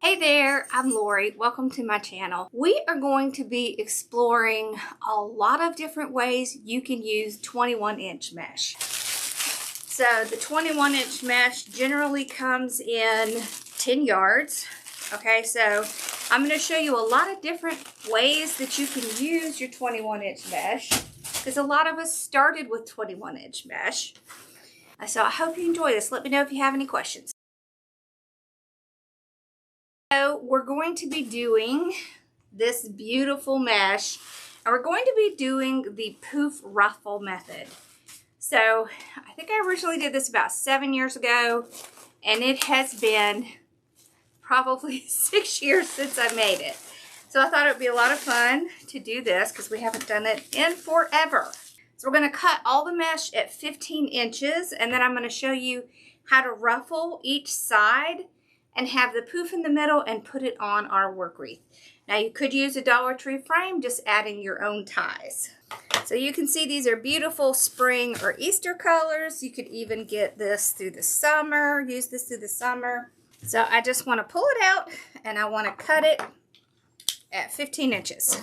Hey there, I'm Lori. Welcome to my channel. We are going to be exploring a lot of different ways you can use 21-inch mesh. So the 21-inch mesh generally comes in 10 yards. Okay, so I'm going to show you a lot of different ways that you can use your 21-inch mesh, because a lot of us started with 21-inch mesh. So I hope you enjoy this. Let me know if you have any questions. So we're going to be doing this beautiful mesh, and we're going to be doing the Poof ruffle method. So I think I originally did this about 7 years ago, and it has been probably 6 years since I made it. So I thought it would be a lot of fun to do this because we haven't done it in forever. So we're going to cut all the mesh at 15 inches, and then I'm going to show you how to ruffle each side and have the poof in the middle and put it on our work wreath. Now you could use a Dollar Tree frame, just adding your own ties. So you can see these are beautiful spring or Easter colors. You could even get this through the summer, use this through the summer. So I just want to pull it out and I want to cut it at 15 inches.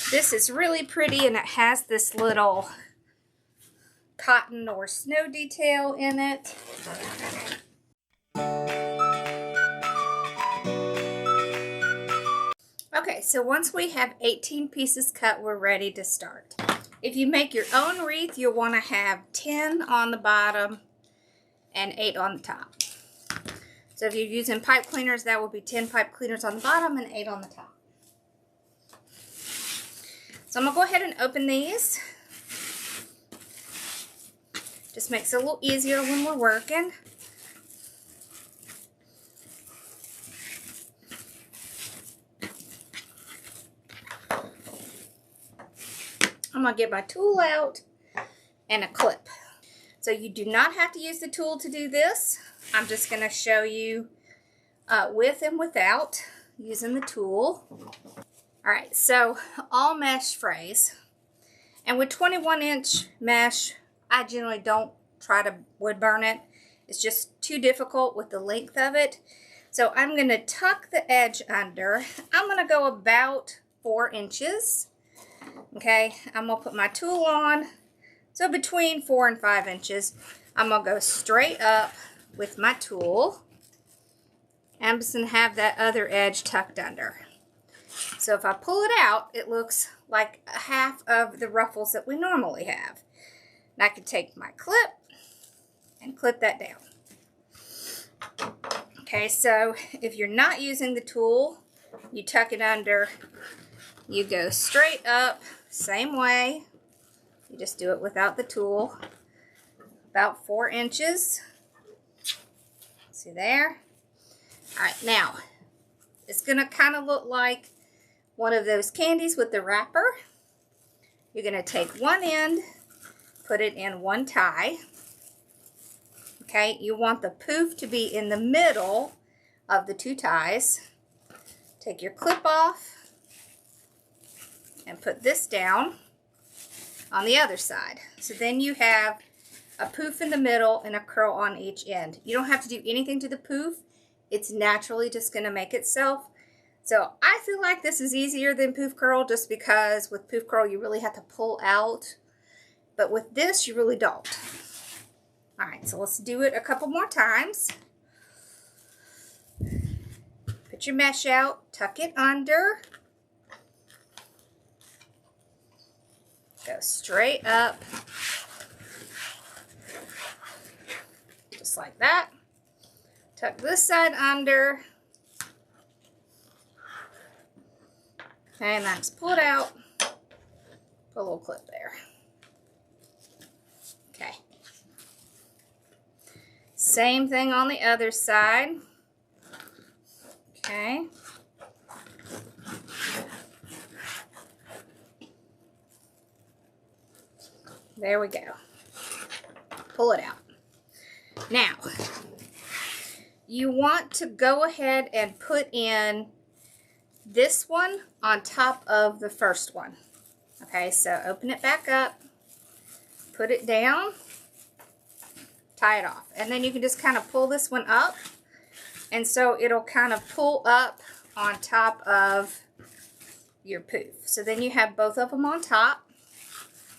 This is really pretty, and it has this little cotton or snow detail in it. Okay, so once we have 18 pieces cut, we're ready to start. If you make your own wreath, you'll want to have 10 on the bottom and 8 on the top. So if you're using pipe cleaners, that will be 10 pipe cleaners on the bottom and 8 on the top. So I'm going to go ahead and open these. Just makes it a little easier when we're working. I'm going to get my tool out and a clip. So you do not have to use the tool to do this. I'm just going to show you with and without using the tool. Alright, so all mesh frays, and with 21-inch mesh, I generally don't try to wood burn it. It's just too difficult with the length of it. So I'm going to tuck the edge under. I'm going to go about 4 inches. Okay, I'm going to put my tool on. So between 4 and 5 inches, I'm going to go straight up with my tool. I'm just going to have that other edge tucked under. So if I pull it out, it looks like half of the ruffles that we normally have. And I can take my clip and clip that down. Okay, so if you're not using the tool, you tuck it under, you go straight up, same way. You just do it without the tool. About 4 inches. See there? All right, now, it's going to kind of look like one of those candies with the wrapper. You're going to take one end, put it in one tie. Okay, you want the poof to be in the middle of the 2 ties. Take your clip off and put this down on the other side. So then you have a poof in the middle and a curl on each end. You don't have to do anything to the poof. It's naturally just going to make itself. So I feel like this is easier than poof curl, just because with poof curl you really have to pull out, but with this you really don't. Alright, so let's do it a couple more times. Put your mesh out, tuck it under, go straight up, just like that. Tuck this side under. And I just pull it out, put a little clip there. Okay. Same thing on the other side. Okay. There we go. Pull it out. Now, you want to go ahead and put in this one on top of the first one. Okay, so open it back up, put it down, tie it off. And then you can just kind of pull this one up. And so it'll kind of pull up on top of your poof. So then you have both of them on top,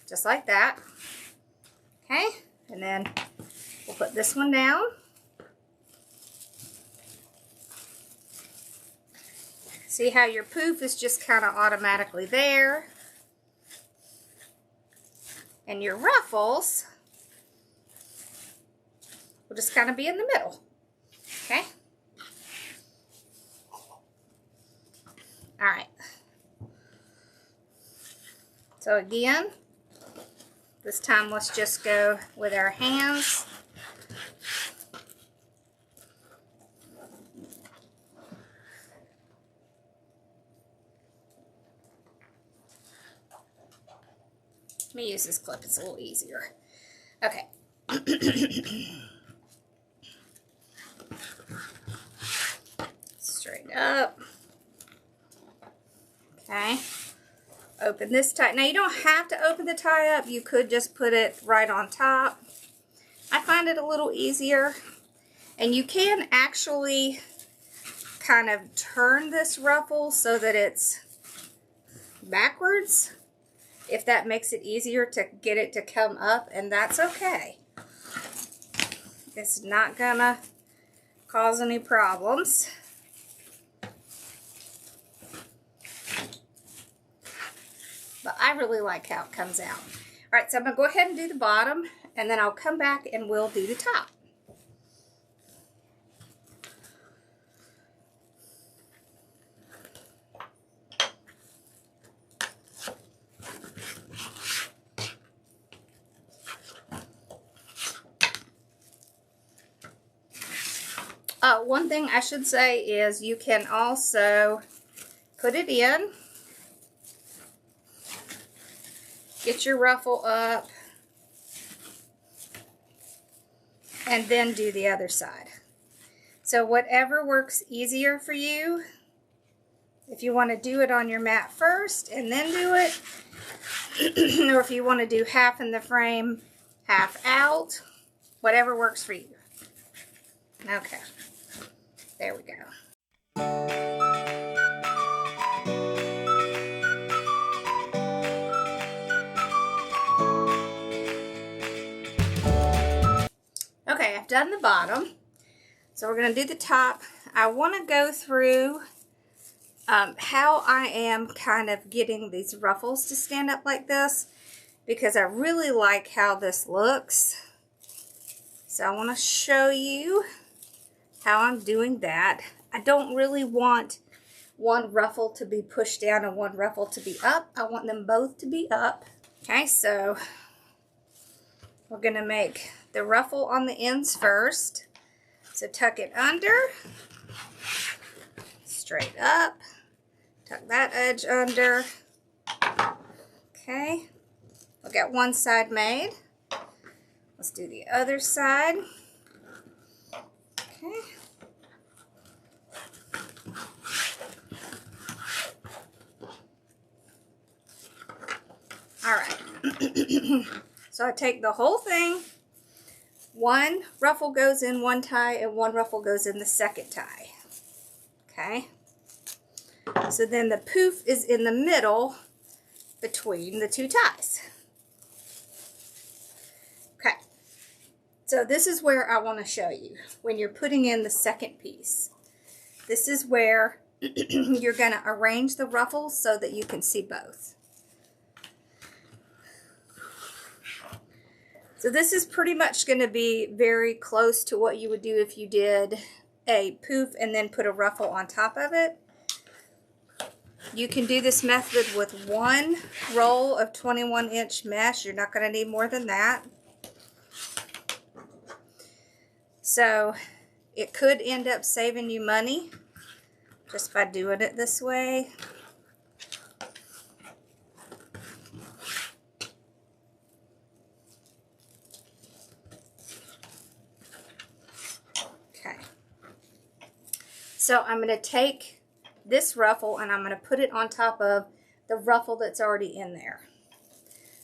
just like that. Okay, and then we'll put this one down. See how your poof is just kind of automatically there. And your ruffles will just kind of be in the middle. Okay? All right. So again, this time let's just go with our hands. Let me use this clip, it's a little easier. Okay. Straight up. Okay. Open this tie. Now you don't have to open the tie up. You could just put it right on top. I find it a little easier. And you can actually kind of turn this ruffle so that it's backwards, if that makes it easier to get it to come up, and that's okay. It's not gonna cause any problems. But I really like how it comes out. All right, so I'm gonna go ahead and do the bottom, and then I'll come back and we'll do the top. One thing I should say is you can also put it in, get your ruffle up, and then do the other side. So whatever works easier for you. If you want to do it on your mat first and then do it, or if you want to do half in the frame, half out, whatever works for you. Okay, there we go. Okay, I've done the bottom, so we're going to do the top. I want to go through how I am kind of getting these ruffles to stand up like this, because I really like how this looks. So I want to show you how I'm doing that. I don't really want one ruffle to be pushed down and one ruffle to be up. I want them both to be up. Okay, so we're going to make the ruffle on the ends first. So tuck it under, straight up, tuck that edge under. Okay, we'll get one side made. Let's do the other side. Okay. All right. So I take the whole thing. One ruffle goes in one tie and one ruffle goes in the second tie. Okay. So then the poof is in the middle between the two ties. Okay. So this is where I want to show you when you're putting in the second piece. This is where you're going to arrange the ruffles so that you can see both. So this is pretty much going to be very close to what you would do if you did a poof and then put a ruffle on top of it. You can do this method with one roll of 21-inch mesh. You're not going to need more than that. So it could end up saving you money just by doing it this way. Okay. So I'm going to take this ruffle and I'm going to put it on top of the ruffle that's already in there.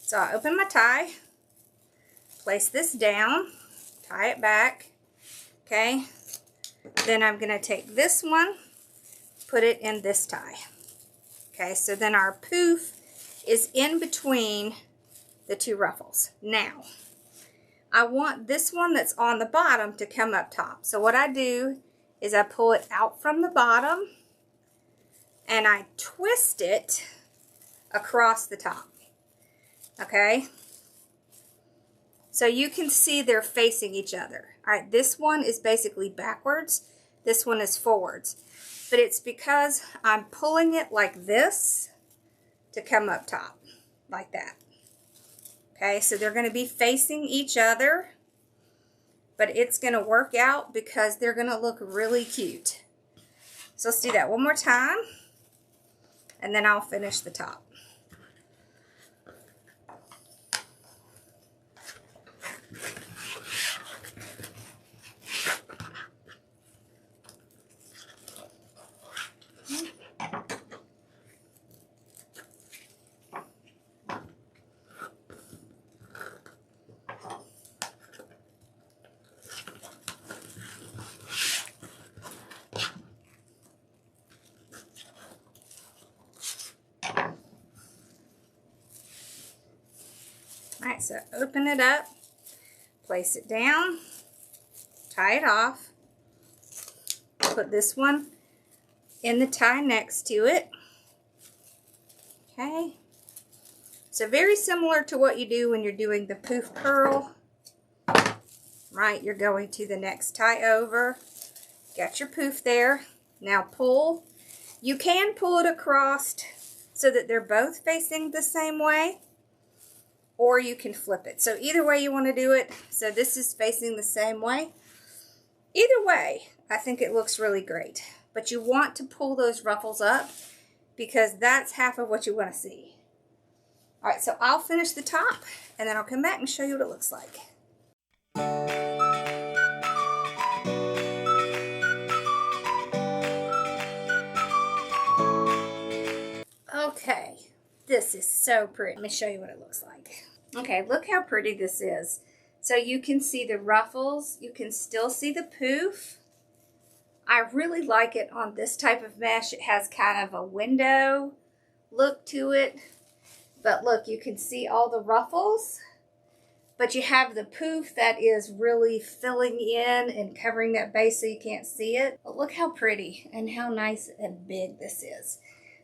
So I open my tie, place this down, tie it back, okay? Then I'm going to take this one, put it in this tie. Okay, so then our poof is in between the two ruffles. Now, I want this one that's on the bottom to come up top. So what I do is I pull it out from the bottom and I twist it across the top. Okay? So you can see they're facing each other. All right, this one is basically backwards. This one is forwards. But it's because I'm pulling it like this to come up top, like that. Okay, so they're going to be facing each other, but it's going to work out because they're going to look really cute. So let's do that one more time, and then I'll finish the top. Alright, so open it up, place it down, tie it off, put this one in the tie next to it. Okay, so very similar to what you do when you're doing the poof purl. Right, you're going to the next tie over, got your poof there, now pull. You can pull it across so that they're both facing the same way, or you can flip it. So either way you want to do it. So this is facing the same way. Either way, I think it looks really great. But you want to pull those ruffles up because that's half of what you want to see. All right, so I'll finish the top and then I'll come back and show you what it looks like. Okay, this is so pretty. Let me show you what it looks like. Okay, look how pretty this is. So you can see the ruffles, you can still see the poof. I really like it on this type of mesh. It has kind of a window look to it. But look, you can see all the ruffles, but you have the poof that is really filling in and covering that base so you can't see it. But look how pretty and how nice and big this is.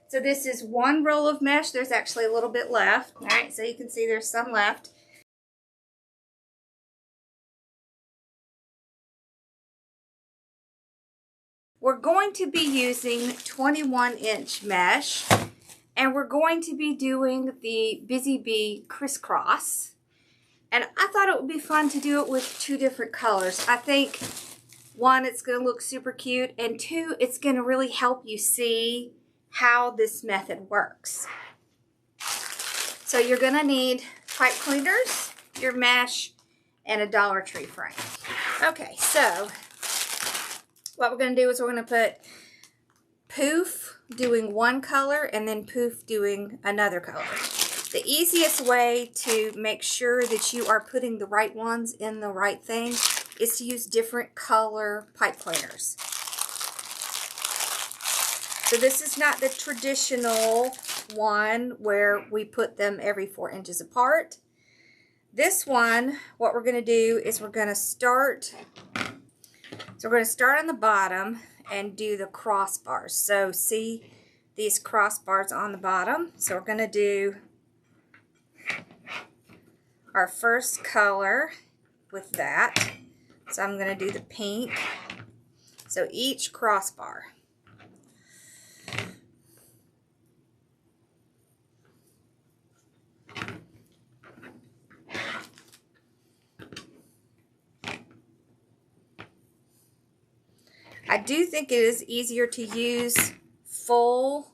So this is one roll of mesh. There's actually a little bit left. All right, so you can see there's some left. We're going to be using 21-inch mesh, and we're going to be doing the Busy Bee Crisscross. And I thought it would be fun to do it with two different colors. I think, one, it's going to look super cute, and two, it's going to really help you see how this method works. So you're going to need pipe cleaners, your mesh, and a Dollar Tree frame. Okay, so what we're going to do is we're going to put poof doing one color and then poof doing another color. The easiest way to make sure that you are putting the right ones in the right thing is to use different color pipe cleaners. So this is not the traditional one where we put them every 4 inches apart. This one, what we're going to do is we're going to start on the bottom and do the crossbars. So see these crossbars on the bottom? So we're going to do our first color with that. So I'm going to do the pink. So each crossbar. I do think it is easier to use full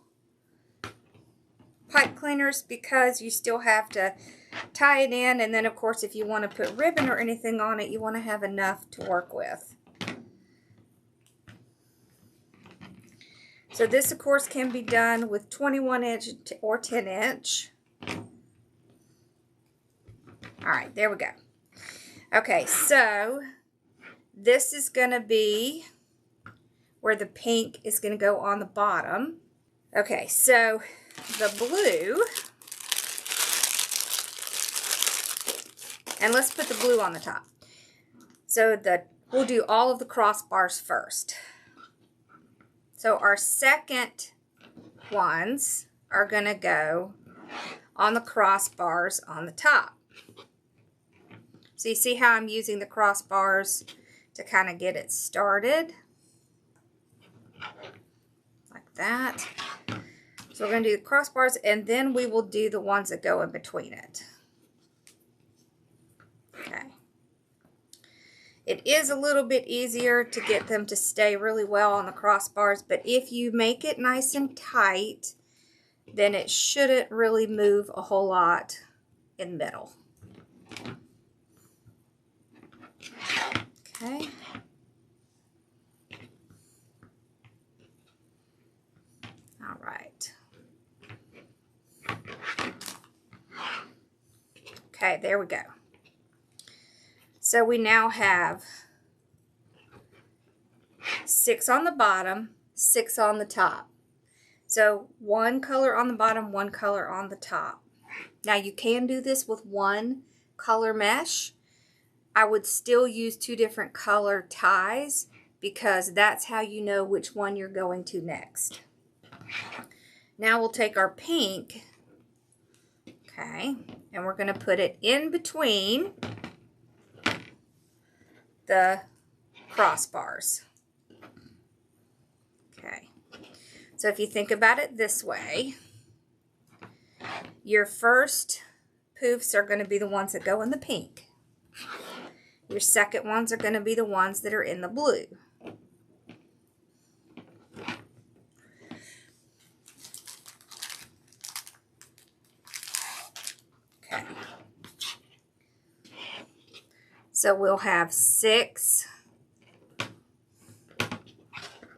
pipe cleaners because you still have to tie it in, and then of course if you want to put ribbon or anything on it, you want to have enough to work with. So this, of course, can be done with 21 inch or 10 inch. All right, there we go. Okay, so this is going to be where the pink is going to go on the bottom. Okay, so the blue, and let's put the blue on the top. So we'll do all of the crossbars first. So our second ones are going to go on the crossbars on the top. So you see how I'm using the crossbars to kind of get it started. Like that. So we're going to do the crossbars, and then we will do the ones that go in between it. Okay. It is a little bit easier to get them to stay really well on the crossbars, but if you make it nice and tight, then it shouldn't really move a whole lot in the middle. Okay. All right. Okay, there we go. So we now have 6 on the bottom, 6 on the top. So one color on the bottom, one color on the top. Now you can do this with one color mesh. I would still use 2 different color ties because that's how you know which one you're going to next. Now we'll take our pink, okay, and we're going to put it in between the crossbars. Okay, so if you think about it this way, your first poofs are going to be the ones that go in the pink. Your second ones are going to be the ones that are in the blue. Okay. So we'll have 6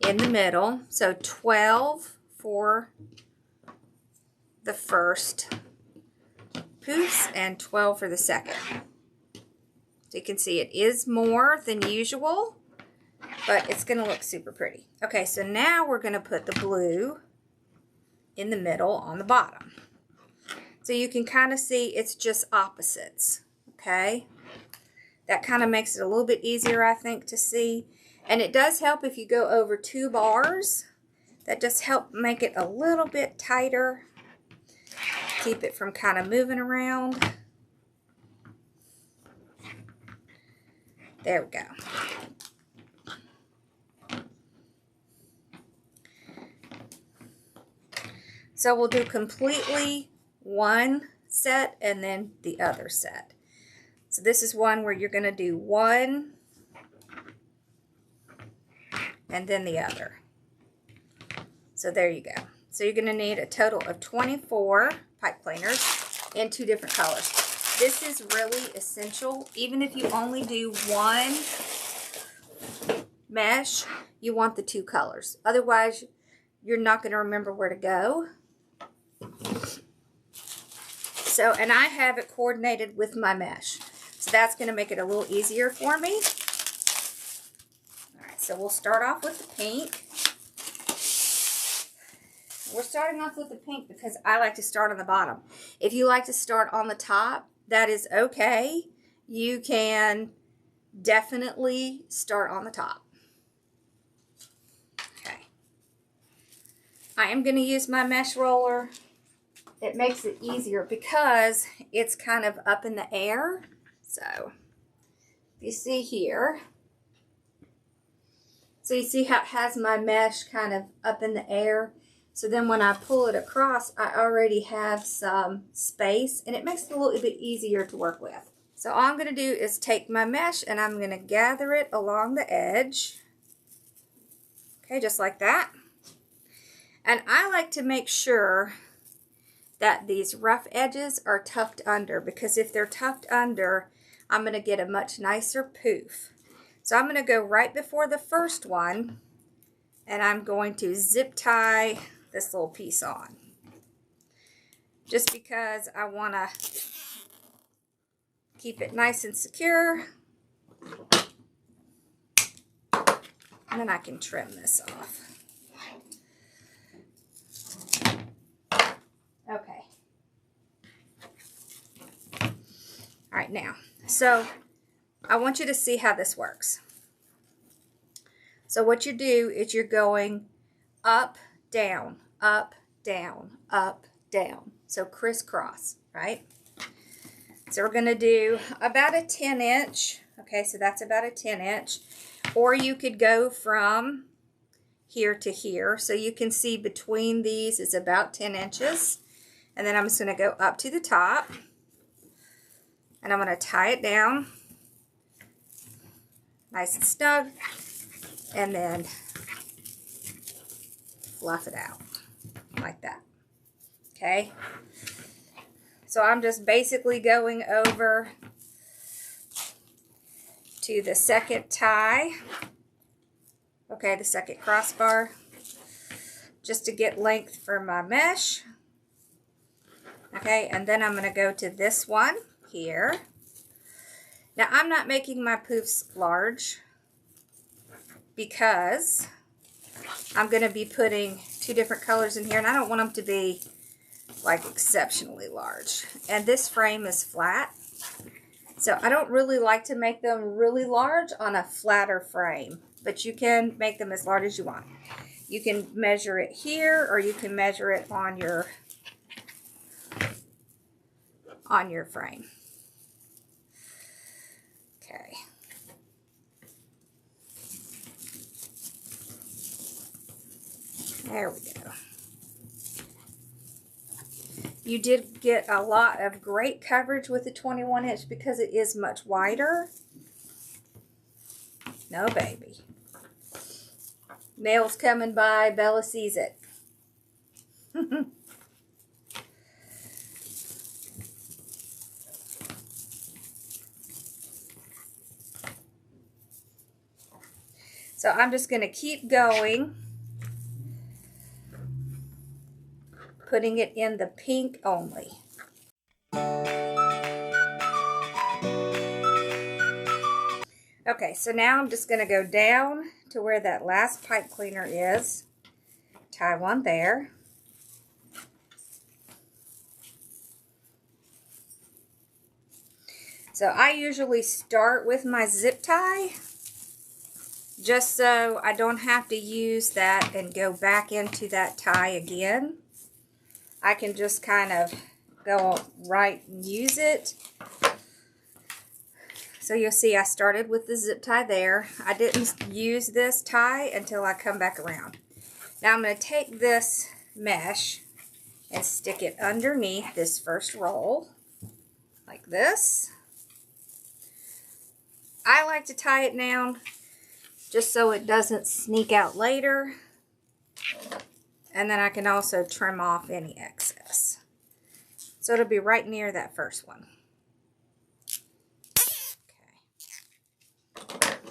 in the middle. So 12 for the first poofs and 12 for the second. So you can see it is more than usual, but it's going to look super pretty. Okay, so now we're going to put the blue in the middle on the bottom. So you can kind of see it's just opposites, okay? That kind of makes it a little bit easier, I think, to see. And it does help if you go over 2 bars. That just help make it a little bit tighter. Keep it from kind of moving around. There we go. So we'll do completely one set and then the other set. So this is one where you're going to do one and then the other. So there you go. So you're going to need a total of 24 pipe cleaners in 2 different colors. This is really essential. Even if you only do one mesh, you want the 2 colors. Otherwise, you're not going to remember where to go. So, and I have it coordinated with my mesh. So that's going to make it a little easier for me. All right, so we'll start off with the pink. We're starting off with the pink because I like to start on the bottom. If you like to start on the top, that is okay. You can definitely start on the top. Okay. I am going to use my mesh roller. It makes it easier because it's kind of up in the air. So, you see here. So you see how it has my mesh kind of up in the air. So then when I pull it across, I already have some space, and it makes it a little bit easier to work with. So all I'm going to do is take my mesh and I'm going to gather it along the edge. Okay, just like that. And I like to make sure that these rough edges are tucked under, because if they're tucked under, I'm going to get a much nicer poof. So I'm going to go right before the first one, and I'm going to zip tie this little piece on. Just because I want to keep it nice and secure. And then I can trim this off. Okay. All right, now, so I want you to see how this works. So what you do is you're going up, down, up, down, up, down. So crisscross, right? So we're going to do about a 10-inch. Okay, so that's about a 10-inch. Or you could go from here to here. So you can see between these is about 10 inches. And then I'm just going to go up to the top. And I'm going to tie it down. Nice and snug. And then fluff it out like that. Okay. So I'm just basically going over to the second tie. Okay, the second crossbar. Just to get length for my mesh. Okay, and then I'm going to go to this one here. Now I'm not making my poofs large because I'm going to be putting 2 different colors in here, and I don't want them to be like exceptionally large. And this frame is flat, so I don't really like to make them really large on a flatter frame, but you can make them as large as you want. You can measure it here, or you can measure it on your frame. Okay. There we go. You did get a lot of great coverage with the 21-inch because it is much wider. No, baby. Mail's coming by. Bella sees it. So I'm just going to keep going, putting it in the pink only. Okay, so now I'm just going to go down to where that last pipe cleaner is. Tie one there. So I usually start with my zip tie, just so I don't have to use that and go back into that tie again. I can just kind of go right and use it. So you'll see I started with the zip tie there. I didn't use this tie until I come back around. Now I'm going to take this mesh and stick it underneath this first roll, like this. I like to tie it down just so it doesn't sneak out later. And then I can also trim off any excess. So it'll be right near that first one. Okay.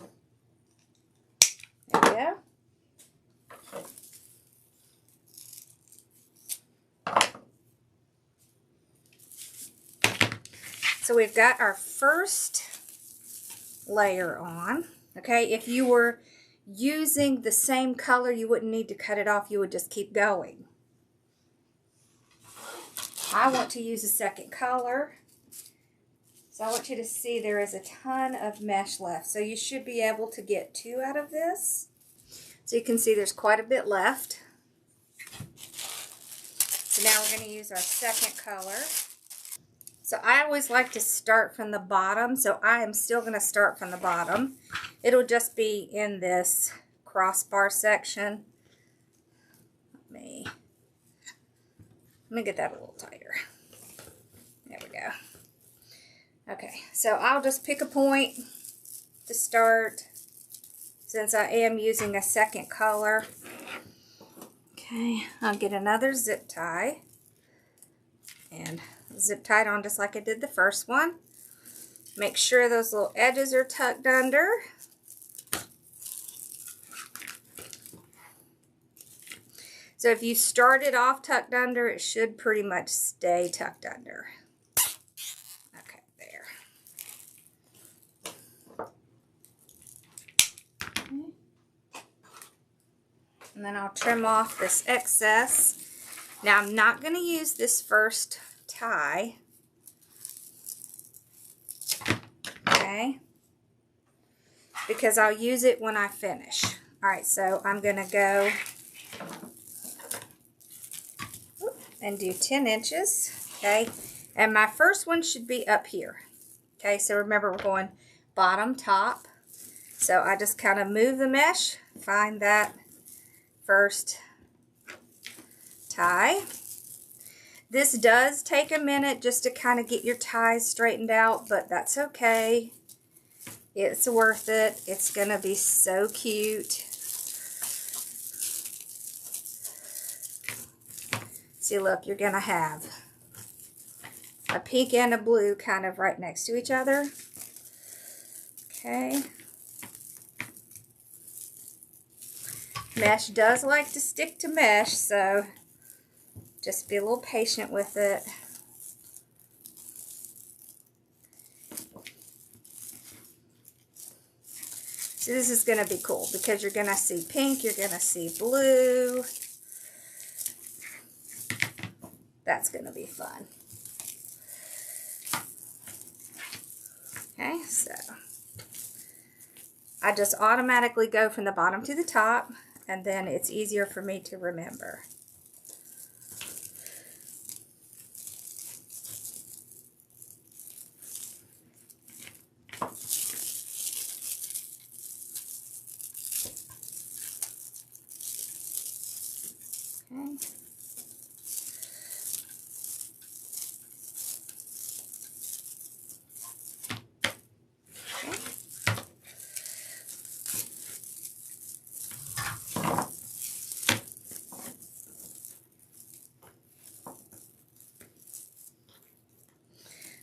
There we go. So we've got our first layer on. Okay, if you were using the same color, you wouldn't need to cut it off. You would just keep going. I want to use a second color. So I want you to see there is a ton of mesh left. So you should be able to get 2 out of this. So you can see there's quite a bit left. So now we're going to use our second color. So I always like to start from the bottom, so I am still going to start from the bottom. It'll just be in this crossbar section. Let me get that a little tighter. There we go. Okay, so I'll just pick a point to start since I am using a second color. Okay, I'll get another zip tie and zip tie it on just like I did the first one. Make sure those little edges are tucked under. So if you started off tucked under, it should pretty much stay tucked under. Okay, there. Okay. And then I'll trim off this excess. Now I'm not going to use this first tie. Okay. Because I'll use it when I finish. Alright, so I'm going to go and do 10 inches. Okay. And my first one should be up here. Okay, so remember we're going bottom, top. So I just kind of move the mesh, find that first tie. This does take a minute just to kind of get your ties straightened out, but that's okay. It's worth it. It's going to be so cute. See, look, you're going to have a pink and a blue kind of right next to each other. Okay. Mesh does like to stick to mesh, so just be a little patient with it. So this is going to be cool because you're going to see pink, you're going to see blue. That's going to be fun. Okay, so I just automatically go from the bottom to the top, and then it's easier for me to remember. Okay.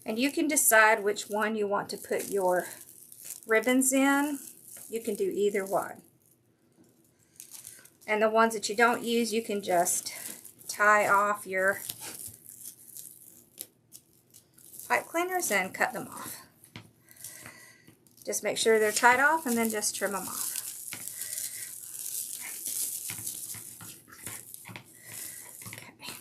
And you can decide which one you want to put your ribbons in. You can do either one. And the ones that you don't use, you can just tie off your pipe cleaners and cut them off. Just make sure they're tied off and then just trim them off. Okay.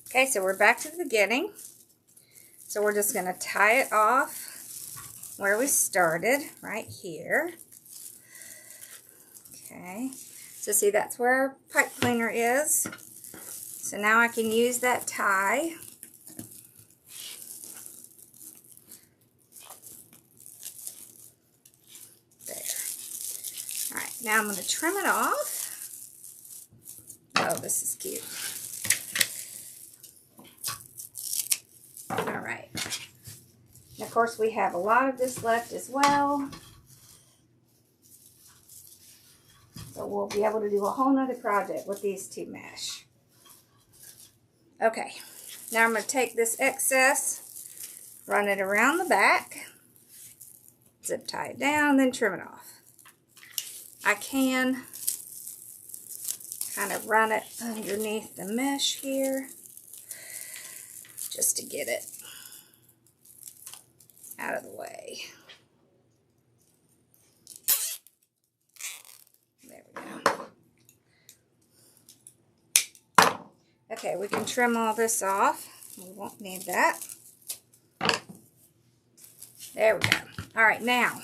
Okay, so we're back to the beginning. So we're just going to tie it off where we started, right here. Okay, so see, that's where our pipe cleaner is. So now I can use that tie. There. All right, now I'm going to trim it off. Oh, this is cute. All right. And of course, we have a lot of this left as well. So we'll be able to do a whole nother project with these two mesh. Okay, now I'm going to take this excess, run it around the back, zip tie it down, then trim it off. I can kind of run it underneath the mesh here just to get it out of the way. There we go. Okay, we can trim all this off. We won't need that. There we go. All right, now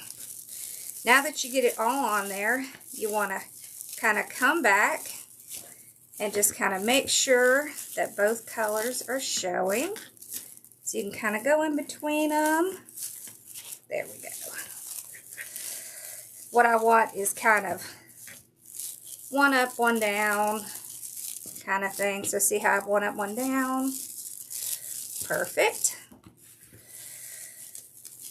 that you get it all on there, you want to kind of come back and just kind of make sure that both colors are showing. So you can kind of go in between them. There we go. What I want is kind of one up, one down kind of thing. So see how I have one up, one down? Perfect.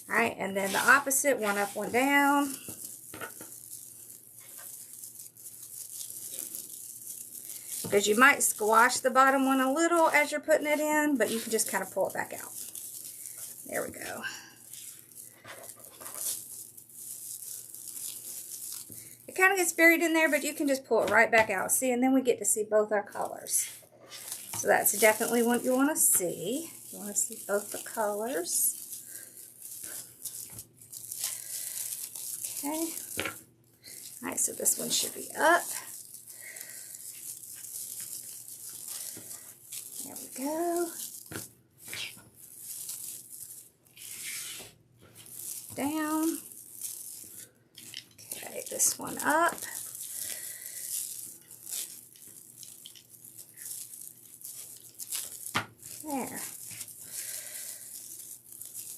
All right, and then the opposite, one up, one down. because you might squash the bottom one a little as you're putting it in, but you can just kind of pull it back out. There we go. It kind of gets buried in there, but you can just pull it right back out. See, and then we get to see both our colors. So that's definitely what you want to see. You want to see both the colors. Okay. All right, so this one should be up. There we go. Down. Okay, this one up. There.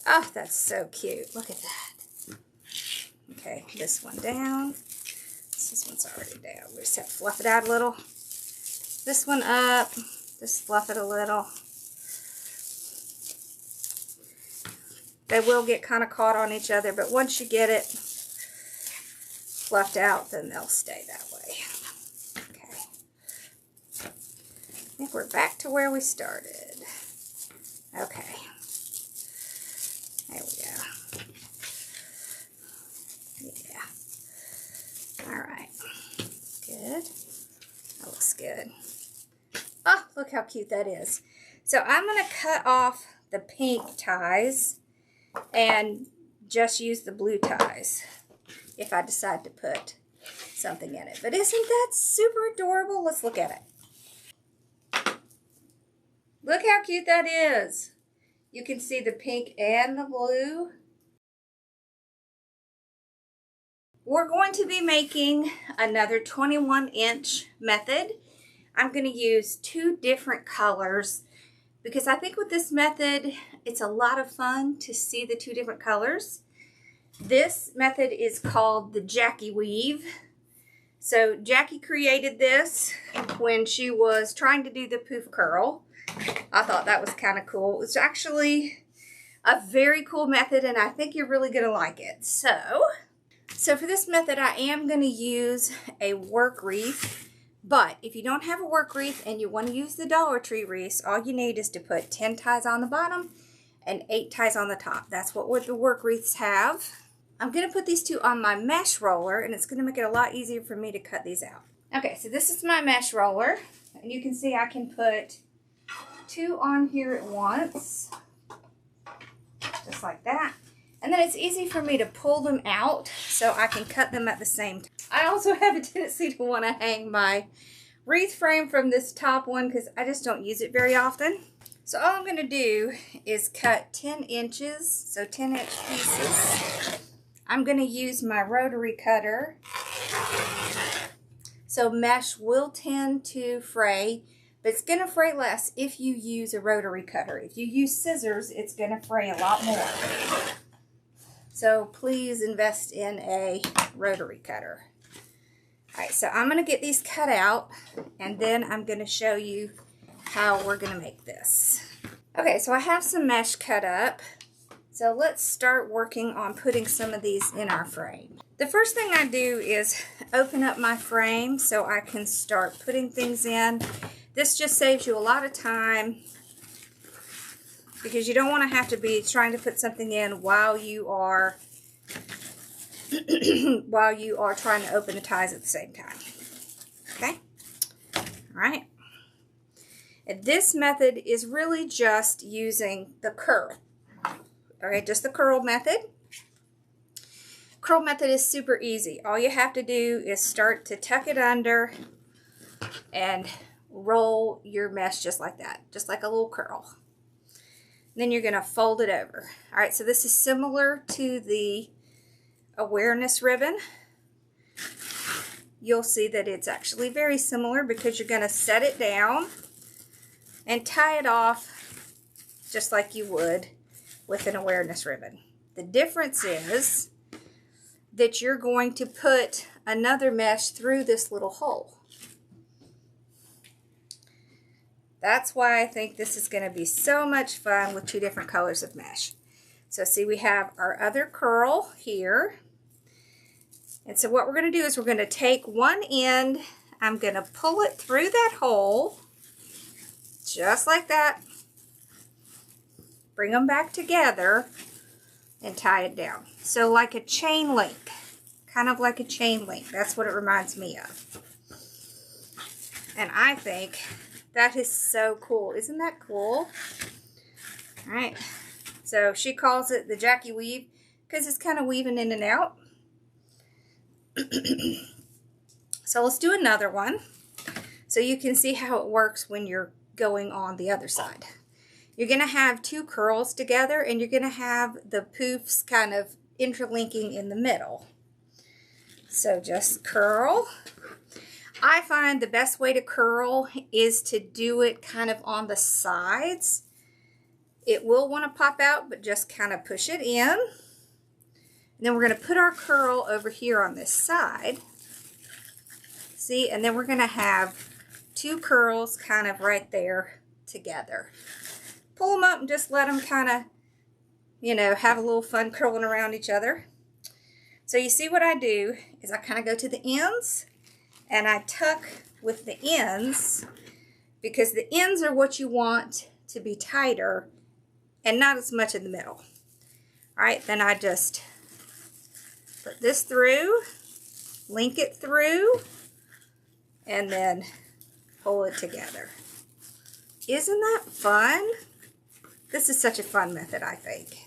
Oh, that's so cute. Look at that. Okay, this one down. This one's already down. We just have to fluff it out a little. This one up. Just fluff it a little. They will get kind of caught on each other, but once you get it fluffed out, then they'll stay that way. Okay. I think we're back to where we started. Okay. There we go. Yeah. All right. Good. That looks good. Oh, look how cute that is. So I'm going to cut off the pink ties and just use the blue ties if I decide to put something in it. But isn't that super adorable? Let's look at it. Look how cute that is. You can see the pink and the blue. We're going to be making another 21-inch method. I'm going to use 2 different colors because I think with this method, it's a lot of fun to see the 2 different colors. This method is called the Jackie Weave. So Jackie created this when she was trying to do the poof curl. I thought that was kind of cool. It's actually a very cool method, and I think you're really going to like it. So for this method, I am going to use a work wreath. But if you don't have a work wreath and you want to use the Dollar Tree wreaths, all you need is to put 10 ties on the bottom and 8 ties on the top. That's what the work wreaths have. I'm going to put these 2 on my mesh roller, and it's going to make it a lot easier for me to cut these out. Okay, so this is my mesh roller, and you can see I can put 2 on here at once, just like that. And then it's easy for me to pull them out so I can cut them at the same time. I also have a tendency to want to hang my wreath frame from this top one because I just don't use it very often. So all I'm going to do is cut 10 inches, so 10-inch pieces. I'm going to use my rotary cutter. So mesh will tend to fray, but it's going to fray less if you use a rotary cutter. If you use scissors, it's going to fray a lot more. So please invest in a rotary cutter. All right, so I'm going to get these cut out, and then I'm going to show you how we're going to make this. Okay, so I have some mesh cut up. So let's start working on putting some of these in our frame. The first thing I do is open up my frame so I can start putting things in. This just saves you a lot of time because you don't want to have to be trying to put something in while you are trying to open the ties at the same time. Okay? All right. And this method is really just using the curl. All right, just the curl method. Curl method is super easy. All you have to do is start to tuck it under and roll your mesh just like that, just like a little curl. Then you're going to fold it over. All right, so this is similar to the awareness ribbon. You'll see that it's actually very similar because you're going to set it down and tie it off just like you would with an awareness ribbon. The difference is that you're going to put another mesh through this little hole. That's why I think this is going to be so much fun with 2 different colors of mesh. So see, we have our other curl here. And so what we're going to do is we're going to take one end I'm going to pull it through that hole, just like that. Bring them back together and tie it down. So like a chain link, kind of like a chain link. That's what it reminds me of. And I think that is so cool. Isn't that cool? All right. So she calls it the Jackie weave because it's kind of weaving in and out. So let's do another one so you can see how it works when you're going on the other side. You're going to have two curls together and you're going to have the poofs kind of interlinking in the middle. So just curl. I find the best way to curl is to do it kind of on the sides. It will want to pop out, but just kind of push it in. And then we're going to put our curl over here on this side. See, and then we're going to have two curls kind of right there together. Pull them up and just let them kind of, you know, have a little fun curling around each other. So you see what I do is I kind of go to the ends and I tuck with the ends because the ends are what you want to be tighter and not as much in the middle. All right, then I just put this through, link it through, and then pull it together. Isn't that fun? This is such a fun method, I think.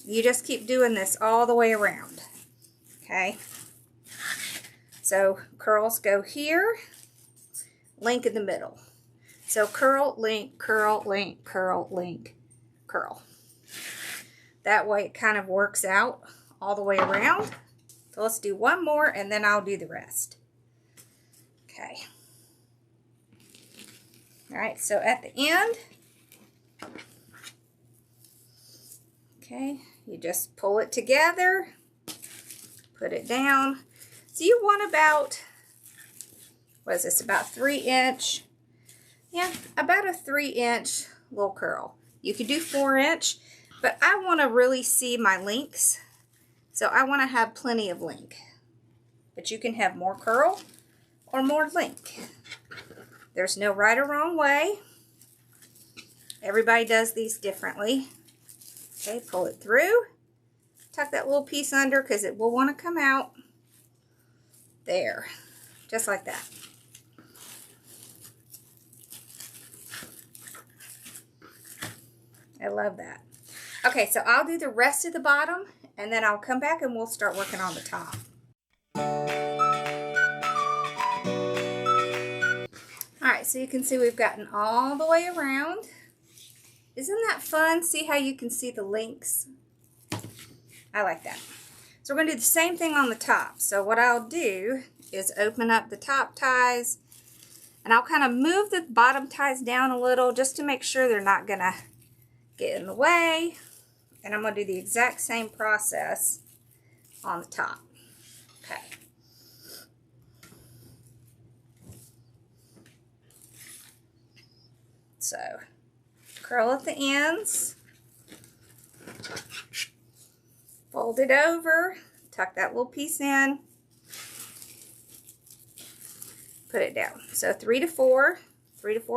You just keep doing this all the way around. Okay? So curls go here, link in the middle. So curl, link, curl, link, curl, link, curl. That way it kind of works out all the way around. So let's do one more and then I'll do the rest. Okay. All right, so at the end, okay, you just pull it together, put it down. So you want about, what is this, about 3-inch? Yeah, about a 3-inch little curl. You could do 4-inch, but I want to really see my links. So I want to have plenty of link. But you can have more curl or more link. There's no right or wrong way. Everybody does these differently. Okay, pull it through. Tuck that little piece under because it will want to come out. There, just like that. I love that. Okay, so I'll do the rest of the bottom and then I'll come back and we'll start working on the top. Alright, so you can see we've gotten all the way around. Isn't that fun? See how you can see the links? I like that. So we're going to do the same thing on the top. So what I'll do is open up the top ties and I'll kind of move the bottom ties down a little just to make sure they're not going to get in the way. And I'm going to do the exact same process on the top. Okay. So curl at the ends, fold it over, tuck that little piece in, put it down. So 3 to 4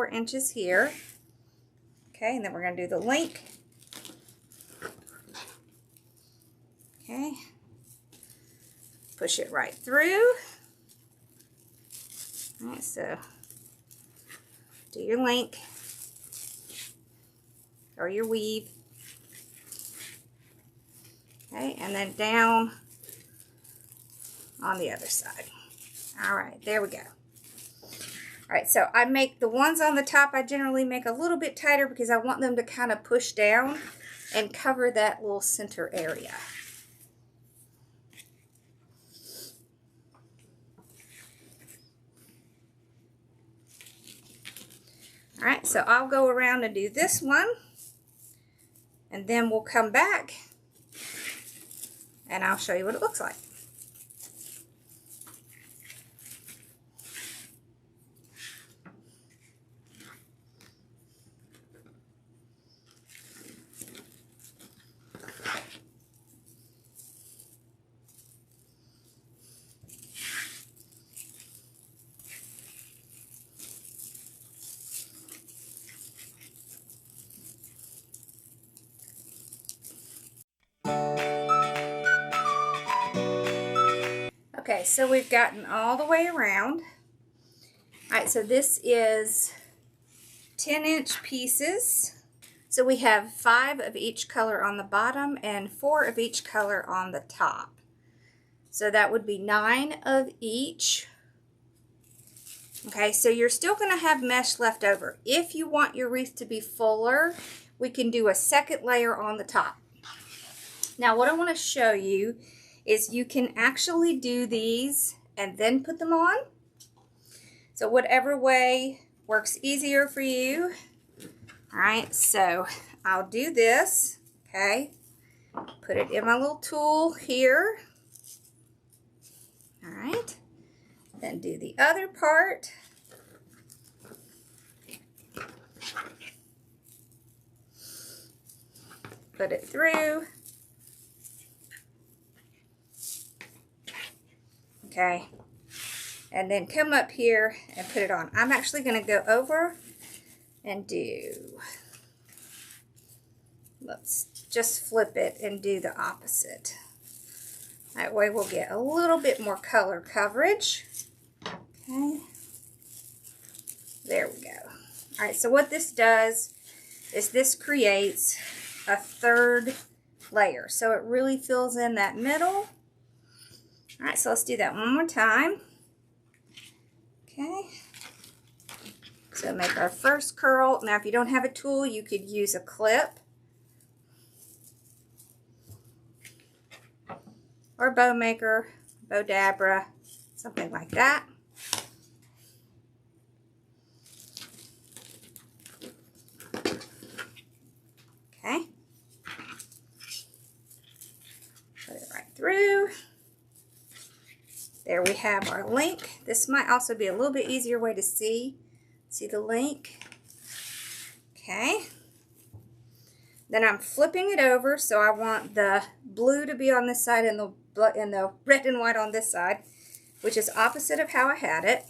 inches here. Okay, and then we're going to do the link. Okay, push it right through. All right, so do your link or your weave. Okay, and then down on the other side. All right, there we go. All right, so I make the ones on the top, I generally make a little bit tighter because I want them to kind of push down and cover that little center area. All right, so I'll go around and do this one, and then we'll come back and I'll show you what it looks like. Okay, so we've gotten all the way around. All right, so this is 10-inch pieces. So we have 5 of each color on the bottom and 4 of each color on the top. So that would be 9 of each. Okay, so you're still going to have mesh left over. If you want your wreath to be fuller, we can do a second layer on the top. Now what I want to show you is you can actually do these and then put them on. So whatever way works easier for you. All right, so I'll do this, okay? Put it in my little tool here. All right, then do the other part. Put it through. Okay, and then come up here and put it on. I'm actually going to go over and do, let's just flip it and do the opposite. That way we'll get a little bit more color coverage. Okay, there we go. All right, so what this does is this creates a third layer. So it really fills in that middle. All right, so let's do that one more time. Okay. So make our first curl. Now if you don't have a tool, you could use a clip or a bow maker, bow dabra, something like that. Okay. Put it right through. There we have our link. This might also be a little bit easier way to see. See the link? Okay. Then I'm flipping it over, so I want the blue to be on this side and the red and white on this side, which is opposite of how I had it.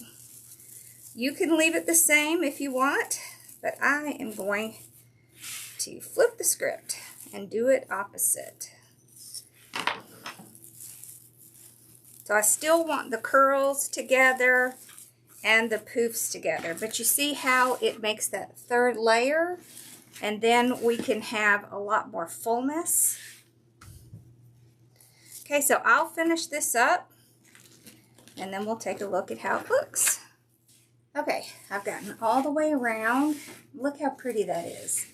You can leave it the same if you want, but I am going to flip the script and do it opposite. So I still want the curls together and the poofs together, but you see how it makes that third layer, and then we can have a lot more fullness. Okay, so I'll finish this up and then we'll take a look at how it looks. Okay, I've gotten all the way around. Look how pretty that is.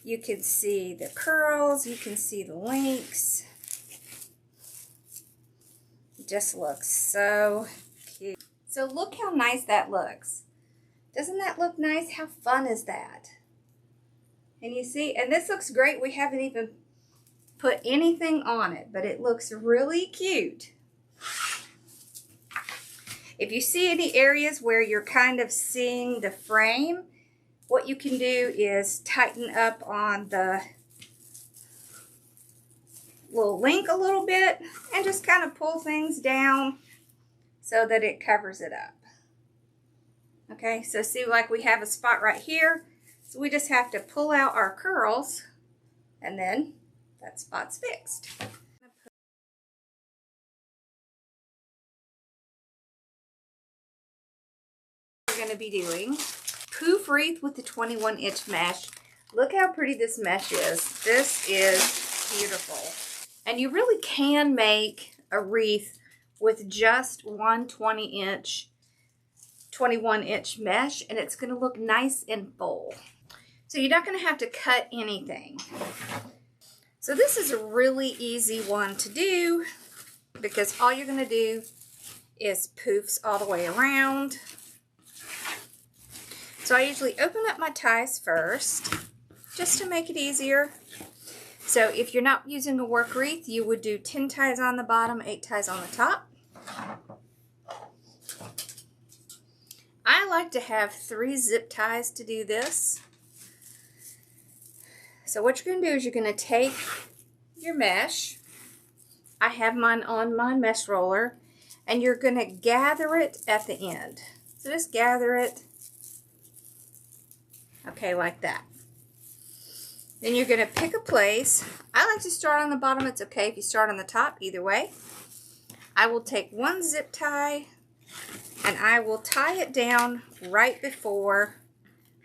You can see the curls, you can see the links. It just looks so cute. So look how nice that looks. Doesn't that look nice? How fun is that? And you see, and this looks great. We haven't even put anything on it, but it looks really cute. If you see any areas where you're kind of seeing the frame, what you can do is tighten up on the little link a little bit and just kind of pull things down so that it covers it up. Okay, so see, like we have a spot right here, so we just have to pull out our curls and then that spot's fixed. We're going to be doing Poof wreath with the 21-inch mesh. Look how pretty this mesh is. This is beautiful. And you really can make a wreath with just one 21-inch mesh, and it's going to look nice and full. So you're not going to have to cut anything. So this is a really easy one to do because all you're going to do is poofs all the way around. So I usually open up my ties first just to make it easier. So if you're not using a work wreath, you would do 10 ties on the bottom, 8 ties on the top. I like to have 3 zip ties to do this. So what you're going to do is you're going to take your mesh. I have mine on my mesh roller, and you're going to gather it at the end. So just gather it. Okay, like that. Then you're going to pick a place. I like to start on the bottom. It's okay if you start on the top, either way. I will take one zip tie and I will tie it down right before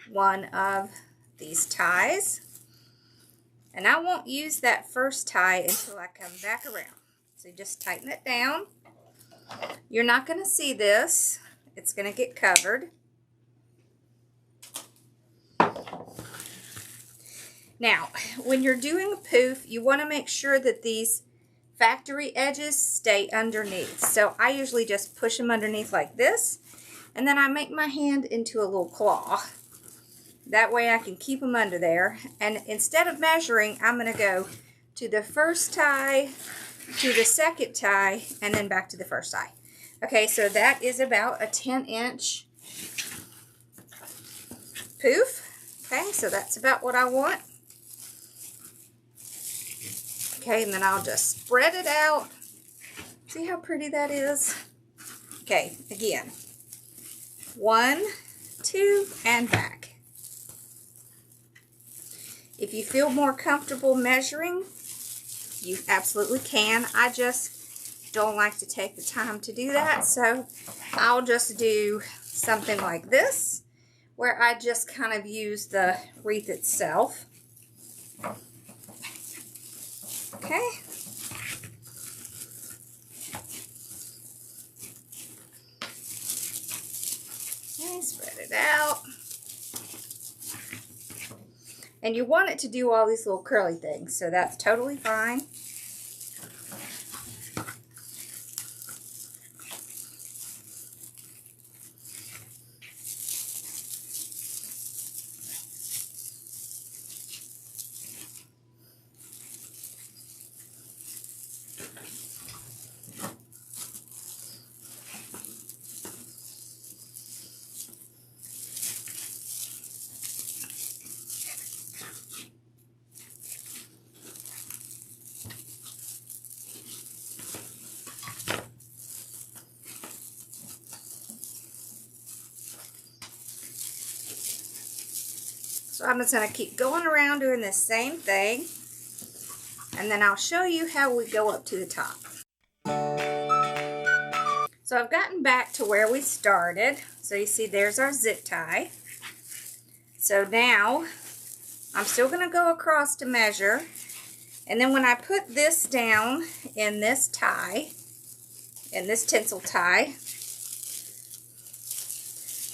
one of these ties. And I won't use that first tie until I come back around. So just tighten it down. You're not going to see this. It's going to get covered. Now, when you're doing a poof, you want to make sure that these factory edges stay underneath. So I usually just push them underneath like this, and then I make my hand into a little claw. That way I can keep them under there. And instead of measuring, I'm going to go to the first tie, to the second tie, and then back to the first tie. Okay, so that is about a 10-inch poof. Okay, so that's about what I want. Okay, and then I'll just spread it out. See how pretty that is? Okay, again. 1, 2, and back. If you feel more comfortable measuring, you absolutely can. I just don't like to take the time to do that, so I'll just do something like this, where I just kind of use the wreath itself. Okay. Okay, spread it out. And you want it to do all these little curly things, so that's totally fine. So I'm just going to keep going around doing the same thing, and then I'll show you how we go up to the top. So I've gotten back to where we started. So you see there's our zip tie. So now I'm still going to go across to measure, and then when I put this down in this tie, in this tinsel tie,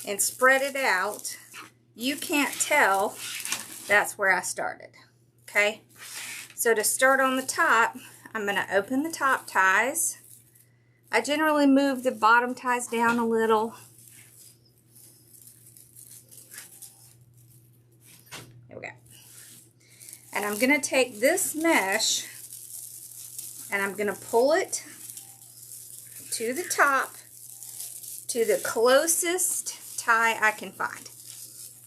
and spread it out, you can't tell that's where I started. Okay, so to start on the top, I'm going to open the top ties. I generally move the bottom ties down a little. There we go. And I'm going to take this mesh and I'm going to pull it to the top, to the closest tie I can find.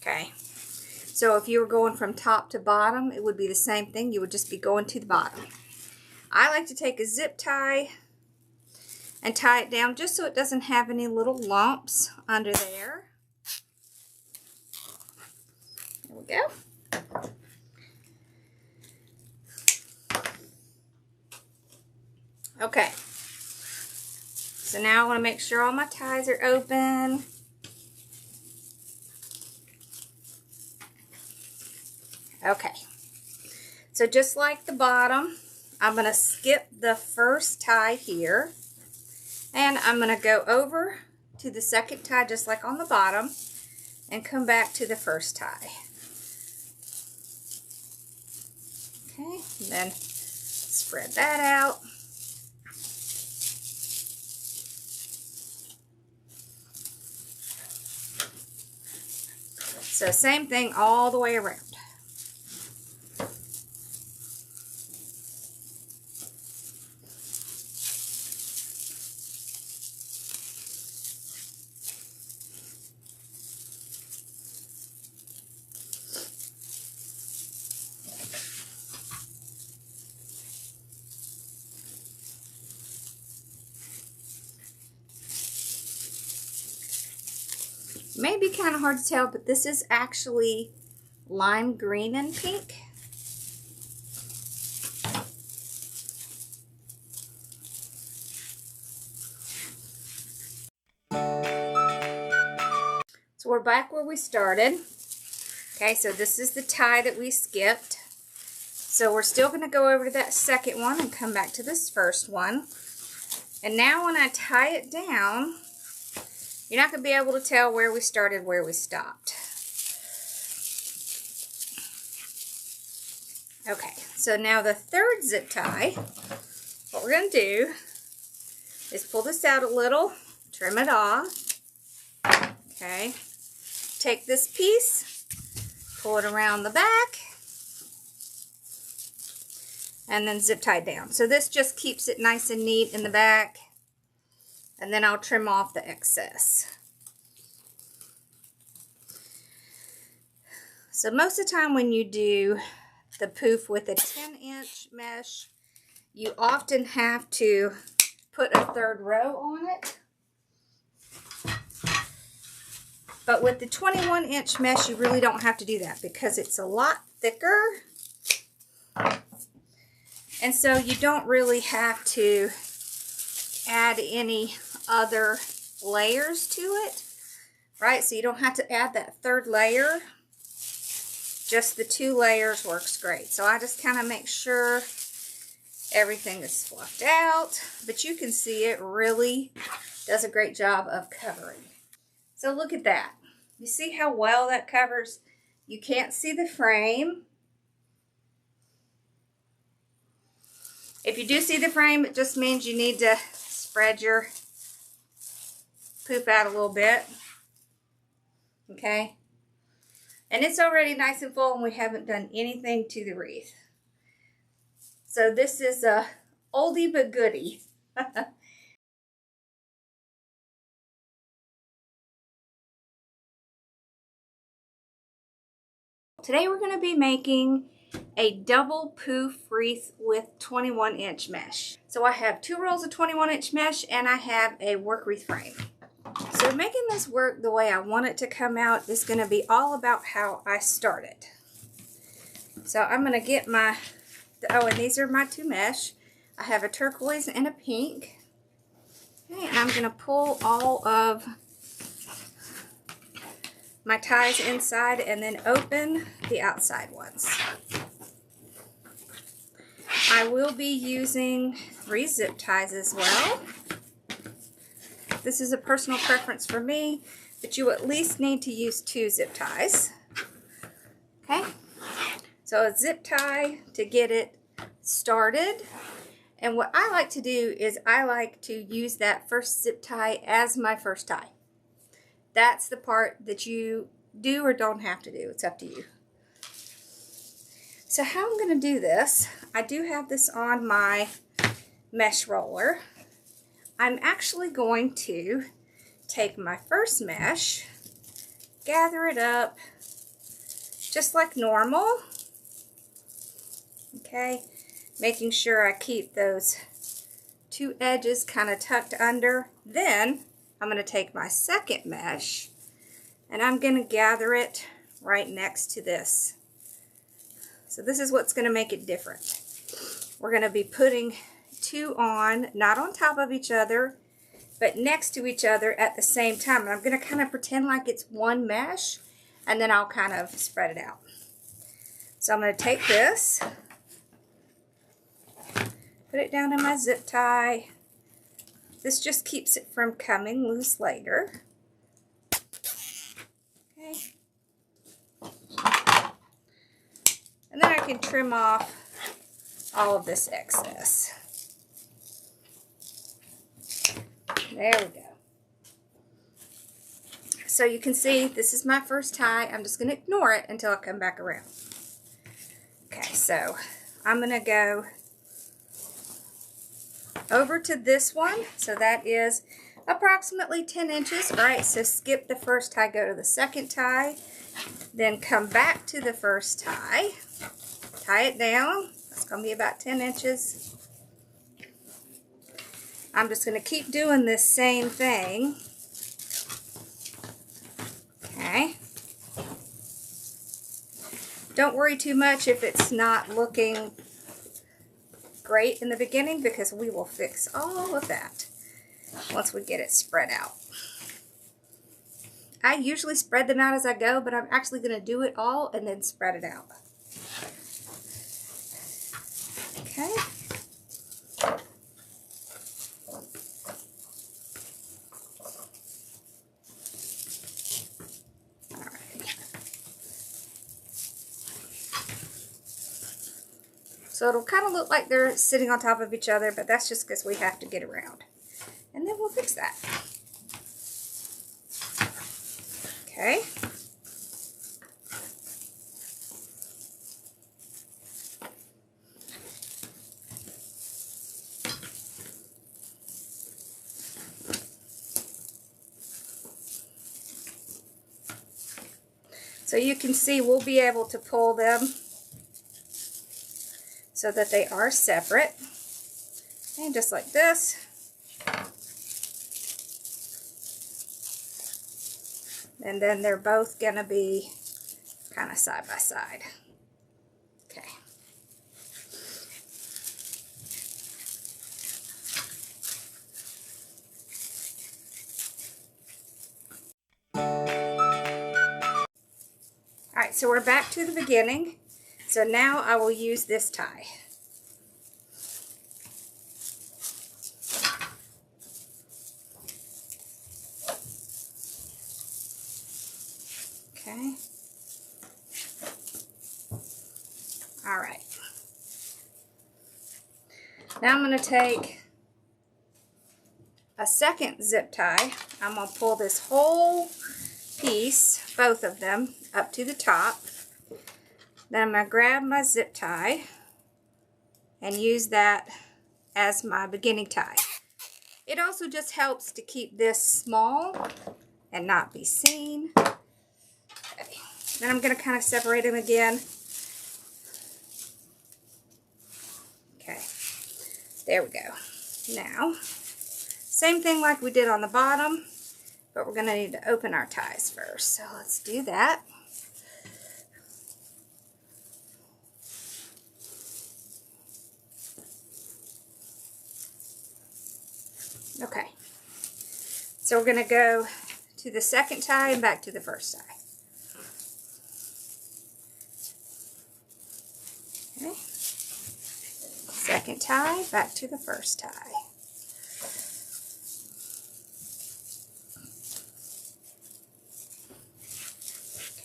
Okay, so if you were going from top to bottom, it would be the same thing. You would just be going to the bottom. I like to take a zip tie and tie it down just so it doesn't have any little lumps under there. There we go. Okay, so now I want to make sure all my ties are open. Okay, so just like the bottom, I'm going to skip the first tie here, and I'm going to go over to the second tie just like on the bottom and come back to the first tie. Okay, and then spread that out. So same thing all the way around. May be kind of hard to tell, but this is actually lime green and pink. back where we started. Okay, so this is the tie that we skipped. So we're still going to go over to that second one and come back to this first one. And now when I tie it down, you're not going to be able to tell where we started, where we stopped. Okay, so now the third zip tie, what we're going to do is pull this out a little, trim it off. Okay, take this piece, pull it around the back, and then zip tie down. So this just keeps it nice and neat in the back, and then I'll trim off the excess. So most of the time when you do the poof with a 10-inch mesh, you often have to put a third row on it. But with the 21-inch mesh, you really don't have to do that because it's a lot thicker. And so you don't really have to add any other layers to it, right? So you don't have to add that third layer. Just the 2 layers works great. So I just kind of make sure everything is fluffed out, but you can see it really does a great job of covering. So look at that. You see how well that covers? You can't see the frame. If you do see the frame, it just means you need to spread your poof out a little bit. Okay? And it's already nice and full and we haven't done anything to the wreath. So this is a oldie but goodie. Today we're going to be making a double poof wreath with 21-inch mesh. So I have 2 rolls of 21-inch mesh and I have a work wreath frame. So making this work the way I want it to come out is going to be all about how I started. So I'm going to get my, oh, and these are my 2 mesh. I have a turquoise and a pink. Okay, and I'm going to pull all of my ties inside and then open the outside ones. I will be using 3 zip ties as well. This is a personal preference for me, but you at least need to use 2 zip ties. Okay, so a zip tie to get it started. And what I like to do is I like to use that first zip tie as my first tie. That's the part that you do or don't have to do. It's up to you. So how I'm going to do this, I do have this on my mesh roller. I'm actually going to take my first mesh, gather it up just like normal, okay, making sure I keep those 2 edges kind of tucked under. Then I'm going to take my second mesh and I'm going to gather it right next to this. So this is what's going to make it different. We're going to be putting 2 on, not on top of each other, but next to each other at the same time. And I'm going to kind of pretend like it's one mesh, and then I'll kind of spread it out. So I'm going to take this, put it down in my zip tie. This just keeps it from coming loose later. Okay. And then I can trim off all of this excess. There we go. So you can see this is my first tie. I'm just going to ignore it until I come back around. Okay, so I'm going to go over to this one. So that is approximately 10 inches. All right, so skip the first tie, go to the second tie, then come back to the first tie, tie it down. That's going to be about 10 inches. I'm just going to keep doing this same thing. Okay. Don't worry too much if it's not looking great in the beginning, because we will fix all of that once we get it spread out. I usually spread them out as I go, but I'm actually going to do it all and then spread it out. Okay. So it'll kind of look like they're sitting on top of each other, but that's just because we have to get around. And then we'll fix that. Okay. So you can see we'll be able to pull them so that they are separate. And just like this. And then they're both going to be kind of side by side. Okay. Alright, so we're back to the beginning. So now I will use this tie. Okay. All right. Now I'm going to take a second zip tie. I'm going to pull this whole piece, both of them, up to the top. Then I'm going to grab my zip tie and use that as my beginning tie. It also just helps to keep this small and not be seen. Okay. Then I'm going to kind of separate them again. Okay, there we go. Now, same thing like we did on the bottom, but we're going to need to open our ties first. So let's do that. Okay, so we're going to go to the second tie and back to the first tie. Okay, second tie, back to the first tie.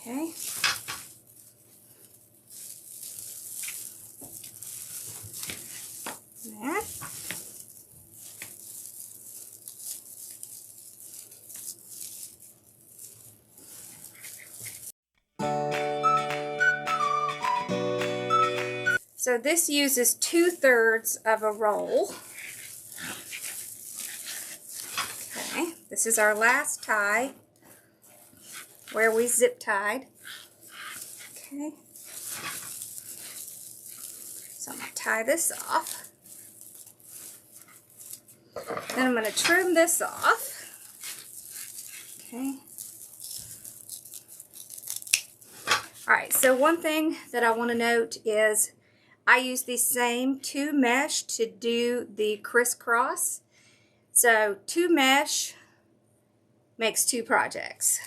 Okay. There. So this uses 2/3 of a roll. Okay, this is our last tie where we zip tied. Okay, so I'm going to tie this off. Then I'm going to trim this off. Okay. Alright, so one thing that I want to note is I use the same 2 mesh to do the crisscross. So 2 mesh makes 2 projects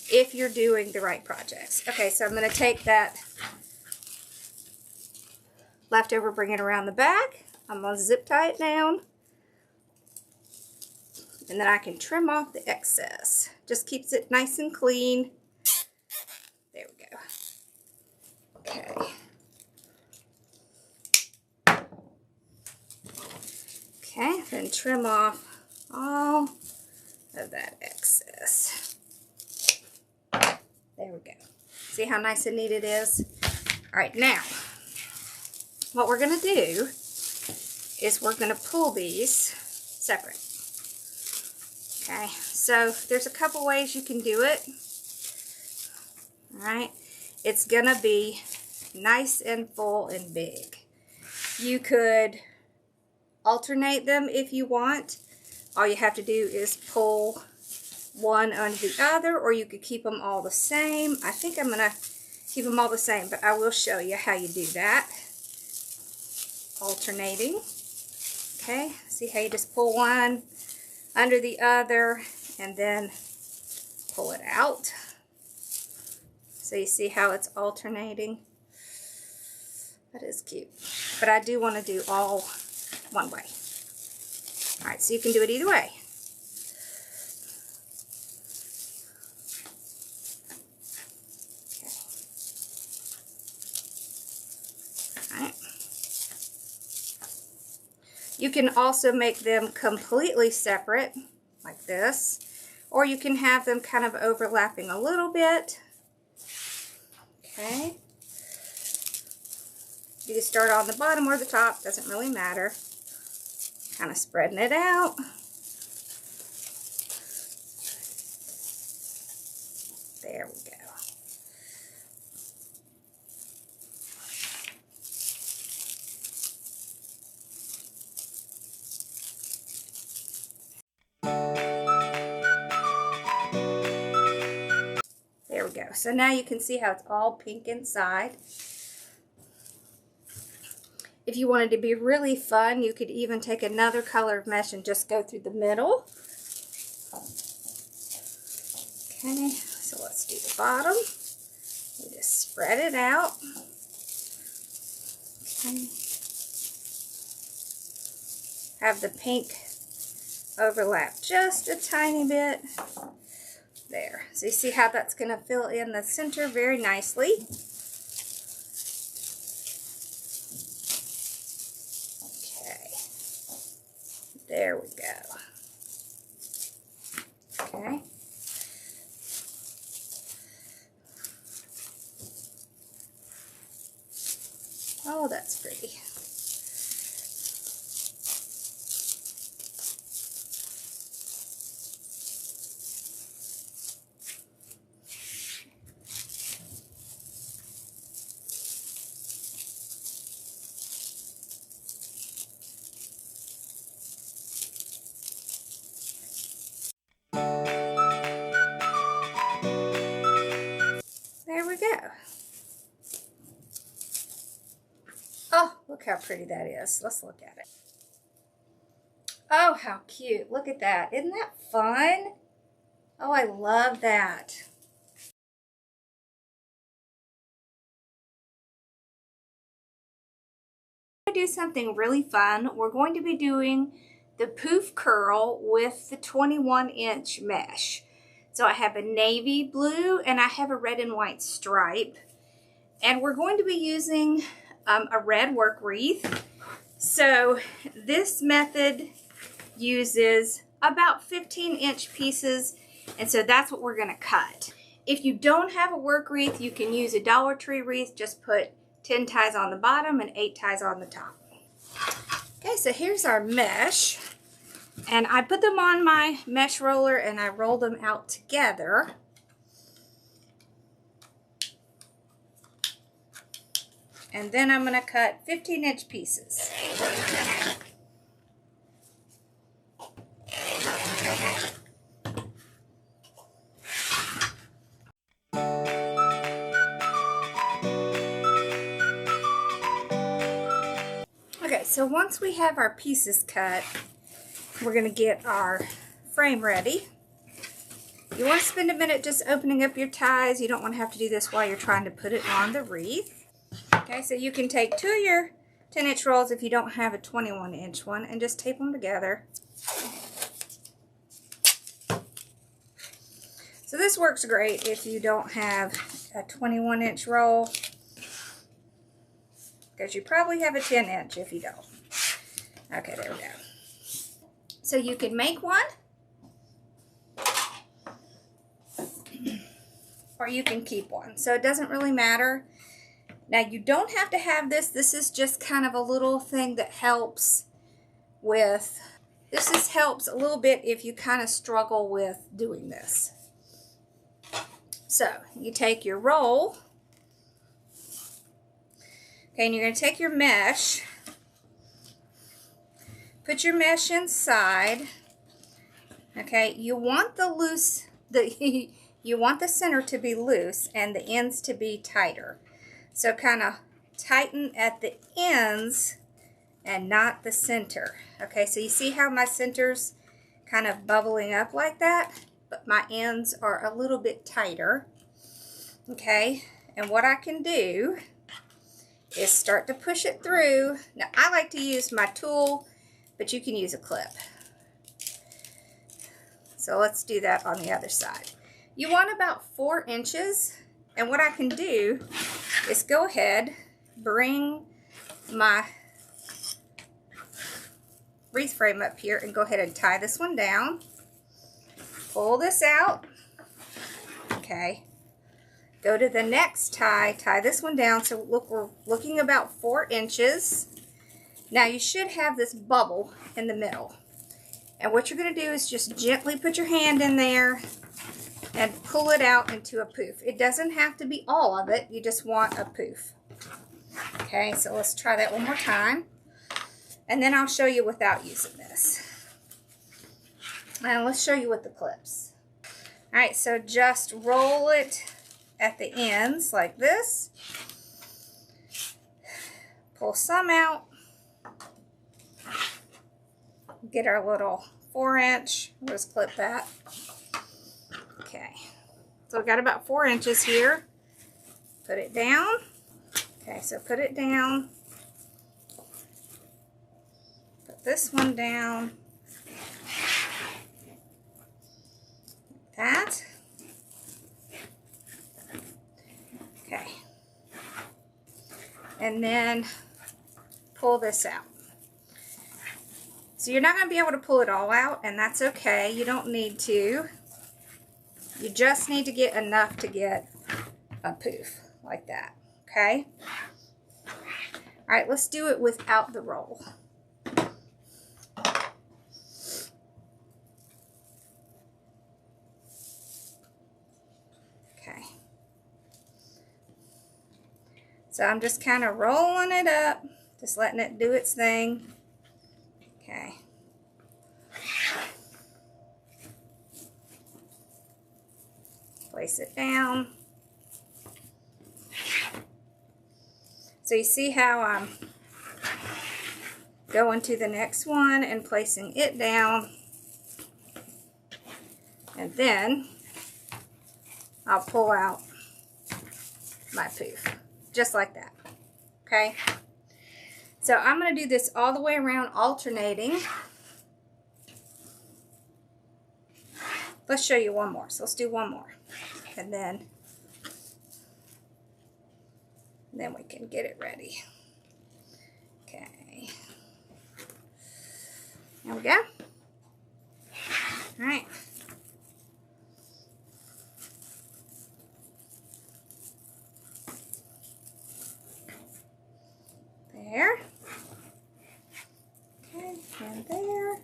if you're doing the right projects. Okay, so I'm going to take that leftover, bring it around the back. I'm going to zip tie it down. And then I can trim off the excess. Just keeps it nice and clean. There we go. Okay. Okay, then trim off all of that excess. There we go. See how nice and neat it is? All right, now, what we're going to do is we're going to pull these separate. Okay, so there's a couple ways you can do it. All right, it's going to be nice and full and big. You could alternate them if you want. All you have to do is pull one under the other, or you could keep them all the same. I think I'm going to keep them all the same, but I will show you how you do that. Alternating. Okay, see how you just pull one under the other and then pull it out. So you see how it's alternating? That is cute. But I do want to do all one way. All right, so you can do it either way. You can also make them completely separate, like this, or you can have them kind of overlapping a little bit. Okay. You can start on the bottom or the top, doesn't really matter. Kind of spreading it out. There we go. There we go. So now you can see how it's all pink inside. If you wanted to be really fun, you could even take another color of mesh and just go through the middle. Okay, so let's do the bottom. We just spread it out. Okay. Have the pink overlap just a tiny bit. There. So you see how that's going to fill in the center very nicely. Okay. There we go. Okay. Oh, that's pretty. There we go. Oh, look how pretty that is. Let's look at it. Oh, how cute. Look at that. Isn't that fun? Oh, I love that. To do something really fun, we're going to be doing the Poof curl with the 21-inch mesh. So I have a navy blue and I have a red and white stripe. And we're going to be using a red work wreath. So this method uses about 15-inch pieces, and so that's what we're going to cut. If you don't have a work wreath, you can use a Dollar Tree wreath. Just put 10 ties on the bottom and 8 ties on the top. Okay, so here's our mesh. And I put them on my mesh roller and I roll them out together. And then I'm going to cut 15-inch pieces. Okay, so once we have our pieces cut, we're going to get our frame ready. You want to spend a minute just opening up your ties. You don't want to have to do this while you're trying to put it on the wreath. Okay, so you can take 2 of your 10-inch rolls if you don't have a 21-inch one and just tape them together. So this works great if you don't have a 21-inch roll, because you probably have a 10-inch if you don't. Okay, there we go. So you can make one, or you can keep one. So it doesn't really matter. Now you don't have to have this. This is just kind of a little thing that helps with, this just helps a little bit if you kind of struggle with doing this. So you take your roll, okay, and you're going to take your mesh, put your mesh inside. Okay, you want the loose, you want the center to be loose and the ends to be tighter. So kind of tighten at the ends and not the center. Okay, so you see how my center's kind of bubbling up like that? but my ends are a little bit tighter. Okay, and what I can do is start to push it through. Now, I like to use my tool, but you can use a clip. So let's do that on the other side. You want about 4 inches, and what I can do is go ahead, bring my wreath frame up here and go ahead and tie this one down. Pull this out. Okay. Go to the next tie, tie this one down. So look, we're looking about 4 inches. Now you should have this bubble in the middle. And what you're going to do is just gently put your hand in there and pull it out into a poof. It doesn't have to be all of it. You just want a poof. Okay, so let's try that one more time. And then I'll show you without using this. And let's show you with the clips. All right, so just roll it at the ends like this. Pull some out. Get our little 4-inch. We'll just clip that. Okay. So we've got about 4 inches here. Put it down. Okay, so put it down. Put this one down. Like that. Okay. And then pull this out. So you're not going to be able to pull it all out, and that's okay. You don't need to. You just need to get enough to get a poof like that. Okay? All right, let's do it without the roll. Okay. So I'm just kind of rolling it up, just letting it do its thing. Okay. Place it down. So you see how I'm going to the next one and placing it down. And then I'll pull out my poof. Just like that. Okay? So I'm going to do this all the way around, alternating. Let's show you one more. So let's do one more. And then we can get it ready. Okay. There we go. All right. There. Okay, and there.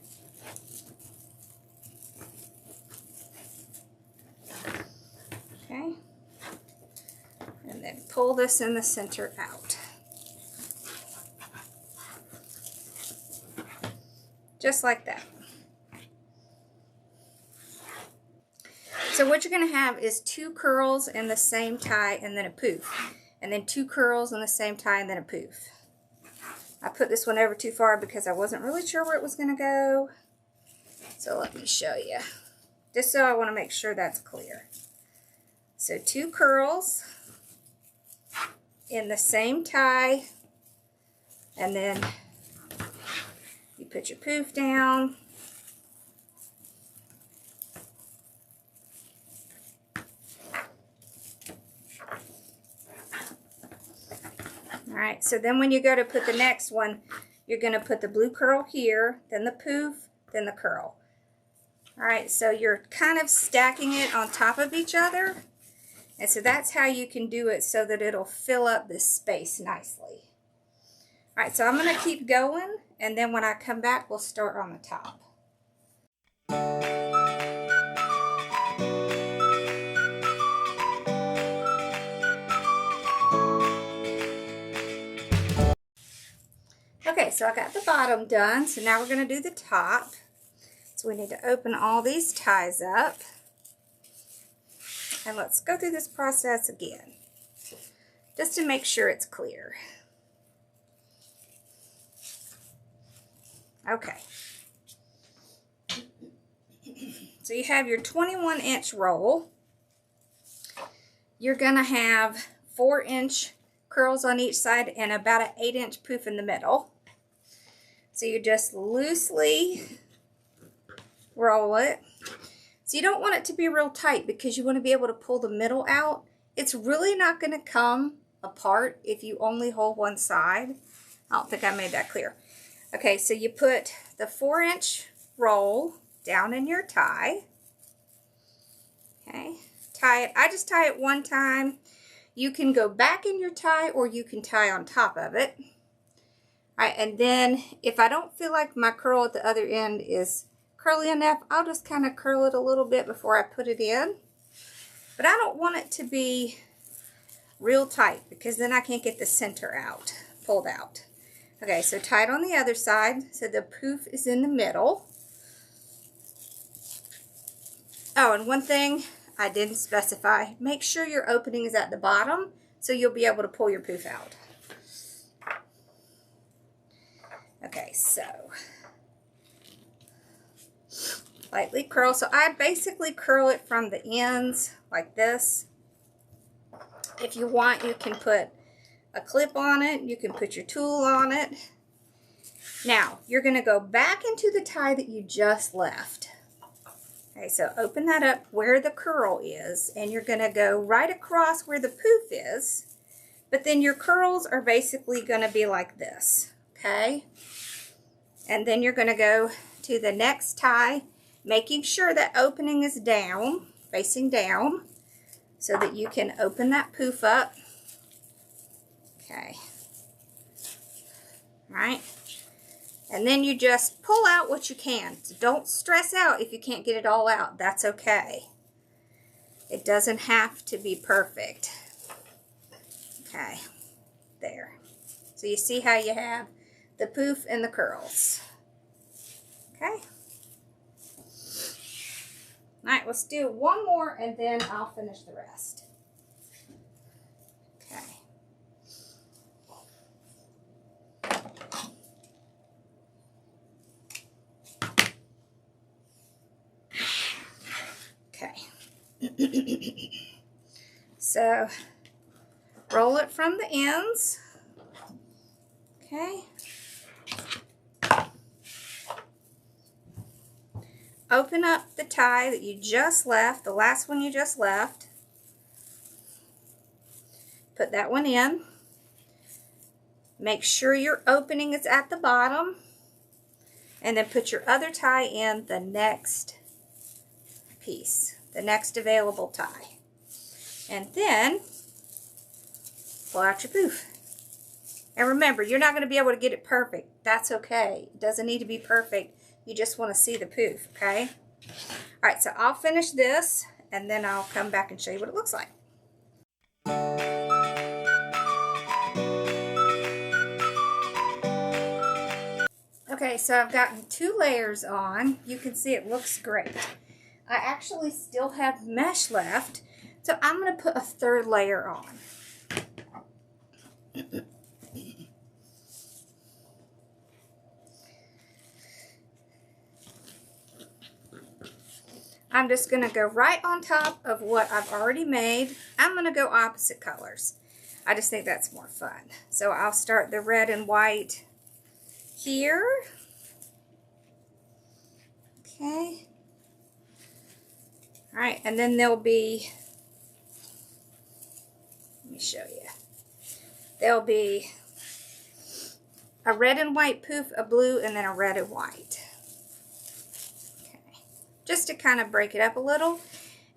Okay. And then pull this in the center out. Just like that. So what you're going to have is 2 curls in the same tie and then a poof. And then 2 curls in the same tie and then a poof. I put this one over too far because I wasn't really sure where it was going to go. So let me show you. Just so I want to make sure that's clear. So 2 curls in the same tie, and then you put your poof down. Alright, so then when you go to put the next one, you're going to put the blue curl here, then the poof, then the curl. Alright, so you're kind of stacking it on top of each other. And so that's how you can do it so that it'll fill up this space nicely. Alright, so I'm going to keep going, and then when I come back, we'll start on the top. Okay, so I got the bottom done, so now we're going to do the top. So we need to open all these ties up. And let's go through this process again, just to make sure it's clear. Okay. So So you have your 21-inch roll. You're going to have 4-inch curls on each side and about an 8-inch poof in the middle. So you just loosely roll it. So you don't want it to be real tight because you want to be able to pull the middle out. It's really not going to come apart if you only hold one side. I don't think I made that clear. Okay, so you put the 4-inch roll down in your tie. Okay, tie it. I just tie it one time. You can go back in your tie or you can tie on top of it. All right, and then if I don't feel like my curl at the other end is curly enough, I'll just kind of curl it a little bit before I put it in. But I don't want it to be real tight because then I can't get the center out, pulled out. Okay, so tie it on the other side so the poof is in the middle. Oh, and one thing I didn't specify, make sure your opening is at the bottom so you'll be able to pull your poof out. Okay, so lightly curl. So I basically curl it from the ends like this. If you want, you can put a clip on it. You can put your tool on it. Now, you're going to go back into the tie that you just left. Okay, so open that up where the curl is, and you're going to go right across where the poof is, but then your curls are basically going to be like this, okay? And then you're going to go to the next tie, making sure that opening is down, facing down, so that you can open that poof up. Okay. All right. And then you just pull out what you can. So don't stress out if you can't get it all out. That's okay. It doesn't have to be perfect. Okay. There. So you see how you have the poof and the curls. Okay. All right, let's do one more and then I'll finish the rest. Okay. Okay. So roll it from the ends. Okay. Open up the tie that you just left, the last one you just left. Put that one in. Make sure your opening is at the bottom. And then put your other tie in the next piece, the next available tie. And then pull out your poof. And remember, you're not going to be able to get it perfect. That's okay. It doesn't need to be perfect. You just want to see the poof, okay? All right, so I'll finish this, and then I'll come back and show you what it looks like. Okay, so I've gotten 2 layers on. You can see it looks great. I actually still have mesh left, so I'm going to put a 3rd layer on. I'm just going to go right on top of what I've already made. I'm going to go opposite colors. I just think that's more fun. So I'll start the red and white here. Okay. All right, and then there'll be, let me show you. There'll be a red and white poof, a blue, and then a red and white. Just to kind of break it up a little.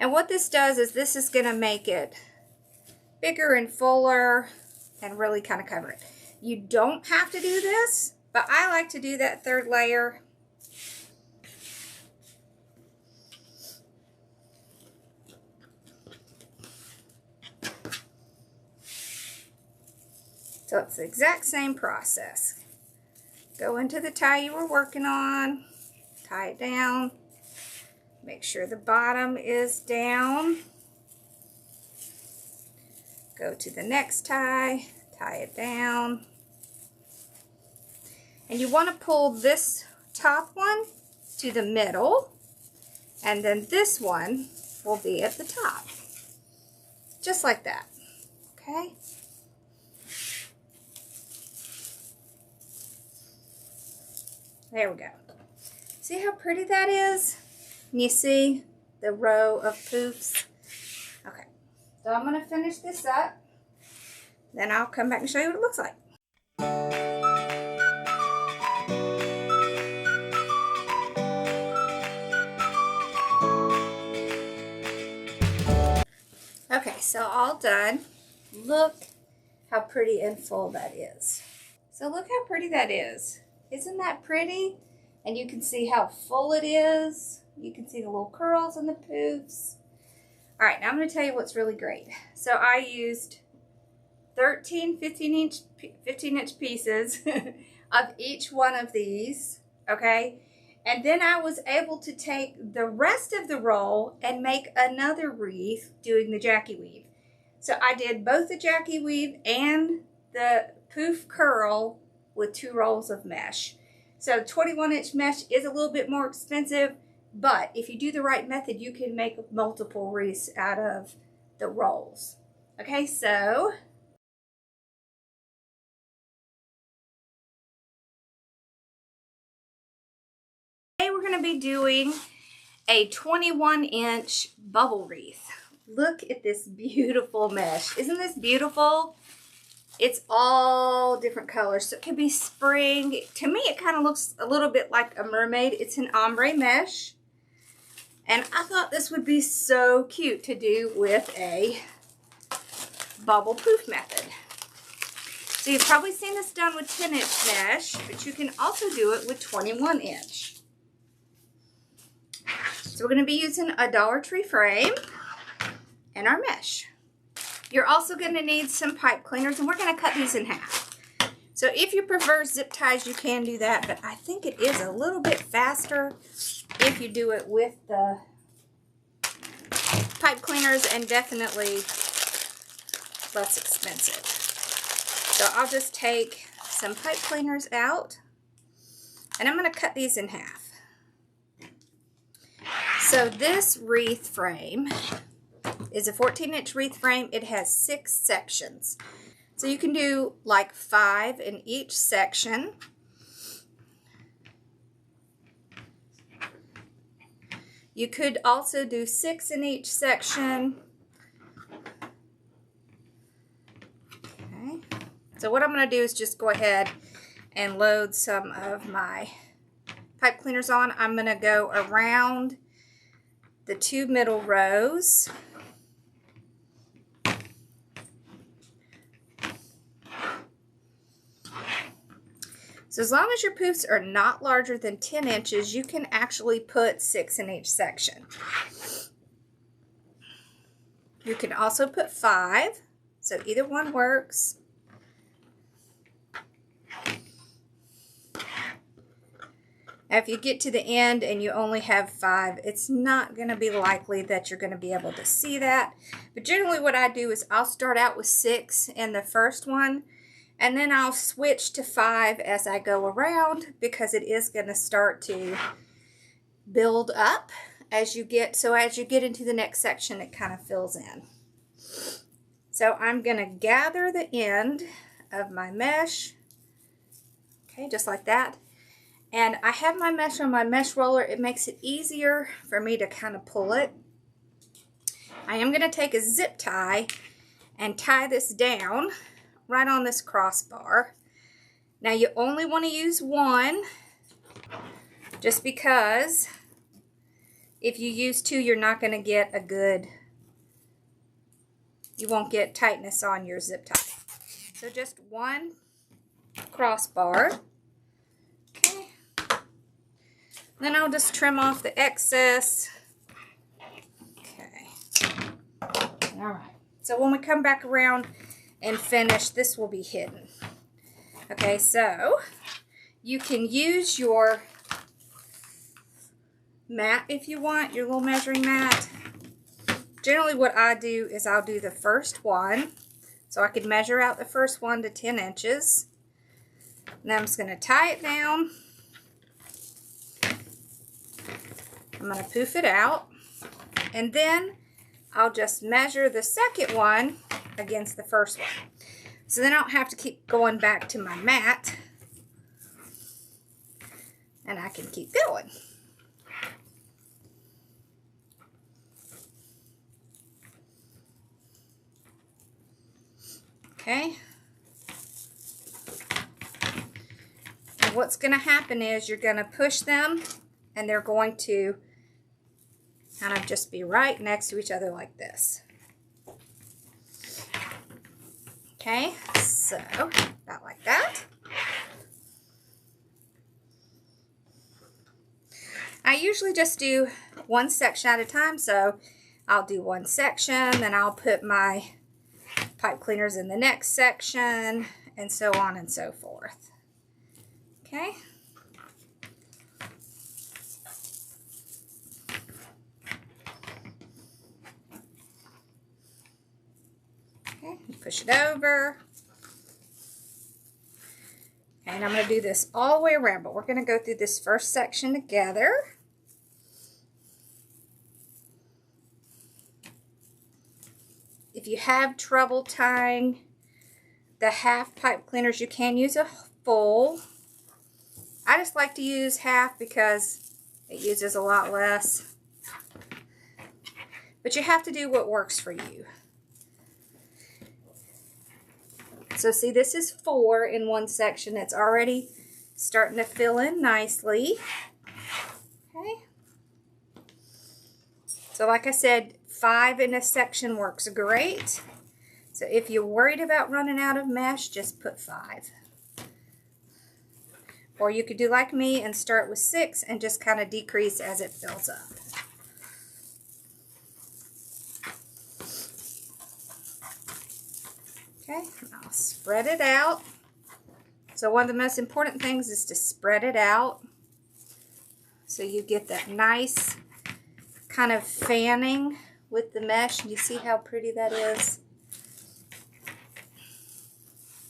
And what this does is this is going to make it bigger and fuller and really kind of cover it. You don't have to do this, but I like to do that 3rd layer. So it's the exact same process. Go into the tie you were working on, tie it down. Make sure the bottom is down. Go to the next tie, tie it down. And you want to pull this top one to the middle And then this one will be at the top. Just like that. Okay? There we go. See how pretty that is? And you see the row of poofs? Okay. So I'm going to finish this up. Then I'll come back and show you what it looks like. Okay, so all done. Look how pretty and full that is. So look how pretty that is. Isn't that pretty? And you can see how full it is. You can see the little curls and the poofs. All right, now I'm going to tell you what's really great. So I used 13 15-inch pieces of each one of these, okay? And then I was able to take the rest of the roll and make another wreath doing the Jackie weave. So I did both the Jackie weave and the poof curl with 2 rolls of mesh. So 21-inch mesh is a little bit more expensive, but if you do the right method, you can make multiple wreaths out of the rolls. Okay, so today we're going to be doing a 21-inch bubble wreath. Look at this beautiful mesh. Isn't this beautiful? It's all different colors. So it could be spring. To me, it kind of looks a little bit like a mermaid. It's an ombre mesh. And I thought this would be so cute to do with a bubble poof method. So you've probably seen this done with 10-inch mesh, but you can also do it with 21-inch. So we're going to be using a Dollar Tree frame and our mesh. You're also going to need some pipe cleaners, and we're going to cut these in half. So if you prefer zip ties, you can do that, but I think it is a little bit faster if you do it with the pipe cleaners, and definitely less expensive. So I'll just take some pipe cleaners out, and I'm going to cut these in half. So this wreath frame is a 14-inch wreath frame. It has 6 sections. So you can do like 5 in each section. You could also do 6 in each section. Okay. So what I'm going to do is just go ahead and load some of my pipe cleaners on. I'm going to go around the 2 middle rows. So as long as your poofs are not larger than 10 inches, you can actually put 6 in each section. You can also put 5, so either one works. Now if you get to the end and you only have 5, it's not going to be likely that you're going to be able to see that. But generally what I do is I'll start out with 6 in the first one, and then I'll switch to 5 as I go around, because it is going to start to build up as you get, so as you get into the next section, it kind of fills in. So I'm going to gather the end of my mesh, okay, just like that. And I have my mesh on my mesh roller. It makes it easier for me to kind of pull it. I am going to take a zip tie and tie this down right on this crossbar. Now you only want to use one, just because if you use 2, you're not going to get a good, you won't get tightness on your zip tie. So just one crossbar. Okay. Then I'll just trim off the excess. Okay. All right. So when we come back around and finish, this will be hidden. Okay, so you can use your mat if you want, your little measuring mat. Generally what I do is I'll do the first one. So I could measure out the first one to 10 inches. And I'm just going to tie it down. I'm I'm going to poof it out, and then I'll just measure the second one against the first one. So then I don't have to keep going back to my mat, and I can keep going. Okay. And what's going to happen is you're going to push them, and they're going to kind of just be right next to each other like this. Okay, so about like that. I usually just do one section at a time, so I'll do one section, then I'll put my pipe cleaners in the next section, and so on and so forth. Okay. Okay, push it over. And I'm going to do this all the way around, but we're going to go through this first section together. If you have trouble tying the half pipe cleaners, you can use a full. I just like to use half because it uses a lot less. But you have to do what works for you. So see, this is 4 in one section. It's already starting to fill in nicely. Okay. So like I said, 5 in a section works great. So if you're worried about running out of mesh, just put 5. Or you could do like me and start with 6 and just kind of decrease as it fills up. Okay, I'll spread it out. So one of the most important things is to spread it out so you get that nice kind of fanning with the mesh. And you see how pretty that is?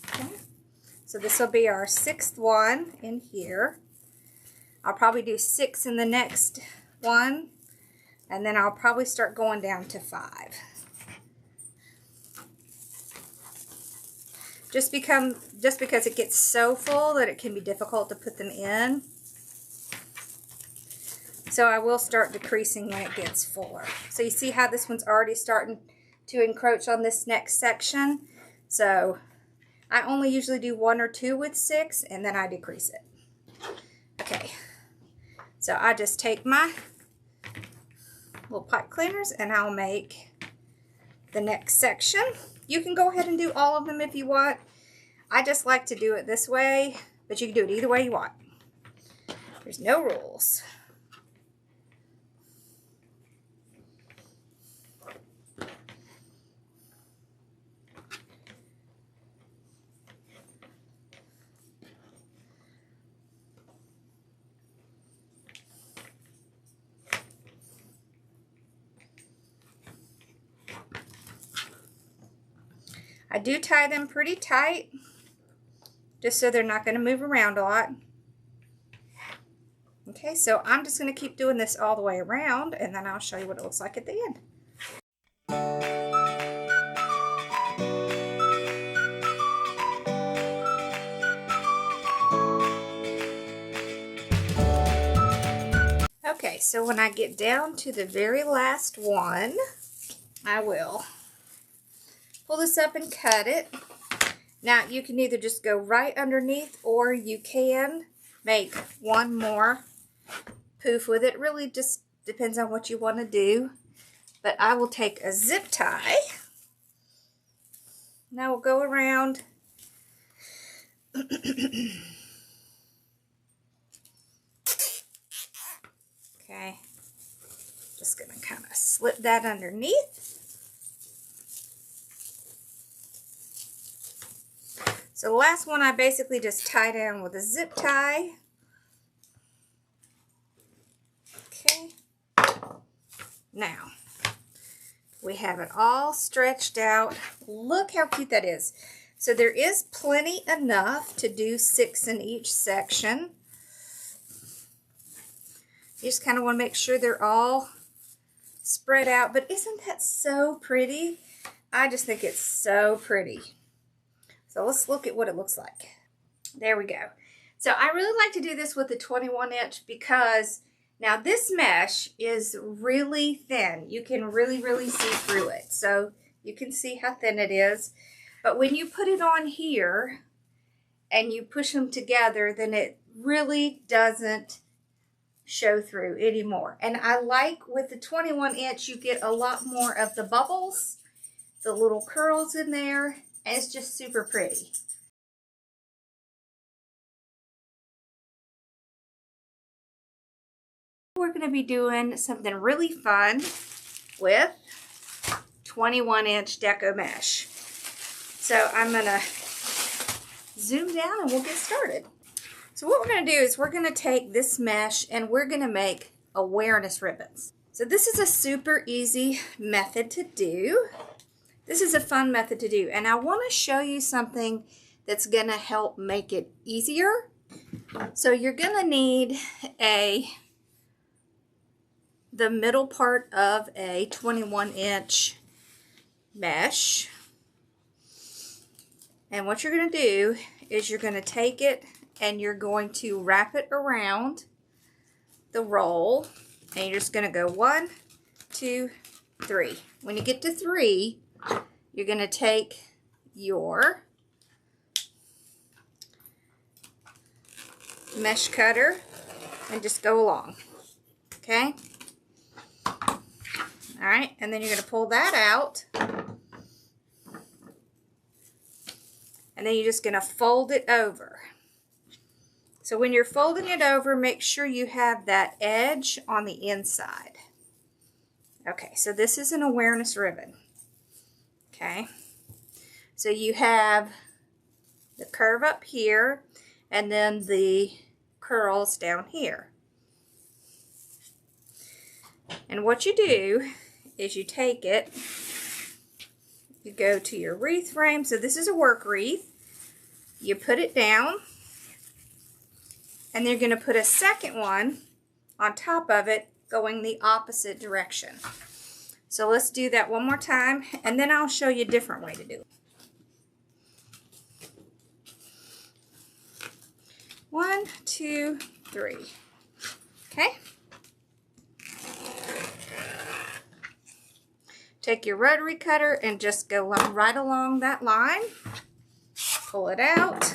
Okay. So this will be our 6th one in here. I'll probably do 6 in the next one, and then I'll probably start going down to 5. Just because it gets so full that it can be difficult to put them in. So I will start decreasing when it gets fuller. So you see how this one's already starting to encroach on this next section. So I only usually do 1 or 2 with 6, and then I decrease it. Okay. So I just take my little pipe cleaners and I'll make the next section. You can go ahead and do all of them if you want. I just like to do it this way, but you can do it either way you want. There's no rules. I do tie them pretty tight, just so they're not going to move around a lot. Okay, so I'm just going to keep doing this all the way around, and then I'll show you what it looks like at the end. Okay, so when I get down to the very last one, I will pull this up and cut it. Now you can either just go right underneath, or you can make one more poof with it. Really just depends on what you want to do. But I will take a zip tie. Now we'll go around. Okay. Just going to kind of slip that underneath. So the last one I basically just tie down with a zip tie. Okay. Now, we have it all stretched out. Look how cute that is. So there is plenty enough to do 6 in each section. You just kind of want to make sure they're all spread out. But isn't that so pretty? I just think it's so pretty. So let's look at what it looks like. There we go. So I really like to do this with the 21" because now this mesh is really thin. You can really see through it. So you can see how thin it is. But when you put it on here and you push them together, then it really doesn't show through anymore. And I like with the 21" you get a lot more of the bubbles, the little curls in there, and it's just super pretty. We're going to be doing something really fun with 21" Deco Mesh. So I'm going to zoom down and we'll get started. So what we're going to do is we're going to take this mesh and we're going to make awareness ribbons. So this is a super easy method to do. This is a fun method to do, and I want to show you something that's going to help make it easier. So you're going to need the middle part of a 21" mesh. And what you're going to do is you're going to take it and you're going to wrap it around the roll, and you're just going to go 1, 2, 3. When you get to 3, you're going to take your mesh cutter and just go along. Okay? Alright, and then you're going to pull that out. And then you're just going to fold it over. So when you're folding it over, make sure you have that edge on the inside. Okay, so this is an awareness ribbon. Okay, so you have the curve up here and then the curls down here. And what you do is you take it, you go to your wreath frame. So this is a work wreath. You put it down, and you're going to put a second one on top of it going the opposite direction. So let's do that one more time, and then I'll show you a different way to do it. 1, 2, 3. Okay. Take your rotary cutter and just go right along that line. Pull it out.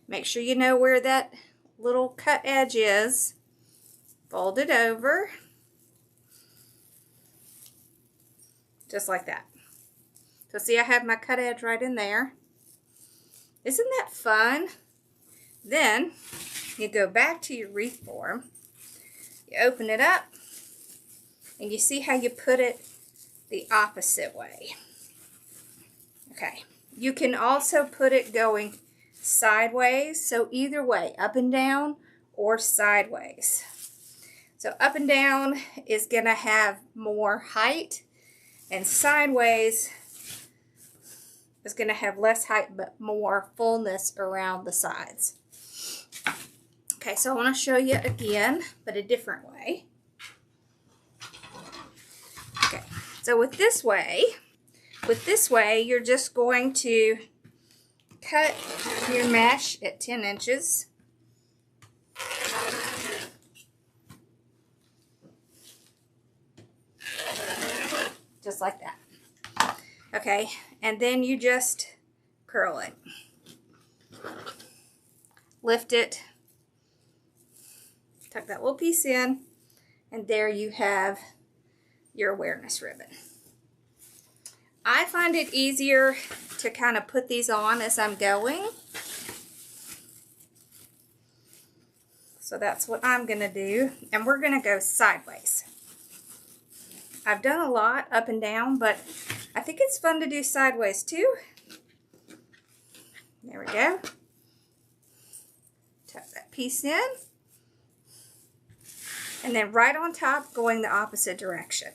Make sure you know where that little cut edge is. Fold it over. Just like that. So see, I have my cut edge right in there. Isn't that fun? Then you go back to your wreath form. You open it up. And you see how you put it the opposite way. Okay. You can also put it going sideways. So either way, up and down or sideways. So up and down is going to have more height, and sideways is going to have less height but more fullness around the sides. Okay, so I want to show you again, but a different way. Okay, so with this way, you're just going to cut your mesh at 10 inches. Just like that. Okay, and then you just curl it. Lift it. Tuck that little piece in, and there you have your awareness ribbon. I find it easier to kind of put these on as I'm going. So that's what I'm going to do, and we're going to go sideways. I've done a lot up and down, but I think it's fun to do sideways too. There we go. Tuck that piece in. And then right on top, going the opposite direction.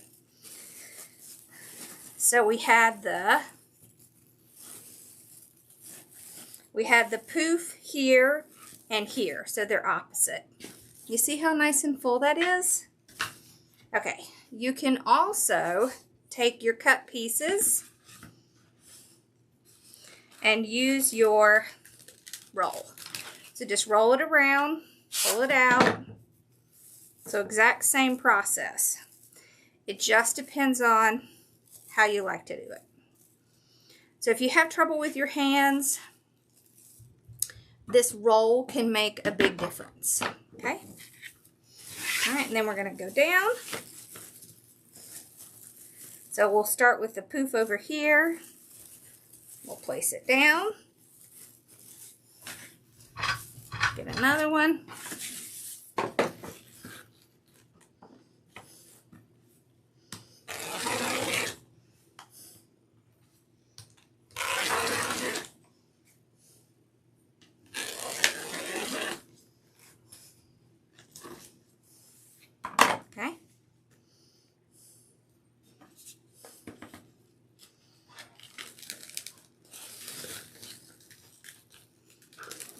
So we had the poof here and here, so they're opposite. You see how nice and full that is? Okay, you can also take your cut pieces and use your roll. So just roll it around, pull it out. So exact same process. It just depends on how you like to do it. So if you have trouble with your hands, this roll can make a big difference. Okay? All right, and then we're going to go down. So we'll start with the poof over here. We'll place it down. Get another one. Okay.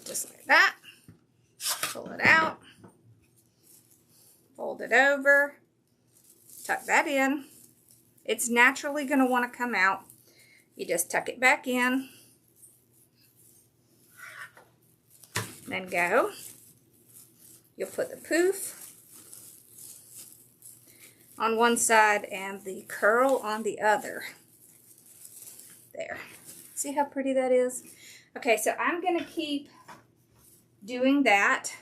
Just like that. Pull it out. Fold it over. Tuck that in. It's naturally going to want to come out. You just tuck it back in. Then go. You'll put the poof on one side and the curl on the other. There. See how pretty that is? Okay, so I'm going to keep doing that.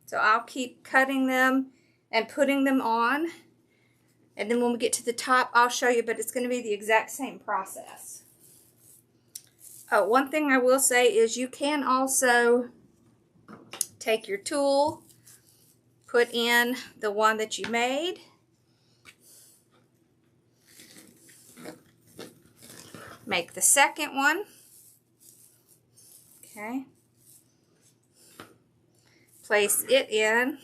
So I'll keep cutting them and putting them on. And then when we get to the top, I'll show you, but it's going to be the exact same process. Oh, one thing I will say is you can also take your tool, put in the one that you made, make the second one. Okay. Place it in.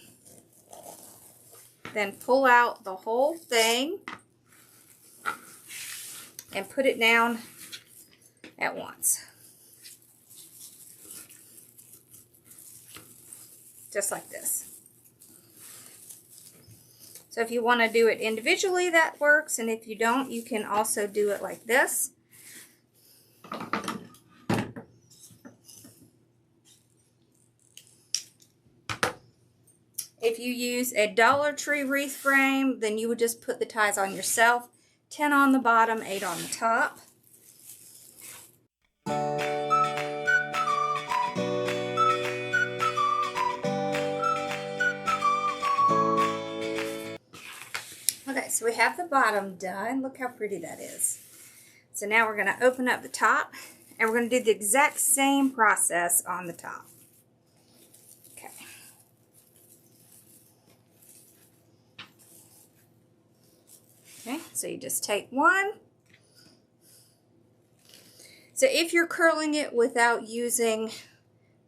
Then pull out the whole thing and put it down at once. Just like this. So if you want to do it individually, that works, and if you don't, you can also do it like this. If you use a Dollar Tree wreath frame, then you would just put the ties on yourself. 10 on the bottom, 8 on the top. Okay, so we have the bottom done. Look how pretty that is. So now we're going to open up the top, and we're going to do the exact same process on the top. Okay, so you just take one. So if you're curling it without using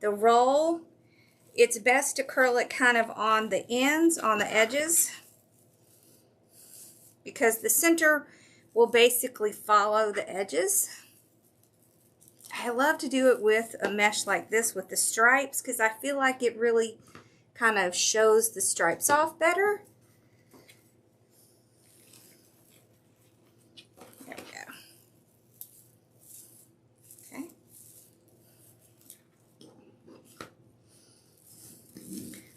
the roll, it's best to curl it kind of on the ends, on the edges, because the center will basically follow the edges. I love to do it with a mesh like this with the stripes, because I feel like it really kind of shows the stripes off better. There we go. Okay.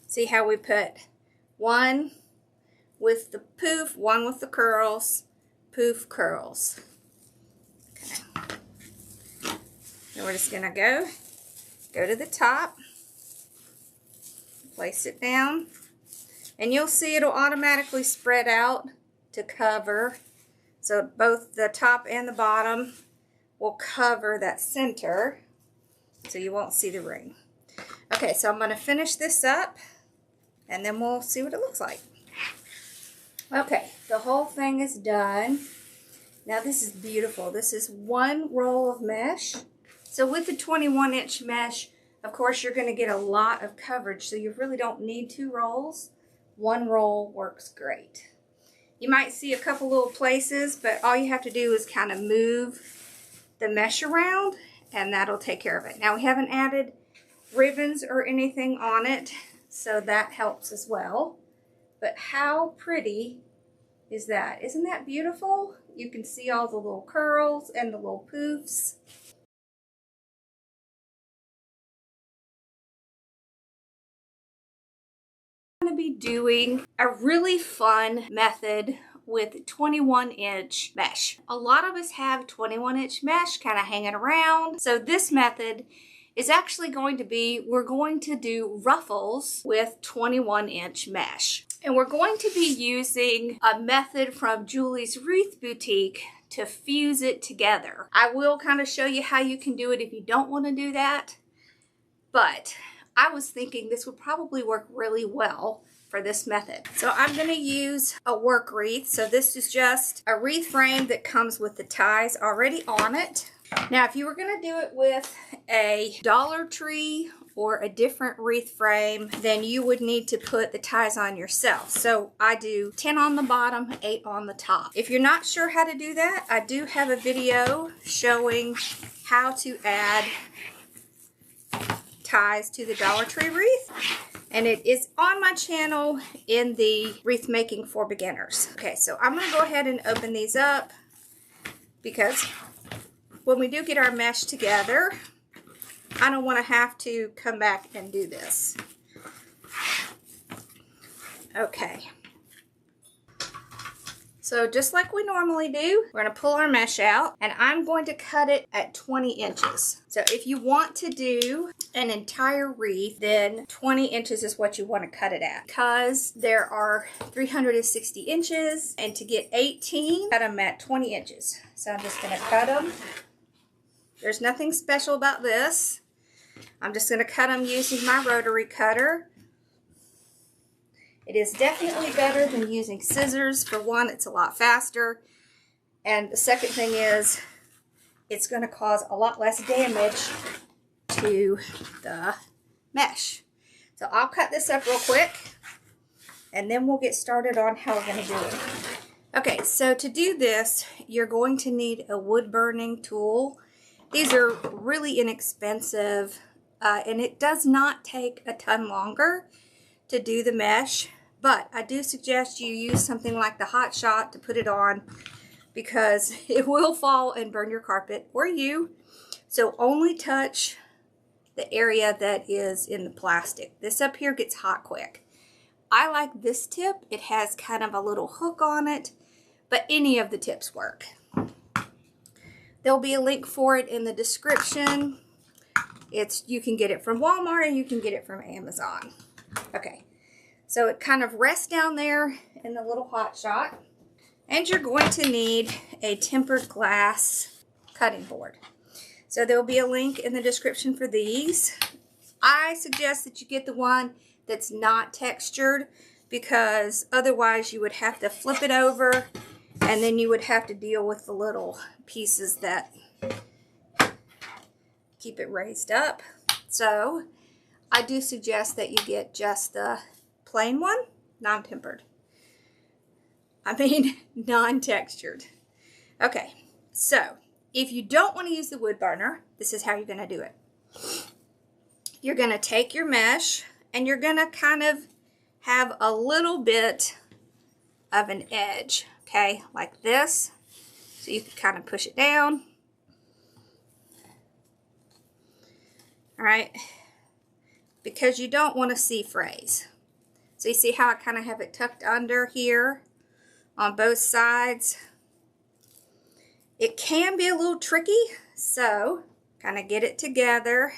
See how we put one with the poof, one with the curls, poof, curls. Okay. Then we're just gonna go to the top, place it down, and you'll see it'll automatically spread out to cover. So both the top and the bottom will cover that center, so you won't see the ring. Okay, so I'm gonna finish this up, and then we'll see what it looks like. Okay, the whole thing is done. Now this is beautiful. This is one roll of mesh. So with the 21-inch mesh, of course, you're going to get a lot of coverage, so you really don't need 2 rolls. One roll works great. You might see a couple little places, but all you have to do is kind of move the mesh around, and that'll take care of it. Now we haven't added ribbons or anything on it, so that helps as well. But how pretty is that? Isn't that beautiful? You can see all the little curls and the little poofs. I'm going to be doing a really fun method with 21-inch mesh. A lot of us have 21-inch mesh kind of hanging around. So this method is actually going to be, we're going to do ruffles with 21-inch mesh. And we're going to be using a method from Julie's Wreath Boutique to fuse it together. I will kind of show you how you can do it if you don't want to do that. But I was thinking this would probably work really well for this method. So I'm going to use a work wreath. So this is just a wreath frame that comes with the ties already on it. Now, if you were going to do it with a Dollar Tree or a different wreath frame, then you would need to put the ties on yourself. So I do 10 on the bottom, 8 on the top. If you're not sure how to do that, I do have a video showing how to add ties to the Dollar Tree wreath, and it is on my channel in the wreath making for beginners. Okay, so I'm going to go ahead and open these up because when we do get our mesh together, I don't want to have to come back and do this. Okay. So just like we normally do, we're going to pull our mesh out, and I'm going to cut it at 20 inches. So if you want to do an entire wreath, then 20 inches is what you want to cut it at, because there are 360 inches, and to get 18, cut them at 20 inches. So I'm just going to cut them. There's nothing special about this. I'm just going to cut them using my rotary cutter. It is definitely better than using scissors. For one, it's a lot faster. And the second thing is, it's going to cause a lot less damage to the mesh. So I'll cut this up real quick, and then we'll get started on how we're going to do it. Okay, so to do this, you're going to need a wood burning tool. These are really inexpensive, and it does not take a ton longer to do the mesh. But I do suggest you use something like the Hot Shot to put it on, because it will fall and burn your carpet or you. So only touch the area that is in the plastic. This up here gets hot quick. I like this tip. It has kind of a little hook on it, but any of the tips work. There'll be a link for it in the description. You can get it from Walmart, and you can get it from Amazon. Okay. So it kind of rests down there in the little Hot Shot. And you're going to need a tempered glass cutting board. So there'll be a link in the description for these. I suggest that you get the one that's not textured, because otherwise you would have to flip it over, and then you would have to deal with the little pieces that keep it raised up. So I do suggest that you get just the plain one, non-tempered. I mean, non-textured. Okay, so if you don't want to use the wood burner, this is how you're going to do it. You're going to take your mesh, and you're going to kind of have a little bit of an edge, okay, like this. So you can kind of push it down. All right, because you don't want to see frays. So you see how I kind of have it tucked under here on both sides. It can be a little tricky, so kind of get it together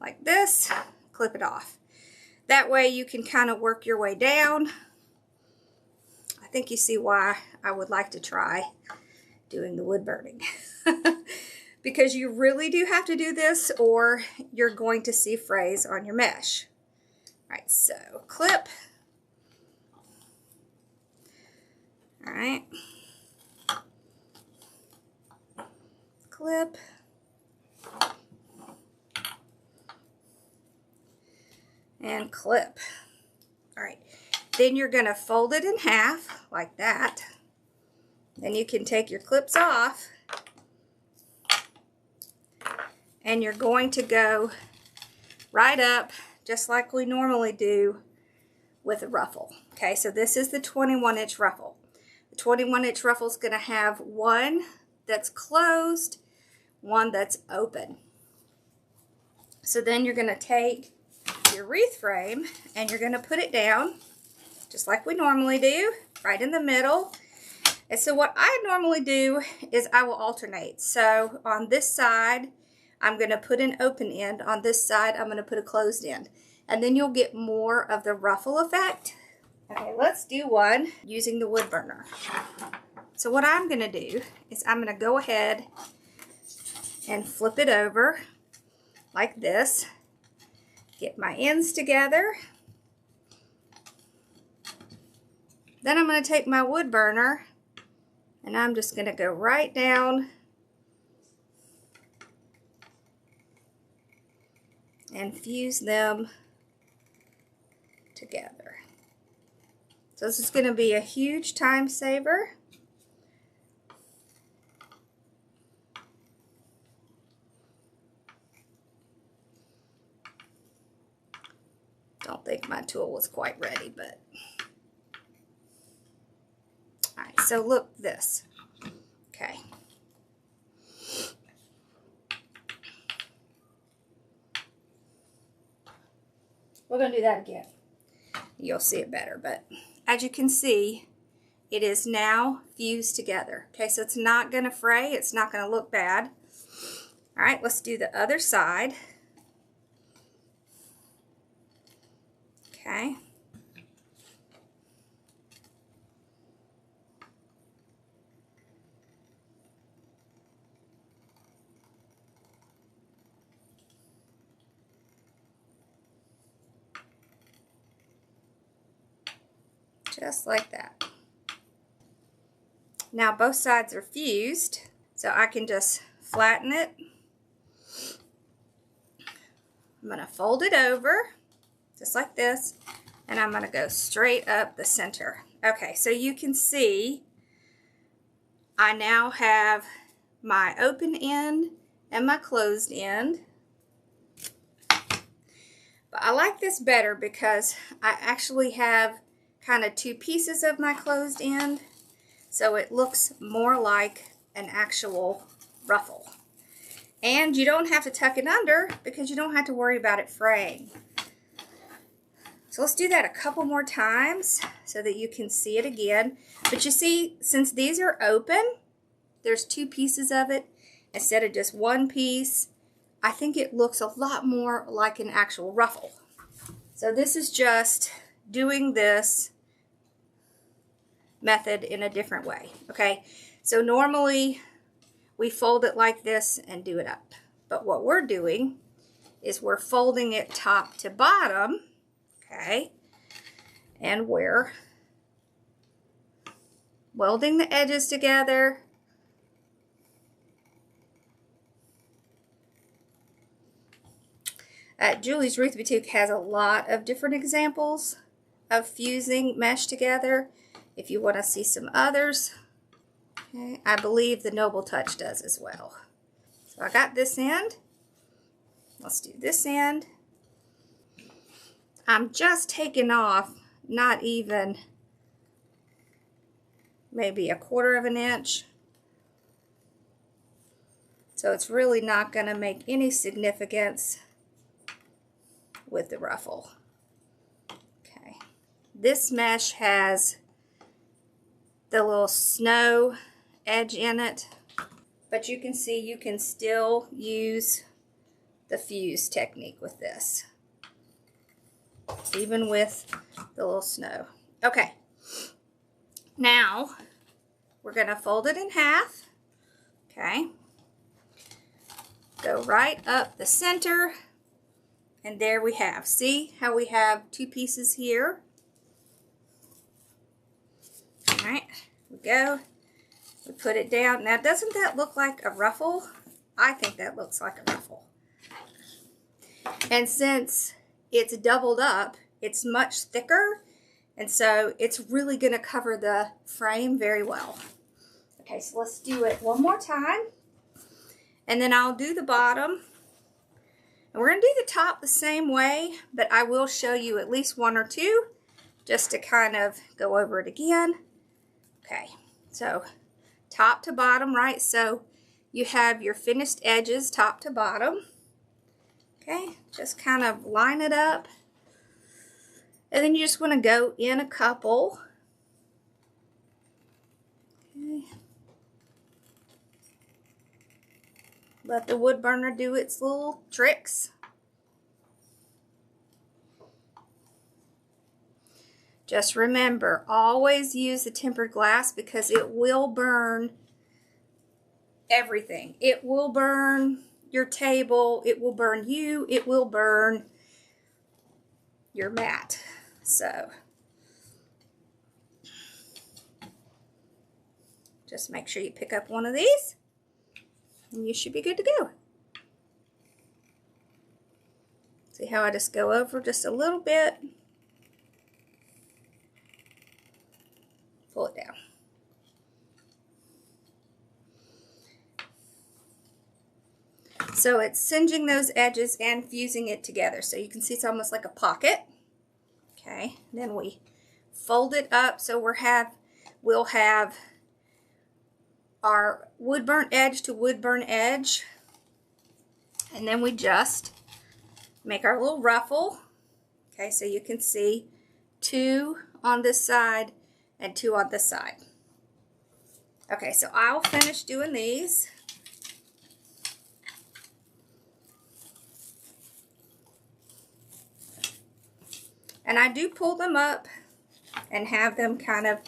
like this, clip it off. That way you can kind of work your way down. I think you see why I would like to try doing the wood burning. Because you really do have to do this, or you're going to see frays on your mesh. All right, so clip. All right. Clip. And clip. All right. Then you're going to fold it in half like that. Then you can take your clips off. And you're going to go right up just like we normally do with a ruffle. Okay, so this is the 21-inch ruffle. The 21-inch ruffle is going to have one that's closed, one that's open. So then you're going to take your wreath frame and you're going to put it down just like we normally do, right in the middle. And so what I normally do is I will alternate. So on this side, I'm going to put an open end. On this side, I'm going to put a closed end. And then you'll get more of the ruffle effect. Okay, let's do one using the wood burner. So what I'm going to do is I'm going to go ahead and flip it over like this. Get my ends together. Then I'm going to take my wood burner and I'm just going to go right down and fuse them together. So this is going to be a huge time saver. Don't think my tool was quite ready, but all right, so look this. Okay. We're going to do that again. You'll see it better, but as you can see, it is now fused together. Okay, so it's not going to fray. It's not going to look bad. All right, let's do the other side. Okay. Just like that. Now both sides are fused, so I can just flatten it. I'm going to fold it over, just like this, and I'm going to go straight up the center. Okay, so you can see I now have my open end and my closed end. But I like this better because I actually have kind of two pieces of my closed end, so it looks more like an actual ruffle. And you don't have to tuck it under because you don't have to worry about it fraying. So let's do that a couple more times so that you can see it again. But you see, since these are open, there's two pieces of it instead of just one piece. I think it looks a lot more like an actual ruffle. So this is just doing this method in a different way. Okay, so normally we fold it like this and do it up, but what we're doing is we're folding it top to bottom. Okay, and we're welding the edges together. Julie's Wreath Boutique has a lot of different examples of fusing mesh together. If you want to see some others, okay, I believe the Noble Touch does as well. So I got this end. Let's do this end. I'm just taking off not even maybe 1/4 of an inch. So it's really not going to make any significance with the ruffle. Okay. This mesh has the little snow edge in it, but you can see you can still use the fuse technique with this, even with the little snow. Okay, now we're going to fold it in half. Okay, go right up the center, and there we have. See how we have two pieces here? All right, we go. We put it down. Now, doesn't that look like a ruffle? I think that looks like a ruffle. And since it's doubled up, it's much thicker, and so it's really going to cover the frame very well. Okay, so let's do it one more time, and then I'll do the bottom And we're going to do the top the same way, but I will show you at least one or two just to kind of go over it again. Okay, so top to bottom, right? So you have your finished edges top to bottom. Okay, just kind of line it up. And then you just want to go in a couple. Okay. Let the wood burner do its little tricks. Just remember, always use the tempered glass because it will burn everything. It will burn your table, it will burn you, it will burn your mat. So just make sure you pick up one of these and you should be good to go. See how I just go over just a little bit, pull it down. So it's singeing those edges and fusing it together. So you can see it's almost like a pocket. Okay, then we fold it up so we'll have our wood burnt edge to wood burnt edge. And then we just make our little ruffle. Okay, so you can see 2 on this side and 2 on this side. Okay, so I'll finish doing these. And I do pull them up and have them kind of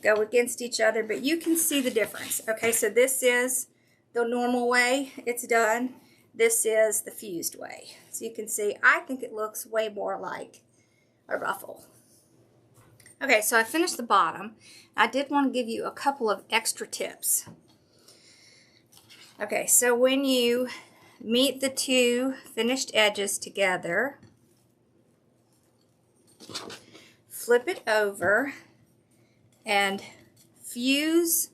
go against each other, but you can see the difference. Okay, so this is the normal way it's done. This is the fused way. So you can see, I think it looks way more like a ruffle. Okay, so I finished the bottom. I did want to give you a couple of extra tips. Okay, so when you meet the 2 finished edges together, flip it over and fuse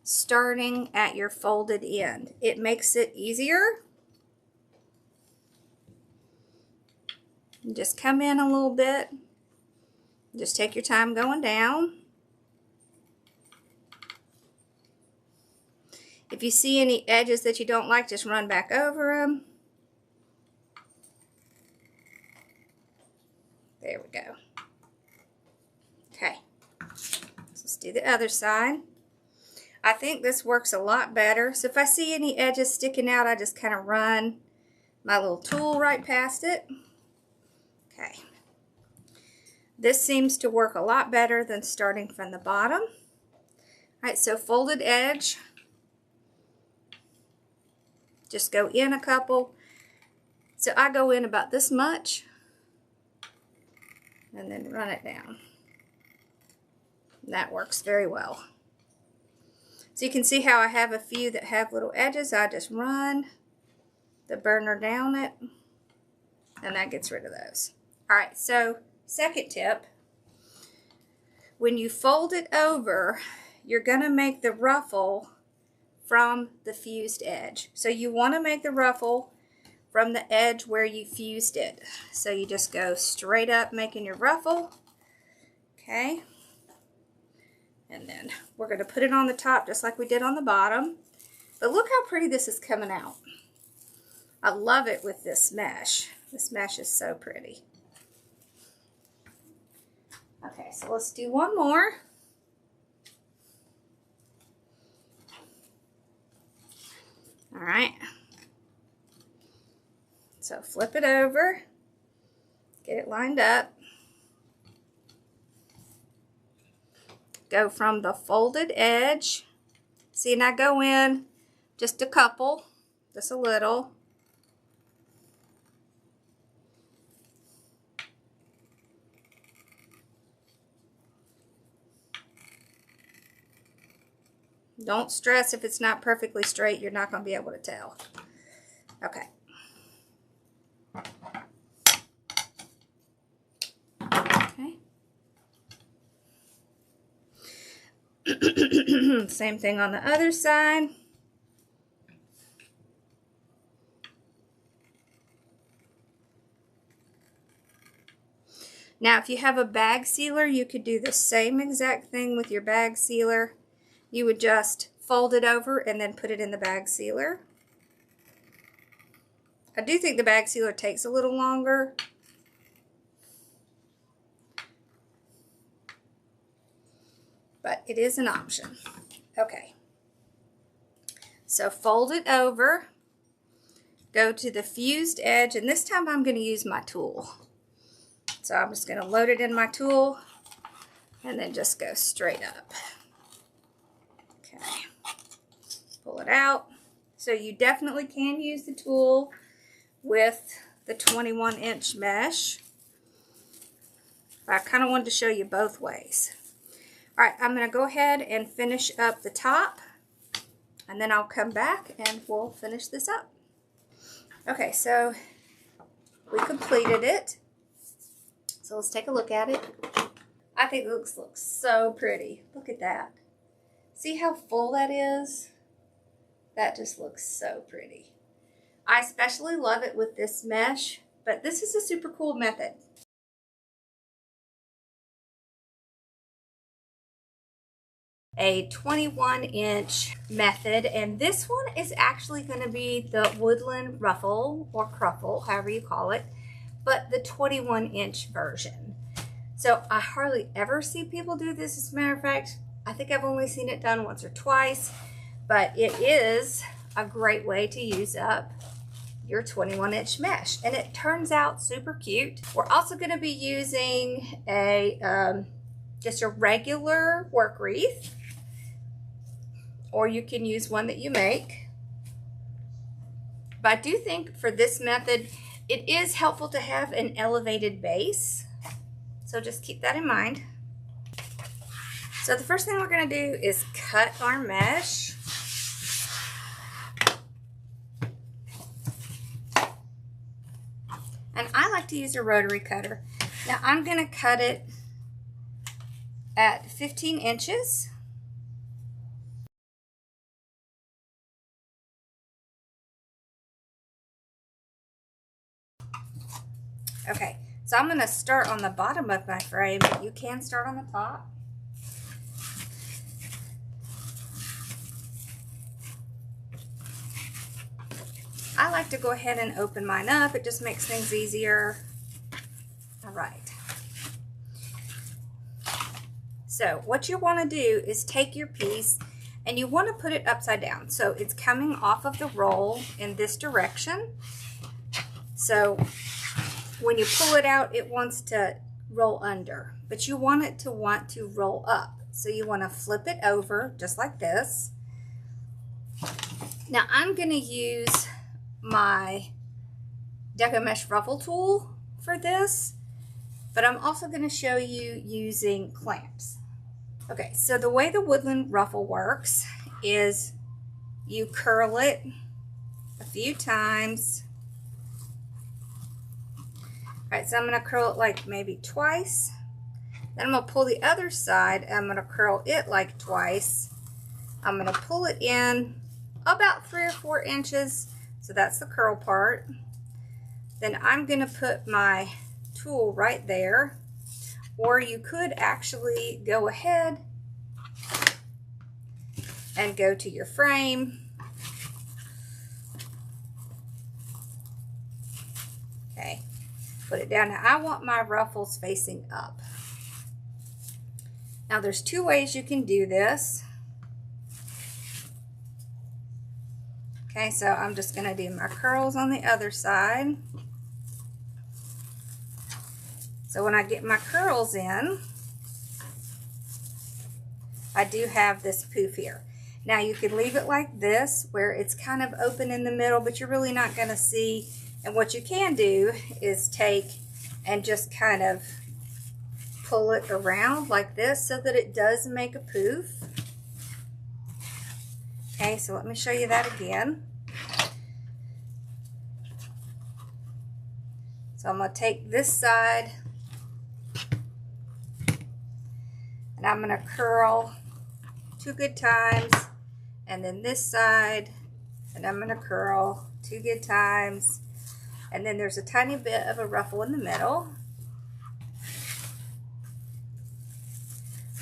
starting at your folded end. It makes it easier. Just come in a little bit. Just take your time going down. If you see any edges that you don't like, just run back over them. There we go. Okay, let's do the other side. I think this works a lot better. So if I see any edges sticking out, I just kind of run my little tool right past it. Okay. This seems to work a lot better than starting from the bottom. All right, so folded edge. Just go in a couple. So I go in about this much and then run it down. That works very well. So you can see how I have a few that have little edges. I just run the burner down it and that gets rid of those. All right, so second tip, when you fold it over, you're going to make the ruffle from the fused edge. So you want to make the ruffle from the edge where you fused it. So you just go straight up making your ruffle. Okay. And then we're going to put it on the top just like we did on the bottom. But look how pretty this is coming out. I love it with this mesh. This mesh is so pretty. Okay, so let's do one more. All right. So flip it over, get it lined up. Go from the folded edge. See, and I go in just a couple, just a little. Don't stress if it's not perfectly straight. You're not going to be able to tell. Okay. Okay. Same thing on the other side. Now, if you have a bag sealer, you could do the same exact thing with your bag sealer. You would just fold it over and then put it in the bag sealer. I do think the bag sealer takes a little longer. But it is an option. Okay. So fold it over. Go to the fused edge, and this time I'm going to use my tool. So I'm just going to load it in my tool and then just go straight up. Okay. Pull it out. So you definitely can use the tool with the 21-inch mesh. I kind of wanted to show you both ways. All right, I'm going to go ahead and finish up the top, and then I'll come back and we'll finish this up. Okay, so we completed it. So let's take a look at it. I think it looks so pretty. Look at that. See how full that is? That just looks so pretty. I especially love it with this mesh, but this is a super cool method. A 21-inch method, and this one is actually going to be the Woodland ruffle or cruffle, however you call it, but the 21-inch version. So I hardly ever see people do this. As a matter of fact, I think I've only seen it done once or twice, but it is a great way to use up your 21-inch mesh, and it turns out super cute. We're also going to be using a just a regular work wreath, or you can use one that you make. But I do think for this method, it is helpful to have an elevated base. So just keep that in mind. So the first thing we're going to do is cut our mesh. And I like to use a rotary cutter. Now I'm going to cut it at 15 inches. Okay, so I'm going to start on the bottom of my frame, but you can start on the top. I like to go ahead and open mine up. It just makes things easier. All right. So what you want to do is take your piece and you want to put it upside down. So it's coming off of the roll in this direction. So when you pull it out, it wants to roll under, but you want it to roll up. So you want to flip it over just like this. Now I'm going to use my Deco Mesh Ruffle tool for this, but I'm also going to show you using clamps. Okay, so the way the Woodland Ruffle works is you curl it a few times. All right, so I'm going to curl it like maybe twice. Then I'm going to pull the other side. I'm going to curl it like twice. I'm going to pull it in about 3 or 4 inches. So that's the curl part. Then I'm going to put my tool right there. Or you could actually go ahead and go to your frame. Okay. Put it down. Now I want my ruffles facing up. Now there's 2 ways you can do this. Okay, so I'm just going to do my curls on the other side. So when I get my curls in, I do have this poof here. Now you could leave it like this, where it's kind of open in the middle, but you're really not going to see. And what you can do is take and just kind of pull it around like this so that it does make a poof. Okay, so let me show you that again. So I'm going to take this side and I'm going to curl 2 good times, and then this side, and I'm going to curl 2 good times, and then there's a tiny bit of a ruffle in the middle.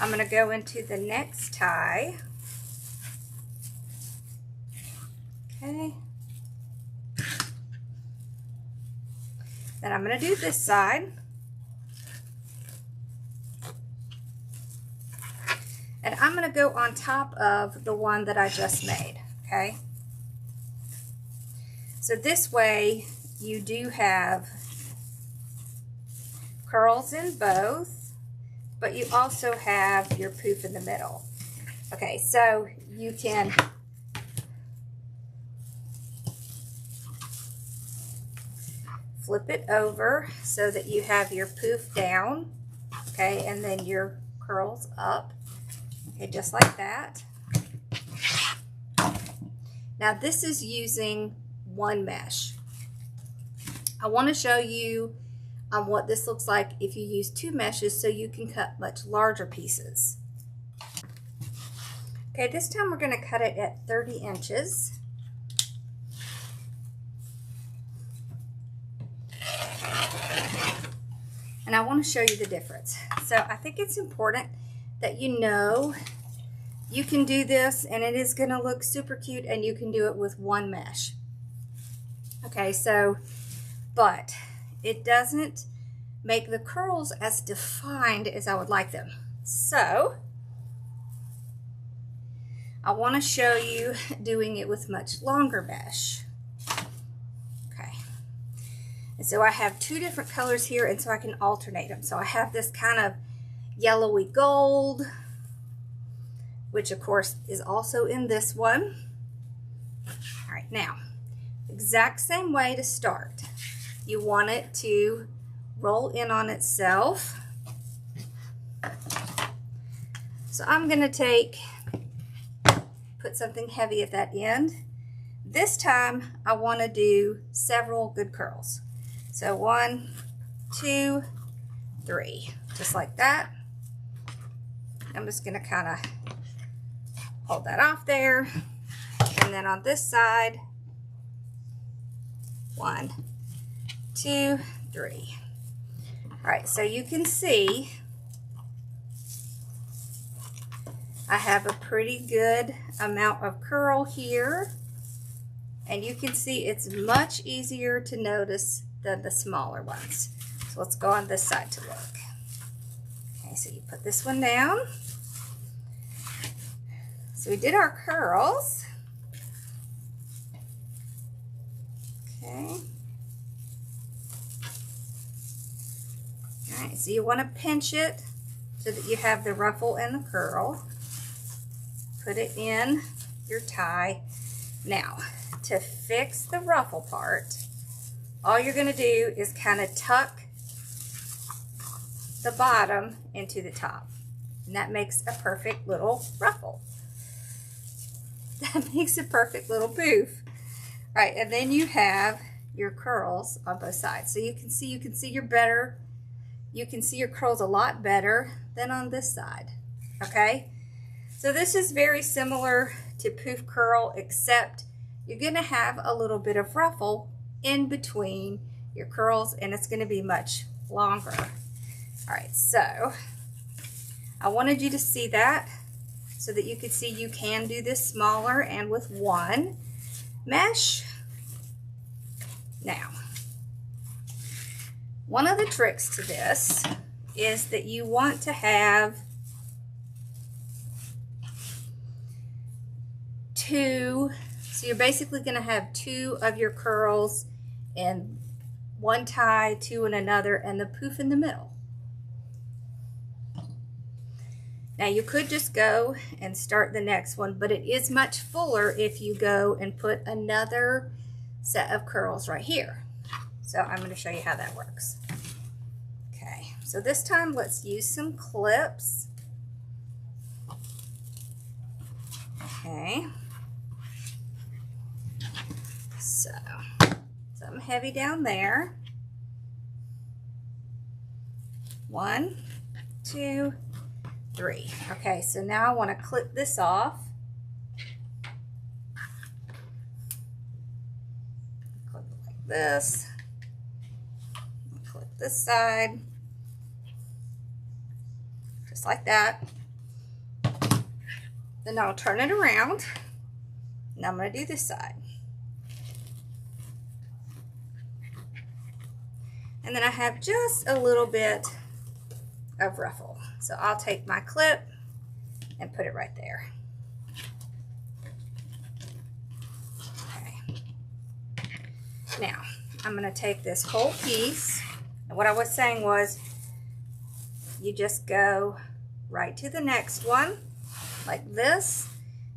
I'm going to go into the next tie. Okay. Then I'm going to do this side. And I'm going to go on top of the one that I just made, okay? So this way you do have curls in both, but you also have your poof in the middle. Okay, so you can flip it over so that you have your poof down, okay, and then your curls up. Okay, just like that. Now this is using one mesh. I want to show you what this looks like if you use two meshes so you can cut much larger pieces. Okay, this time we're going to cut it at 30 inches. And I want to show you the difference. So I think it's important that you know you can do this and it is going to look super cute, and you can do it with one mesh. Okay, so, but it doesn't make the curls as defined as I would like them. So I want to show you doing it with much longer mesh. Okay, and so I have two different colors here, and so I can alternate them. So I have this kind of yellowy gold, which of course is also in this one. All right, now, exact same way to start. You want it to roll in on itself. So I'm going to put something heavy at that end. This time I want to do several good curls. So 1, 2, 3, just like that. I'm just going to kind of hold that off there. And then on this side, 1, 2, 3. All right, so you can see I have a pretty good amount of curl here, and you can see it's much easier to notice than the smaller ones. So let's go on this side to look. Okay, so you put this one down. So we did our curls. Okay. All right, so you want to pinch it so that you have the ruffle and the curl. Put it in your tie. Now, to fix the ruffle part, all you're going to do is kind of tuck the bottom into the top. And that makes a perfect little ruffle. That makes a perfect little poof. All right, and then you have your curls on both sides. So you can see your curls a lot better than on this side. Okay? So this is very similar to poof curl, except you're going to have a little bit of ruffle in between your curls, and it's going to be much longer. All right, so I wanted you to see that so that you could see you can do this smaller and with one mesh. Now, one of the tricks to this is that you want to have two, so you're basically going to have two of your curls in one tie, two in another, and the poof in the middle. Now you could just go and start the next one, but it is much fuller if you go and put another set of curls right here. So I'm going to show you how that works. Okay, so this time let's use some clips. Okay. So, something heavy down there. 1, 2, 3. Okay, so now I want to clip this off. Clip it like this. Clip this side. Just like that. Then I'll turn it around, and I'm going to do this side. And then I have just a little bit of ruffle. So I'll take my clip and put it right there. Okay. Now, I'm going to take this whole piece, and what I was saying was, you just go right to the next one, like this,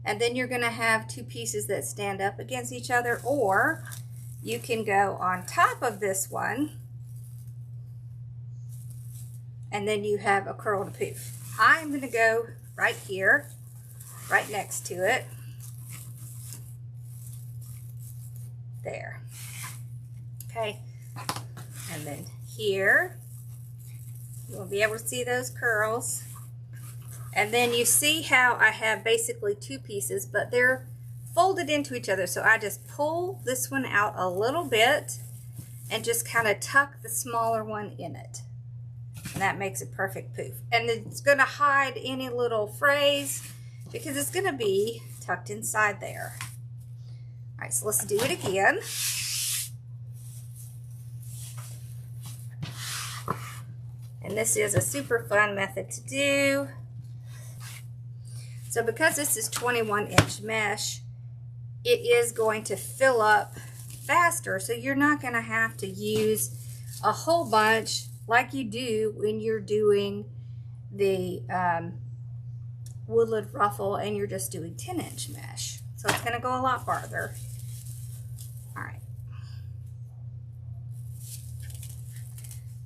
and then you're going to have two pieces that stand up against each other, or you can go on top of this one, and then you have a curl and a poof. I'm going to go right here, right next to it. There. Okay. And then here, you'll be able to see those curls. And then you see how I have basically two pieces, but they're folded into each other. So I just pull this one out a little bit and just kind of tuck the smaller one in it. And that makes a perfect poof. And it's going to hide any little frays because it's going to be tucked inside there. All right, so let's do it again. And this is a super fun method to do. So because this is 21-inch mesh, it is going to fill up faster. So you're not going to have to use a whole bunch like you do when you're doing the Woodland ruffle and you're just doing 10-inch mesh. So it's going to go a lot farther. All right.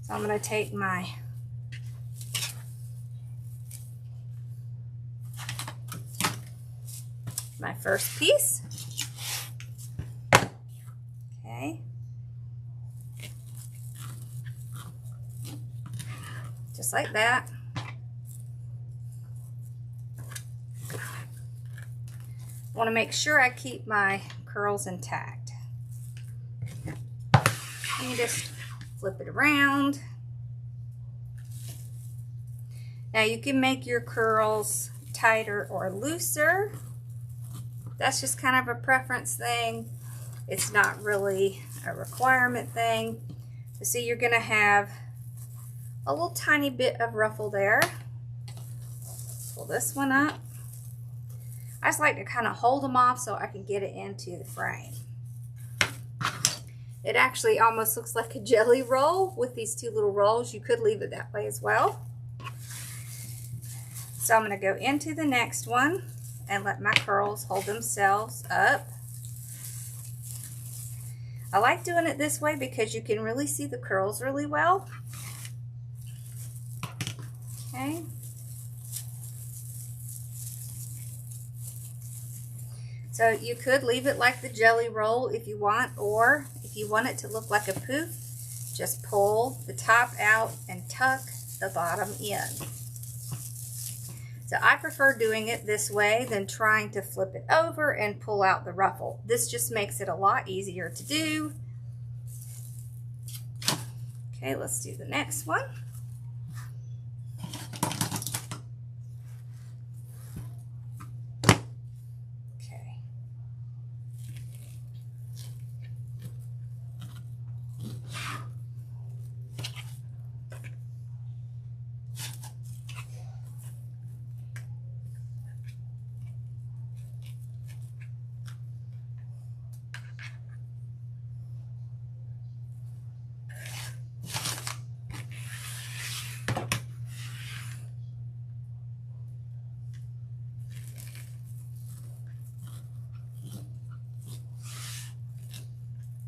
So I'm going to take my first piece. Okay. Just like that. I want to make sure I keep my curls intact. And you just flip it around. Now you can make your curls tighter or looser. That's just kind of a preference thing. It's not really a requirement thing. So see, you're going to have a little tiny bit of ruffle there. Pull this one up. I just like to kind of hold them off so I can get it into the frame. It actually almost looks like a jelly roll with these two little rolls. You could leave it that way as well. So I'm going to go into the next one and let my curls hold themselves up. I like doing it this way because you can really see the curls really well. Okay. So you could leave it like the jelly roll if you want, or if you want it to look like a poof, just pull the top out and tuck the bottom in. So I prefer doing it this way than trying to flip it over and pull out the ruffle. This just makes it a lot easier to do. Okay, let's do the next one. Okay.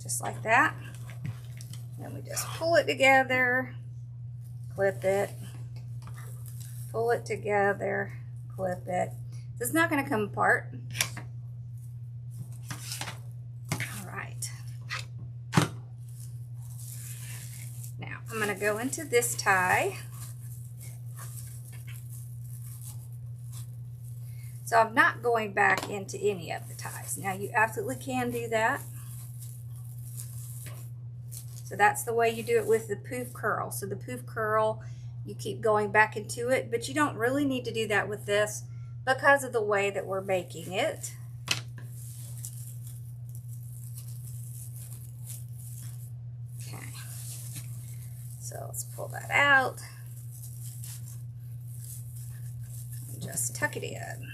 Just like that. Then we just pull it together, clip it, pull it together, clip it. It's not going to come apart. All right. Now I'm going to go into this tie. So I'm not going back into any of the ties. Now you absolutely can do that. So that's the way you do it with the poof curl. So the poof curl, you keep going back into it, but you don't really need to do that with this. because of the way that we're making it. Okay, so let's pull that out and just tuck it in.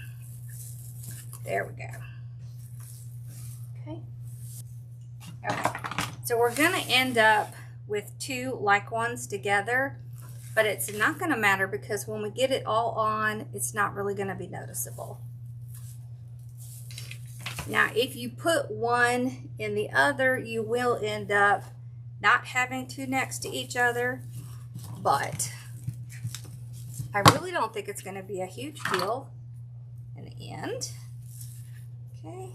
There we go. Okay. Okay, so we're going to end up with two like ones together, but it's not going to matter because when we get it all on, it's not really going to be noticeable. Now, if you put one in the other, you will end up not having two next to each other, but I really don't think it's going to be a huge deal in the end. Okay.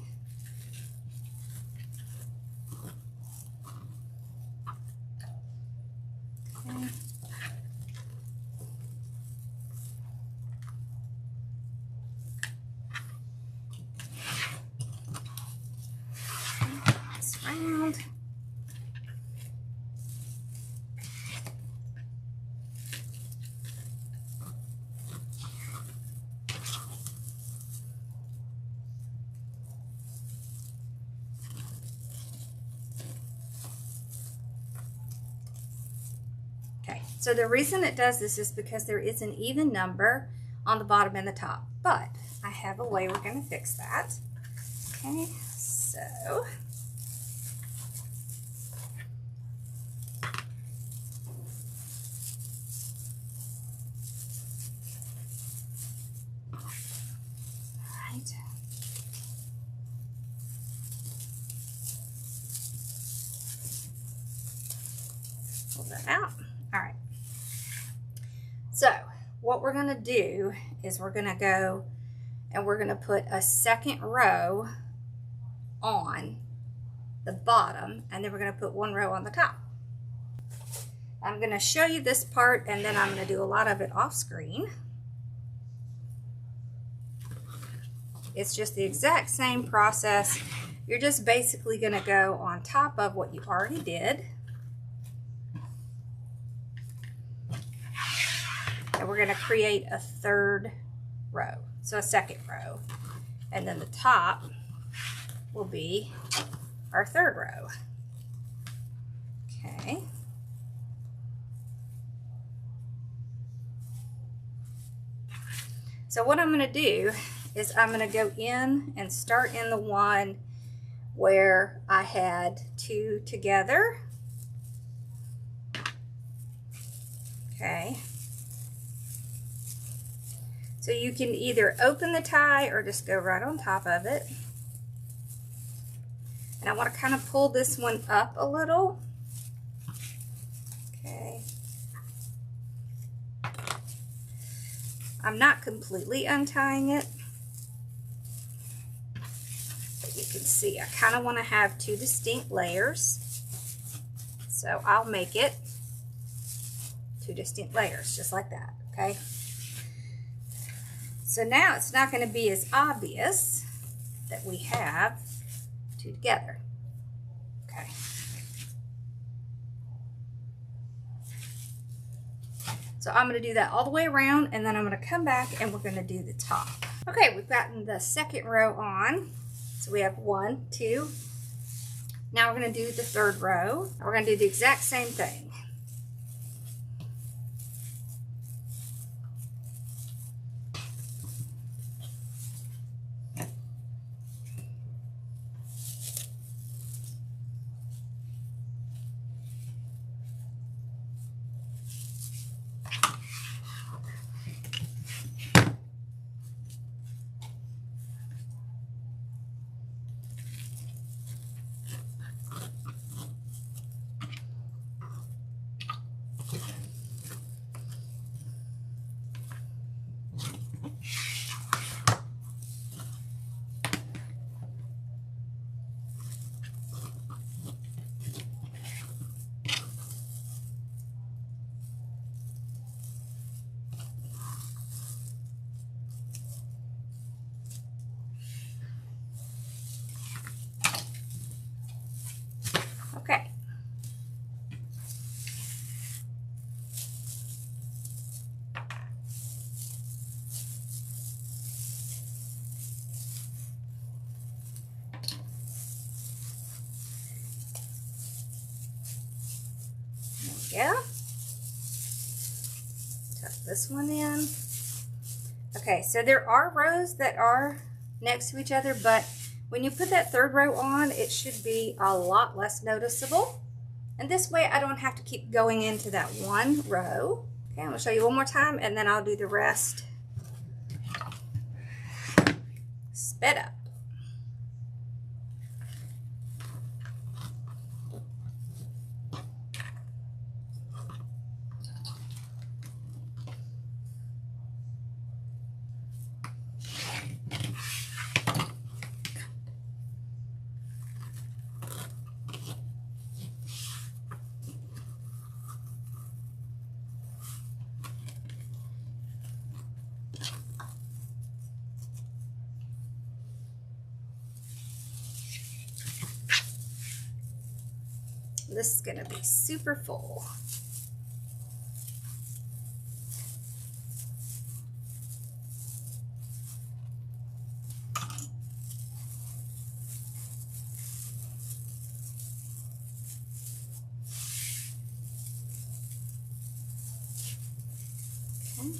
Okay. This round. Okay, so the reason it does this is because there is an even number on the bottom and the top, but I have a way we're going to fix that. Okay, so right. Pull that out. All right. So what we're going to do is we're going to go and we're going to put a second row on the bottom, and then we're going to put one row on the top. I'm going to show you this part, and then I'm going to do a lot of it off screen. It's just the exact same process. You're just basically going to go on top of what you already did. And we're going to create a third row, so a second row. And then the top will be our third row. Okay. So what I'm going to do is I'm going to go in and start in the one where I had two together. Okay. So you can either open the tie or just go right on top of it. And I want to kind of pull this one up a little. Okay. I'm not completely untying it, but you can see I kind of want to have two distinct layers. So I'll make it two distinct layers, just like that, okay? So now it's not going to be as obvious that we have two together. Okay. So I'm going to do that all the way around, and then I'm going to come back and we're going to do the top. Okay, we've gotten the second row on. So we have 1, 2. Now we're going to do the third row. We're going to do the exact same thing. Yeah. Tuck this one in. Okay, so there are rows that are next to each other, but when you put that third row on, it should be a lot less noticeable. And this way I don't have to keep going into that one row. Okay, I'm gonna show you one more time and then I'll do the rest sped up. This is gonna be super full. Okay.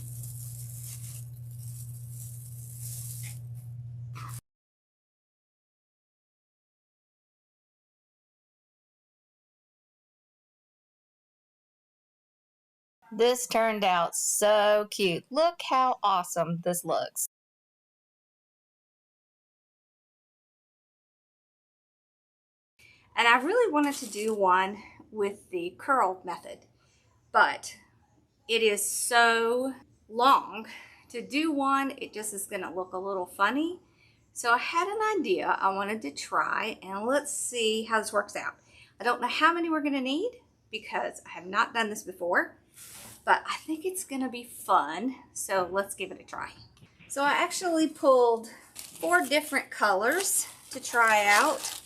This turned out so cute. Look how awesome this looks. And I really wanted to do one with the curl method, but it is so long to do one. It just is going to look a little funny. So I had an idea I wanted to try, and let's see how this works out. I don't know how many we're going to need because I have not done this before, but I think it's going to be fun. So let's give it a try. So I actually pulled 4 different colors to try out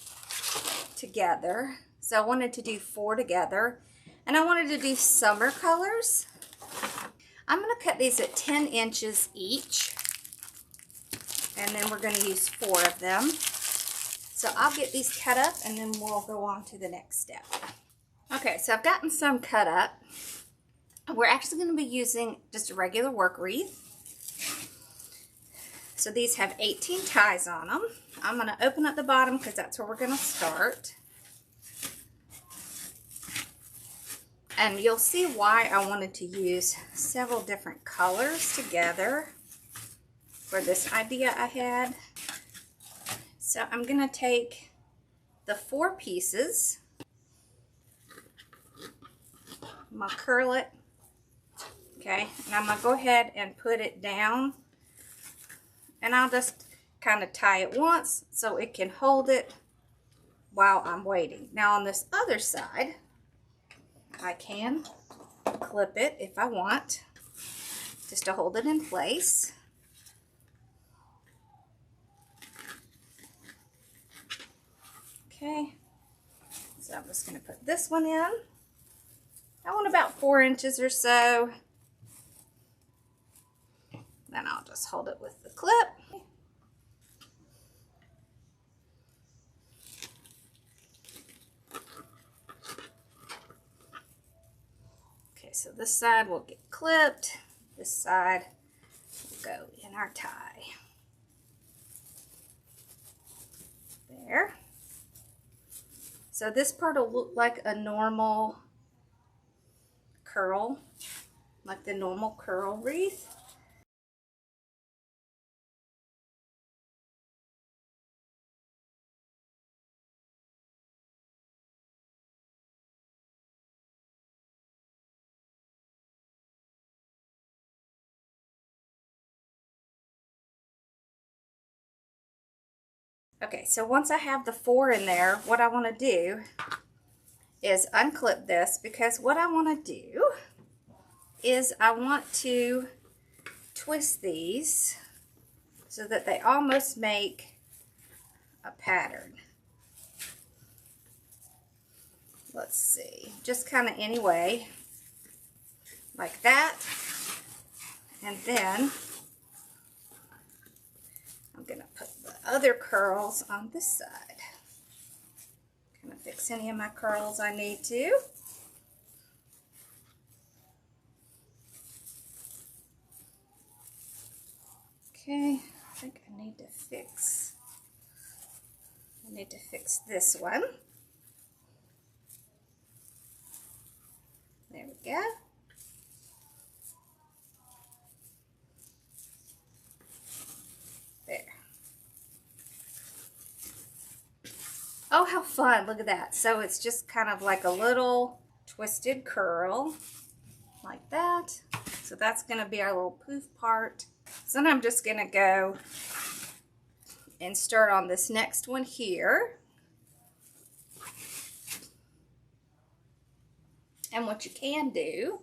together. So I wanted to do 4 together, and I wanted to do summer colors. I'm going to cut these at 10 inches each, and then we're going to use 4 of them. So I'll get these cut up and then we'll go on to the next step. Okay, so I've gotten some cut up. We're actually going to be using just a regular work wreath. So these have 18 ties on them. I'm going to open up the bottom because that's where we're going to start. And you'll see why I wanted to use several different colors together for this idea I had. So I'm going to take the 4 pieces. I'm going to curl it. Okay, and I'm going to go ahead and put it down. And I'll just kind of tie it once so it can hold it while I'm waiting. Now on this other side, I can clip it if I want, just to hold it in place. Okay, so I'm just going to put this one in. I want about 4 inches or so. Then I'll just hold it with the clip. Okay, so this side will get clipped. This side will go in our tie. There. So this part will look like a normal curl, like the normal curl wreath. Okay, so once I have the 4 in there, what I want to do is unclip this, because what I want to do is I want to twist these so that they almost make a pattern. Let's see, just kind of anyway, like that. And then I'm going to put the other curls on this side. Kind of fix any of my curls I need to. fix this one. There we go. There. Oh, how fun. Look at that. So it's just kind of like a little twisted curl like that. So that's going to be our little poof part. So then I'm just going to go and start on this next one here. And what you can do,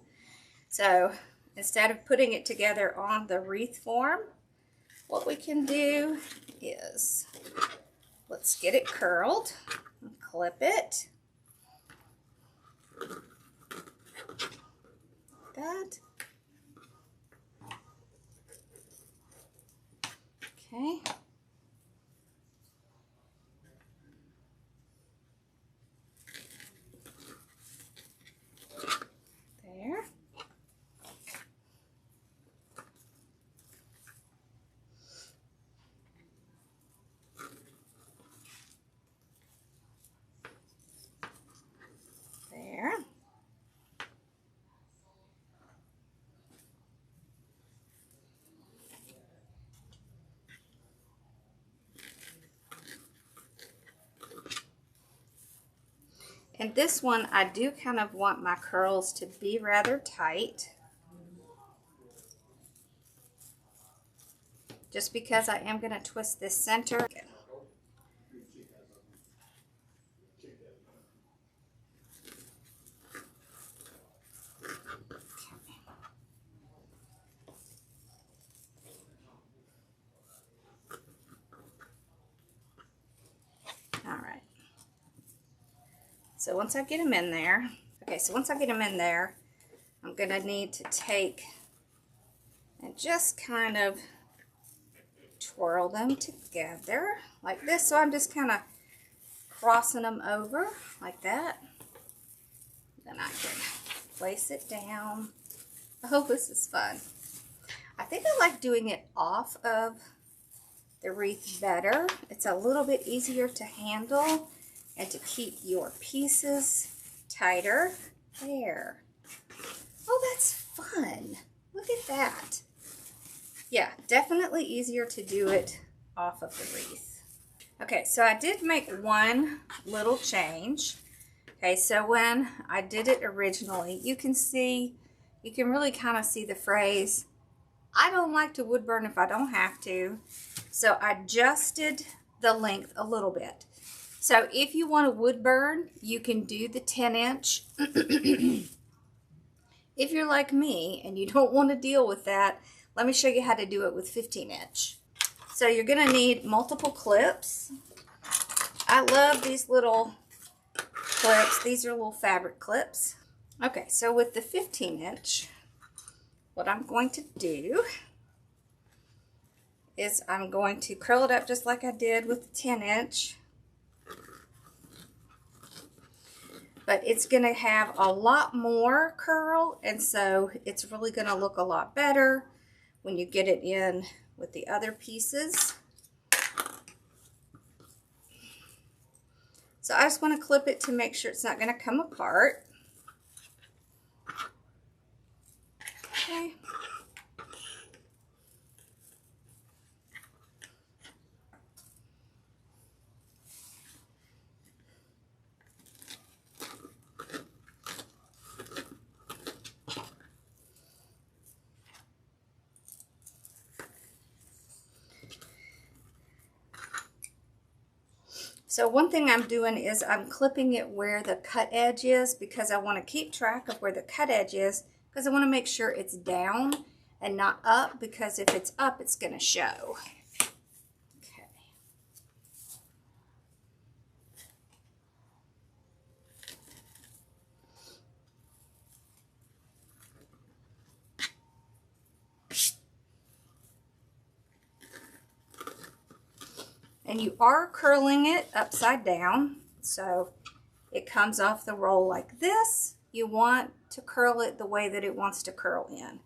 so instead of putting it together on the wreath form, what we can do is, let's get it curled and clip it. Like that. Okay. There. There. And this one, I do kind of want my curls to be rather tight. Just because I am going to twist this center. Alright. So once I get them in there, I'm going to need to take and just kind of twirl them together like this. So I'm just kind of crossing them over like that. Then I can place it down. I hope this is fun. I think I like doing it off of the wreath better. It's a little bit easier to handle and to keep your pieces tighter. There. Oh, that's fun. Look at that. Yeah, definitely easier to do it off of the wreath. Okay, so I did make one little change. Okay, so when I did it originally, you can really kind of see the phrase, I don't like to wood burn if I don't have to. So I adjusted the length a little bit. So if you want to wood burn, you can do the 10-inch. If you're like me and you don't want to deal with that, let me show you how to do it with 15-inch. So you're going to need multiple clips. I love these little clips. These are little fabric clips. Okay, so with the 15-inch, what I'm going to do is I'm going to curl it up just like I did with the 10-inch. But it's going to have a lot more curl, and so it's really going to look a lot better when you get it in with the other pieces. So I just want to clip it to make sure it's not going to come apart. Okay. So one thing I'm doing is I'm clipping it where the cut edge is, because I want to keep track of where the cut edge is, because I want to make sure it's down and not up, because if it's up, it's going to show. Okay. And you are curling it upside down, so it comes off the roll like this. You want to curl it the way that it wants to curl in.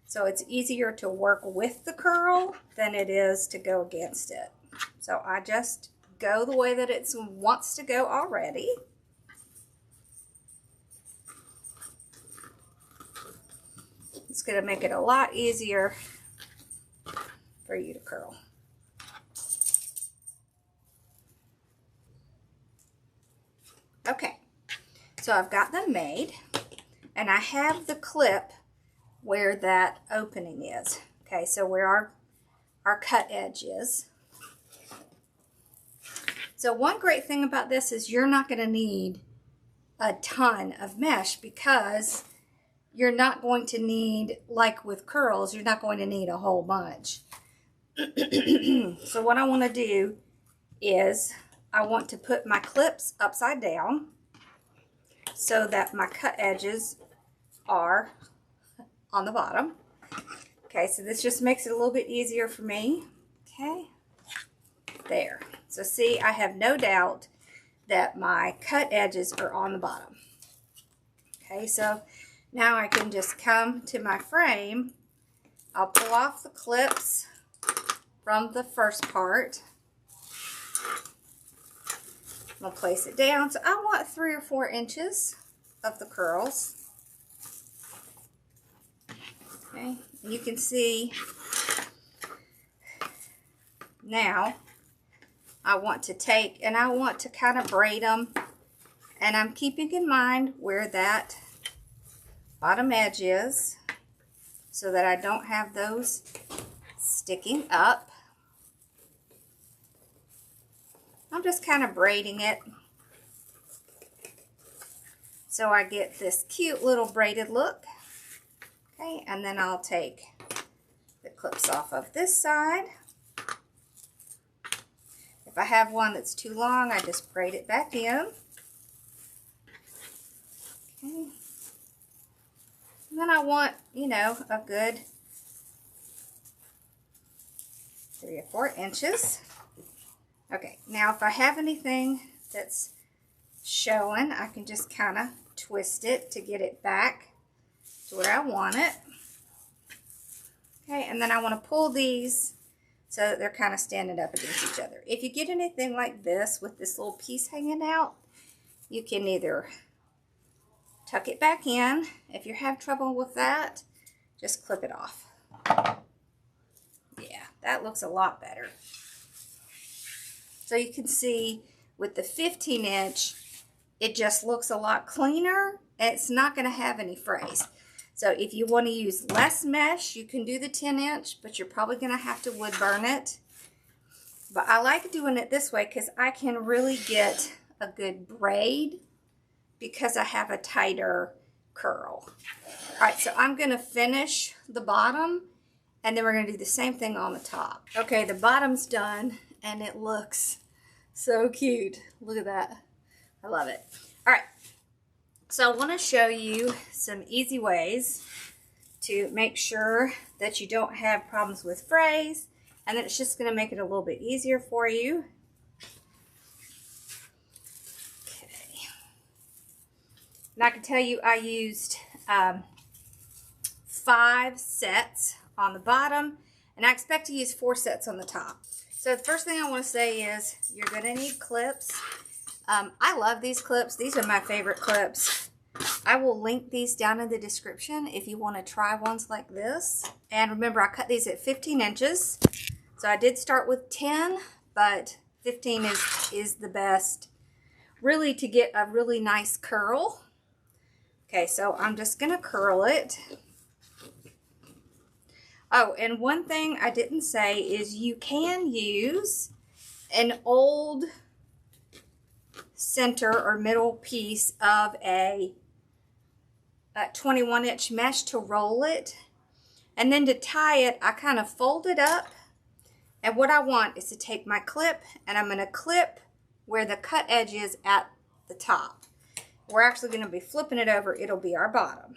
So it's easier to work with the curl than it is to go against it. So I just go the way that it wants to go already. It's going to make it a lot easier for you to curl. Okay, so I've got them made, and I have the clip where that opening is. Okay, so where our cut edge is. So one great thing about this is you're not going to need a ton of mesh, because you're not going to need, like with curls, you're not going to need a whole bunch. So what I want to do is I want to put my clips upside down so that my cut edges are on the bottom. Okay, so this just makes it a little bit easier for me. Okay, there. So see, I have no doubt that my cut edges are on the bottom. Okay, so now I can just come to my frame. I'll pull off the clips from the first part. I'll place it down. So I want 3 or 4 inches of the curls. Okay, and you can see now I want to take, and I want to kind of braid them, and I'm keeping in mind where that bottom edge is so that I don't have those sticking up. I'm just kind of braiding it so I get this cute little braided look. Okay, and then I'll take the clips off of this side. If I have one that's too long, I just braid it back in. Okay. And then I want, you know, a good 3 or 4 inches. Okay, now if I have anything that's showing, I can just kind of twist it to get it back to where I want it. Okay, and then I want to pull these so that they're kind of standing up against each other. If you get anything like this with this little piece hanging out, you can either tuck it back in. If you have trouble with that, just clip it off. Yeah, that looks a lot better. So you can see with the 15-inch, it just looks a lot cleaner, and it's not going to have any frays. So if you want to use less mesh, you can do the 10-inch, but you're probably going to have to wood burn it. But I like doing it this way because I can really get a good braid because I have a tighter curl. All right, so I'm going to finish the bottom, and then we're going to do the same thing on the top. Okay, the bottom's done, and it looks so cute. Look at that. I love it. All right, so I want to show you some easy ways to make sure that you don't have problems with frays, and that it's just going to make it a little bit easier for you. Okay. And I can tell you I used 5 sets on the bottom, and I expect to use 4 sets on the top. So the first thing I want to say is you're going to need clips. I love these clips. These are my favorite clips. I will link these down in the description if you want to try ones like this. And remember, I cut these at 15 inches. So I did start with 10, but 15 is the best, really, to get a really nice curl. Okay, so I'm just going to curl it. Oh, and one thing I didn't say is you can use an old center or middle piece of a 21-inch mesh to roll it. And then to tie it, I kind of fold it up. And what I want is to take my clip, and I'm going to clip where the cut edge is at the top. We're actually going to be flipping it over. It'll be our bottom.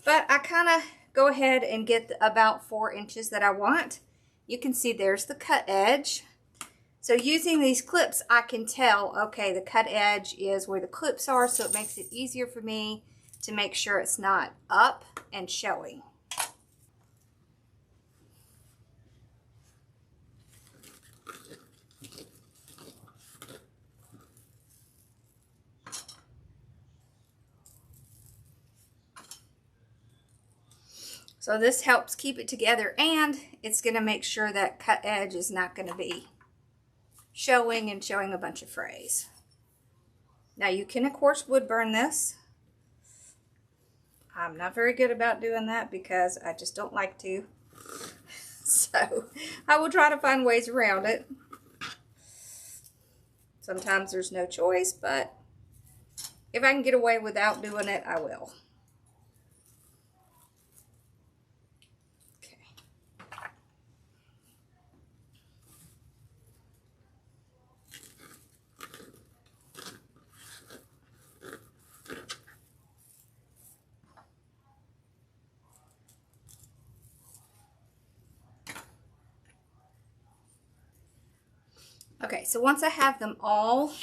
But I kind of go ahead and get about 4 inches that I want. You can see there's the cut edge. So using these clips, I can tell, okay, the cut edge is where the clips are, so it makes it easier for me to make sure it's not up and showing. So this helps keep it together, and it's going to make sure that cut edge is not going to be showing a bunch of frays. Now you can of course wood burn this. I'm not very good about doing that because I just don't like to. So I will try to find ways around it. Sometimes there's no choice, but if I can get away without doing it, I will. Okay, so once I have them all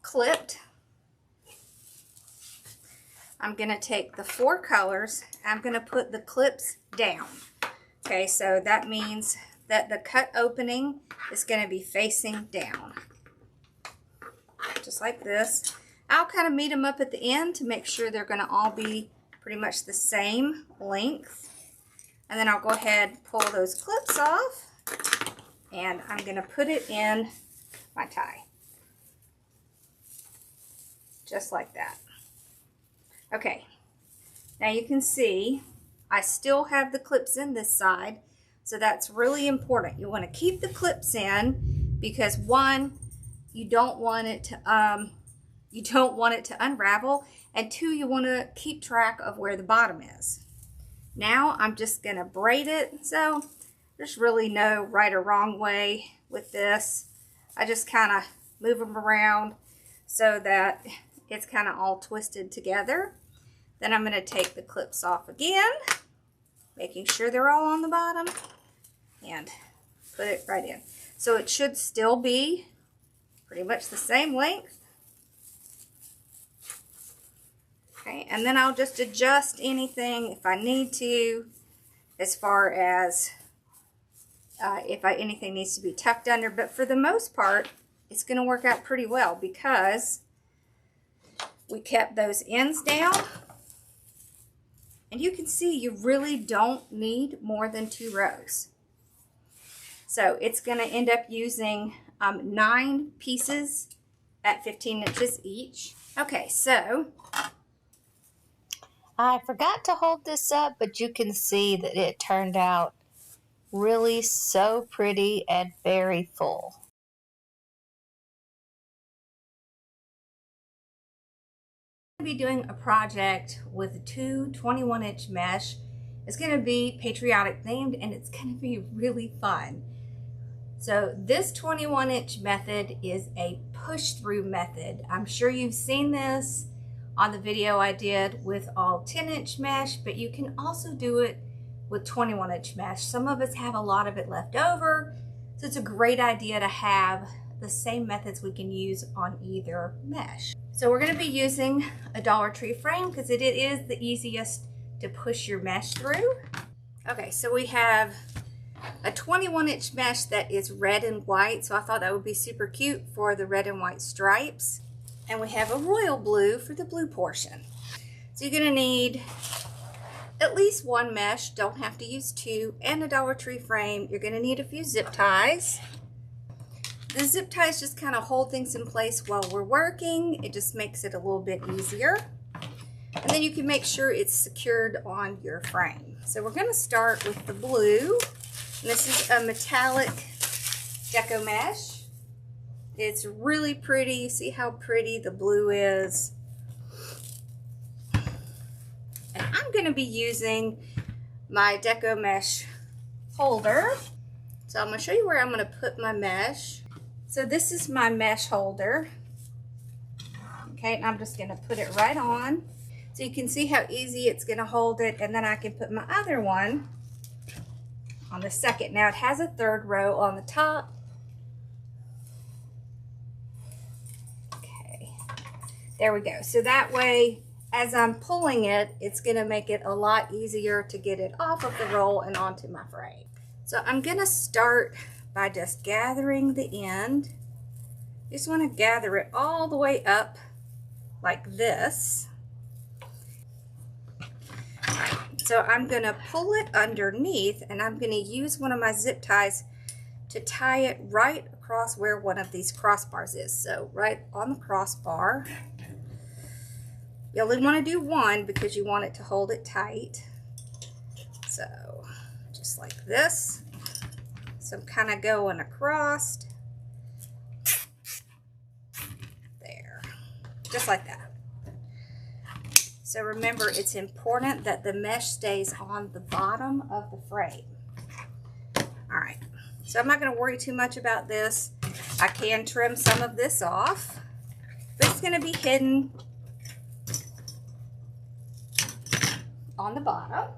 clipped, I'm going to take the 4 colors, I'm going to put the clips down. Okay, so that means that the cut opening is going to be facing down. Just like this. I'll kind of meet them up at the end to make sure they're going to all be pretty much the same length. And then I'll go ahead and pull those clips off. And I'm going to put it in my tie. Just like that. Okay. Now you can see I still have the clips in this side. So that's really important. You want to keep the clips in because one, you don't want it to unravel, and 2, you want to keep track of where the bottom is. Now I'm just going to braid it. So there's really no right or wrong way with this. I just kind of move them around so that it's kind of all twisted together. Then I'm going to take the clips off again, making sure they're all on the bottom, and put it right in. So it should still be pretty much the same length. Okay, and then I'll just adjust anything if I need to, as far as if anything needs to be tucked under. But for the most part, it's going to work out pretty well because we kept those ends down. And you can see you really don't need more than 2 rows. So it's going to end up using 9 pieces at 15 inches each. Okay, so I forgot to hold this up, but you can see that it turned out really so pretty and very full. I'm going to be doing a project with 2 21-inch mesh. It's going to be Patriotic themed, and it's going to be really fun. So this 21-inch method is a push-through method. I'm sure you've seen this on the video I did with all 10-inch mesh, but you can also do it with 21-inch mesh. Some of us have a lot of it left over, so it's a great idea to have the same methods we can use on either mesh. So we're going to be using a Dollar Tree frame because it is the easiest to push your mesh through. Okay, so we have a 21-inch mesh that is red and white, so I thought that would be super cute for the red and white stripes. And we have a royal blue for the blue portion. So you're going to need at least 1 mesh, don't have to use 2, and a Dollar Tree frame. You're going to need a few zip ties. The zip ties just kind of hold things in place while we're working. It just makes it a little bit easier. And then you can make sure it's secured on your frame. So we're going to start with the blue. And this is a metallic Deco Mesh. It's really pretty. You see how pretty the blue is. And I'm going to be using my Deco Mesh holder. So I'm going to show you where I'm going to put my mesh. So this is my mesh holder. Okay, and I'm just going to put it right on. So you can see how easy it's going to hold it. And then I can put my other one on the second. Now it has a 3rd row on the top. Okay, there we go. So that way, as I'm pulling it, it's going to make it a lot easier to get it off of the roll and onto my frame. So I'm going to start by just gathering the end. You just want to gather it all the way up like this. So I'm going to pull it underneath, and I'm going to use one of my zip ties to tie it right across where one of these crossbars is. So right on the crossbar. You only want to do one because you want it to hold it tight. So just like this. So I'm kind of going across. There. Just like that. So remember, it's important that the mesh stays on the bottom of the frame. All right, so I'm not going to worry too much about this. I can trim some of this off, but it's going to be hidden on the bottom.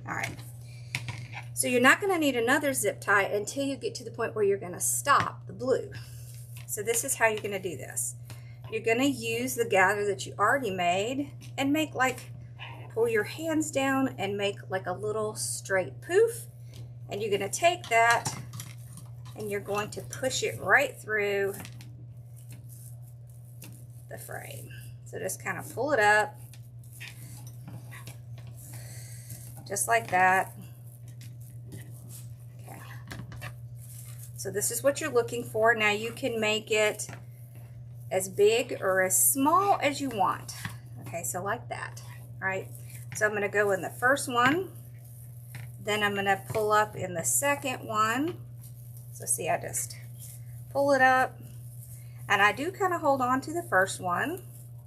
All right, so you're not going to need another zip tie until you get to the point where you're going to stop the blue. So this is how you're going to do this. You're going to use the gather that you already made and make like, pull your hands down and make like a little straight poof. And you're going to take that and you're going to push it right through the frame. So just kind of pull it up, just like that. Okay. So this is what you're looking for. Now you can make it as big or as small as you want. Okay, so like that. All right, so I'm going to go in the first one, then I'm going to pull up in the second one. So see, I just pull it up, and I do kind of hold on to the first one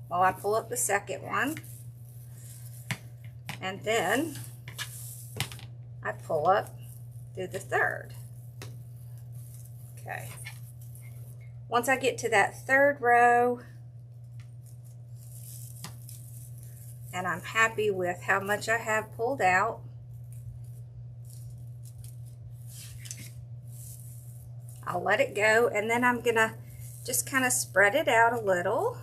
while I pull up the second one, and then I pull up through the third. Okay. Once I get to that third row, and I'm happy with how much I have pulled out, I'll let it go, and then I'm gonna just kind of spread it out a little,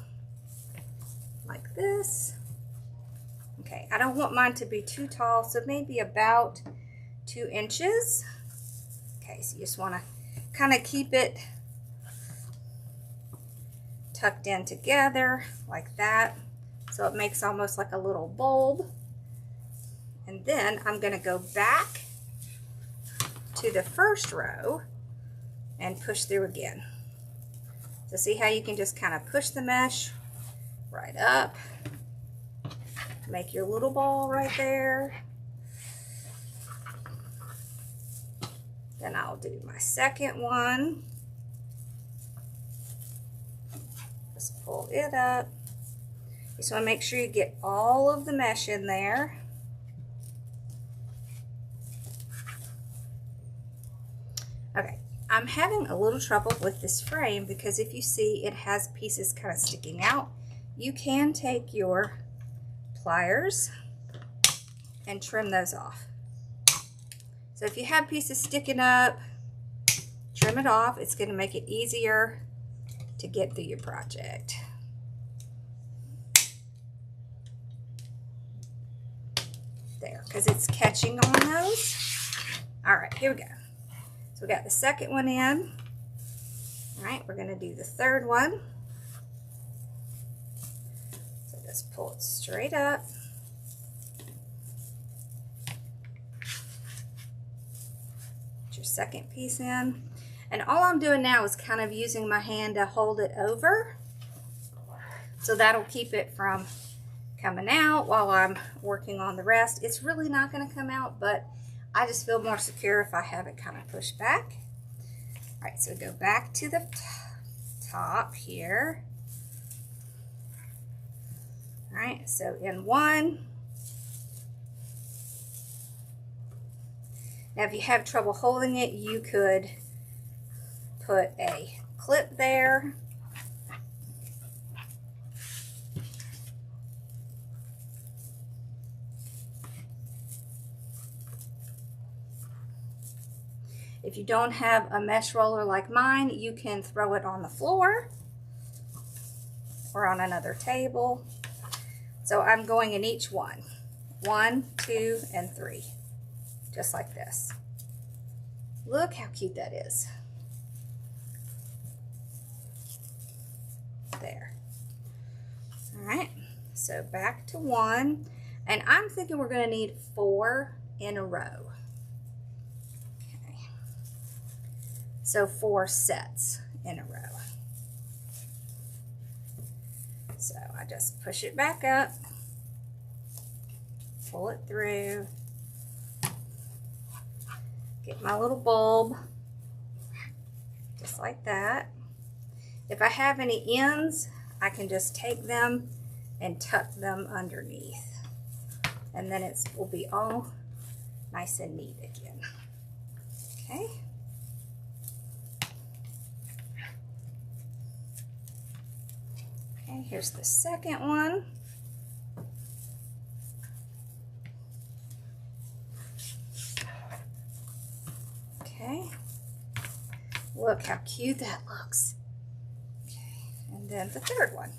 like this. Okay, I don't want mine to be too tall, so maybe about 2 inches. Okay, so you just wanna kind of keep it tucked in together like that, so it makes almost like a little bulb. And then I'm going to go back to the first row and push through again. So see how you can just kind of push the mesh right up, make your little ball right there. Then I'll do my second one. Just pull it up. You just want to make sure you get all of the mesh in there. Okay, I'm having a little trouble with this frame because if you see it has pieces kind of sticking out. You can take your pliers and trim those off. So if you have pieces sticking up, trim it off. It's going to make it easier to get through your project. There, because it's catching on those. All right, here we go. So we got the second one in. All right, we're going to do the third one. So just pull it straight up. Put your second piece in. And all I'm doing now is kind of using my hand to hold it over. So that'll keep it from coming out while I'm working on the rest. It's really not going to come out, but I just feel more secure if I have it kind of pushed back. All right, so go back to the top here. All right, so in one. Now if you have trouble holding it, you could put a clip there. If you don't have a mesh roller like mine, you can throw it on the floor or on another table. So I'm going in each one. 1, 2, and 3. Just like this. Look how cute that is. There. All right, so back to 1. And I'm thinking we're going to need 4 in a row. Okay. So 4 sets in a row. So I just push it back up, pull it through, get my little bulb, just like that. If I have any ends, I can just take them and tuck them underneath. And then it will be all nice and neat again. Okay. Okay, here's the second one. Okay. Look how cute that looks. Okay, and then the third one.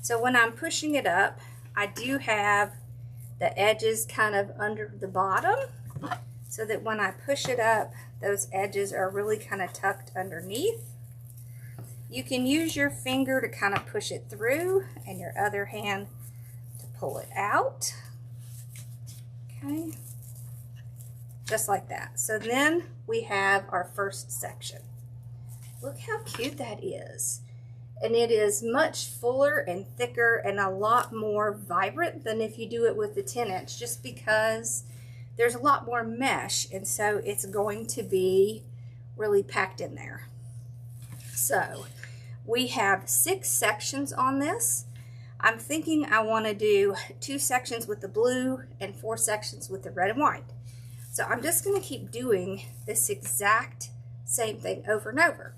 So when I'm pushing it up, I do have the edges kind of under the bottom, so that when I push it up, those edges are really kind of tucked underneath. You can use your finger to kind of push it through and your other hand to pull it out. Okay, just like that. So then we have our first section. Look how cute that is. And it is much fuller and thicker and a lot more vibrant than if you do it with the 10-inch, just because there's a lot more mesh, and so it's going to be really packed in there. So we have 6 sections on this. I'm thinking I want to do 2 sections with the blue and 4 sections with the red and white. So I'm just going to keep doing this exact same thing over and over.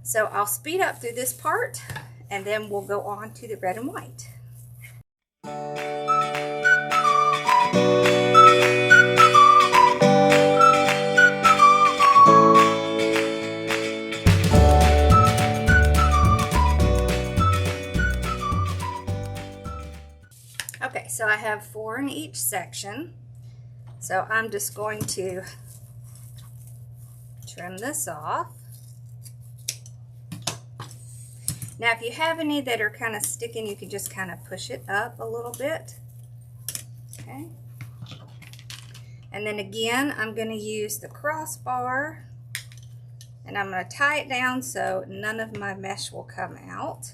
So I'll speed up through this part, and then we'll go on to the red and white. Okay, so I have 4 in each section. So I'm just going to trim this off. Now, if you have any that are kind of sticking, you can just kind of push it up a little bit. Okay. And then again, I'm going to use the crossbar, and I'm going to tie it down so none of my mesh will come out.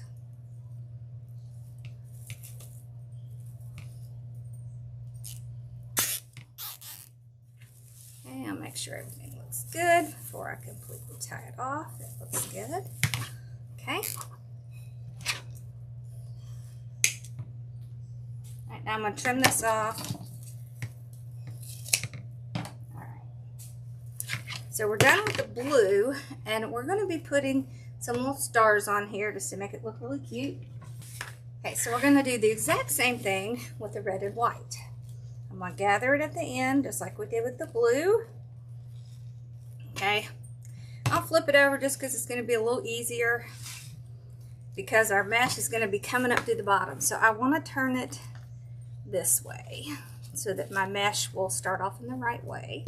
Okay, I'll make sure everything looks good before I completely tie it off. It looks good. Okay. Now I'm going to trim this off. Alright. So we're done with the blue, and we're going to be putting some little stars on here just to make it look really cute. Okay, so we're going to do the exact same thing with the red and white. I'm going to gather it at the end just like we did with the blue. Okay. I'll flip it over just because it's going to be a little easier, because our mesh is going to be coming up to the bottom. So I want to turn it this way so that my mesh will start off in the right way.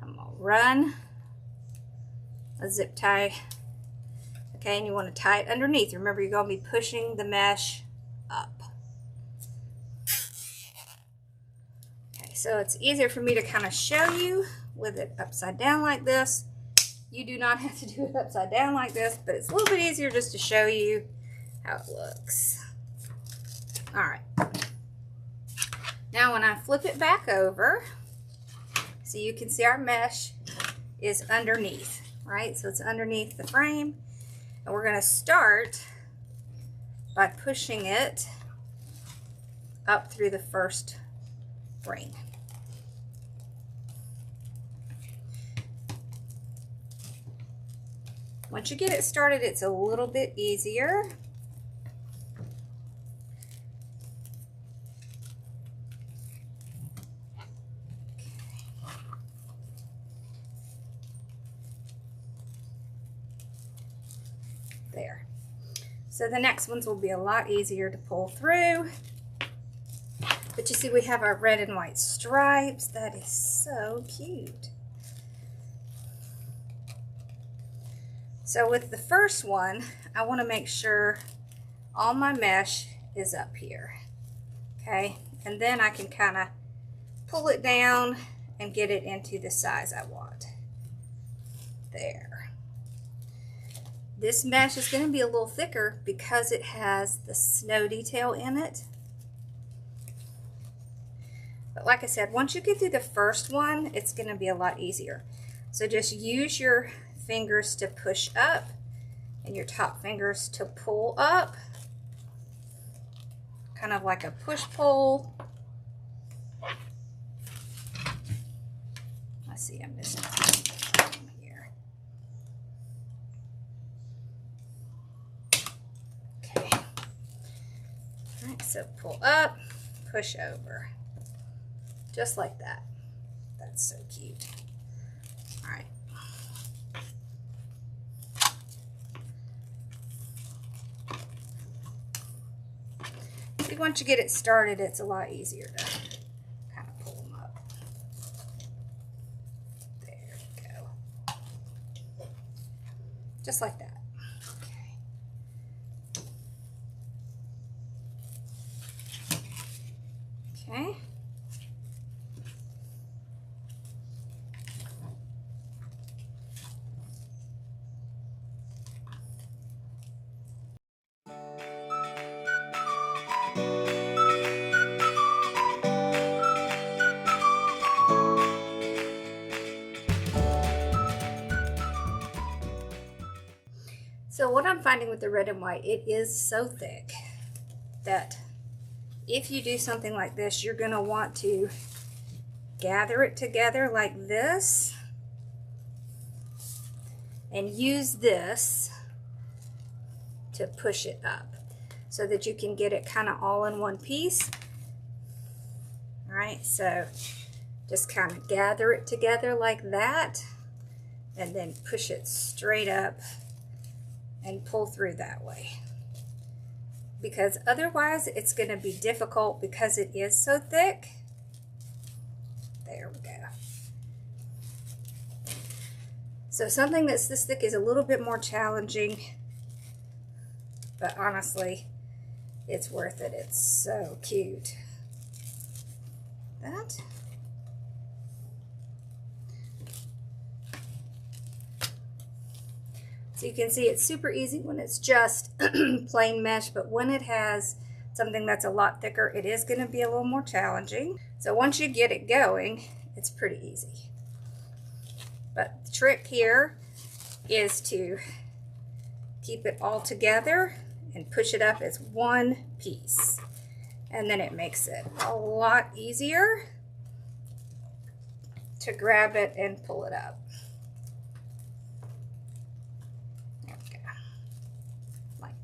I'm going to run a zip tie. Okay, and you want to tie it underneath. Remember, you're going to be pushing the mesh up. Okay, so it's easier for me to kind of show you with it upside down like this. You do not have to do it upside down like this, but it's a little bit easier just to show you how it looks. All right. Now when I flip it back over, so you can see our mesh is underneath, right? So it's underneath the frame. And we're going to start by pushing it up through the first ring. Once you get it started, it's a little bit easier. There. So the next ones will be a lot easier to pull through. But you see, we have our red and white stripes. That is so cute. So with the first one, I want to make sure all my mesh is up here. Okay, and then I can kind of pull it down and get it into the size I want. There. This mesh is going to be a little thicker because it has the snow detail in it. But like I said, once you get through the first one, it's going to be a lot easier. So just use your fingers to push up and your top fingers to pull up. Kind of like a push-pull. Let's see, I'm missing something here. Okay. All right, so pull up, push over. Just like that. That's so cute. All right. See, once you get it started, it's a lot easier to kind of pull them up. There we go. Just like that. Okay. Okay. So what I'm finding with the red and white, it is so thick that if you do something like this, you're going to want to gather it together like this and use this to push it up so that you can get it kind of all in one piece. All right, so just kind of gather it together like that and then push it straight up and pull through that way, because otherwise it's going to be difficult because it is so thick. There we go. So something that's this thick is a little bit more challenging, but honestly it's worth it. It's so cute. That. So you can see it's super easy when it's just plain mesh, but when it has something that's a lot thicker, it is going to be a little more challenging. So once you get it going, it's pretty easy. But the trick here is to keep it all together and push it up as one piece. And then it makes it a lot easier to grab it and pull it up.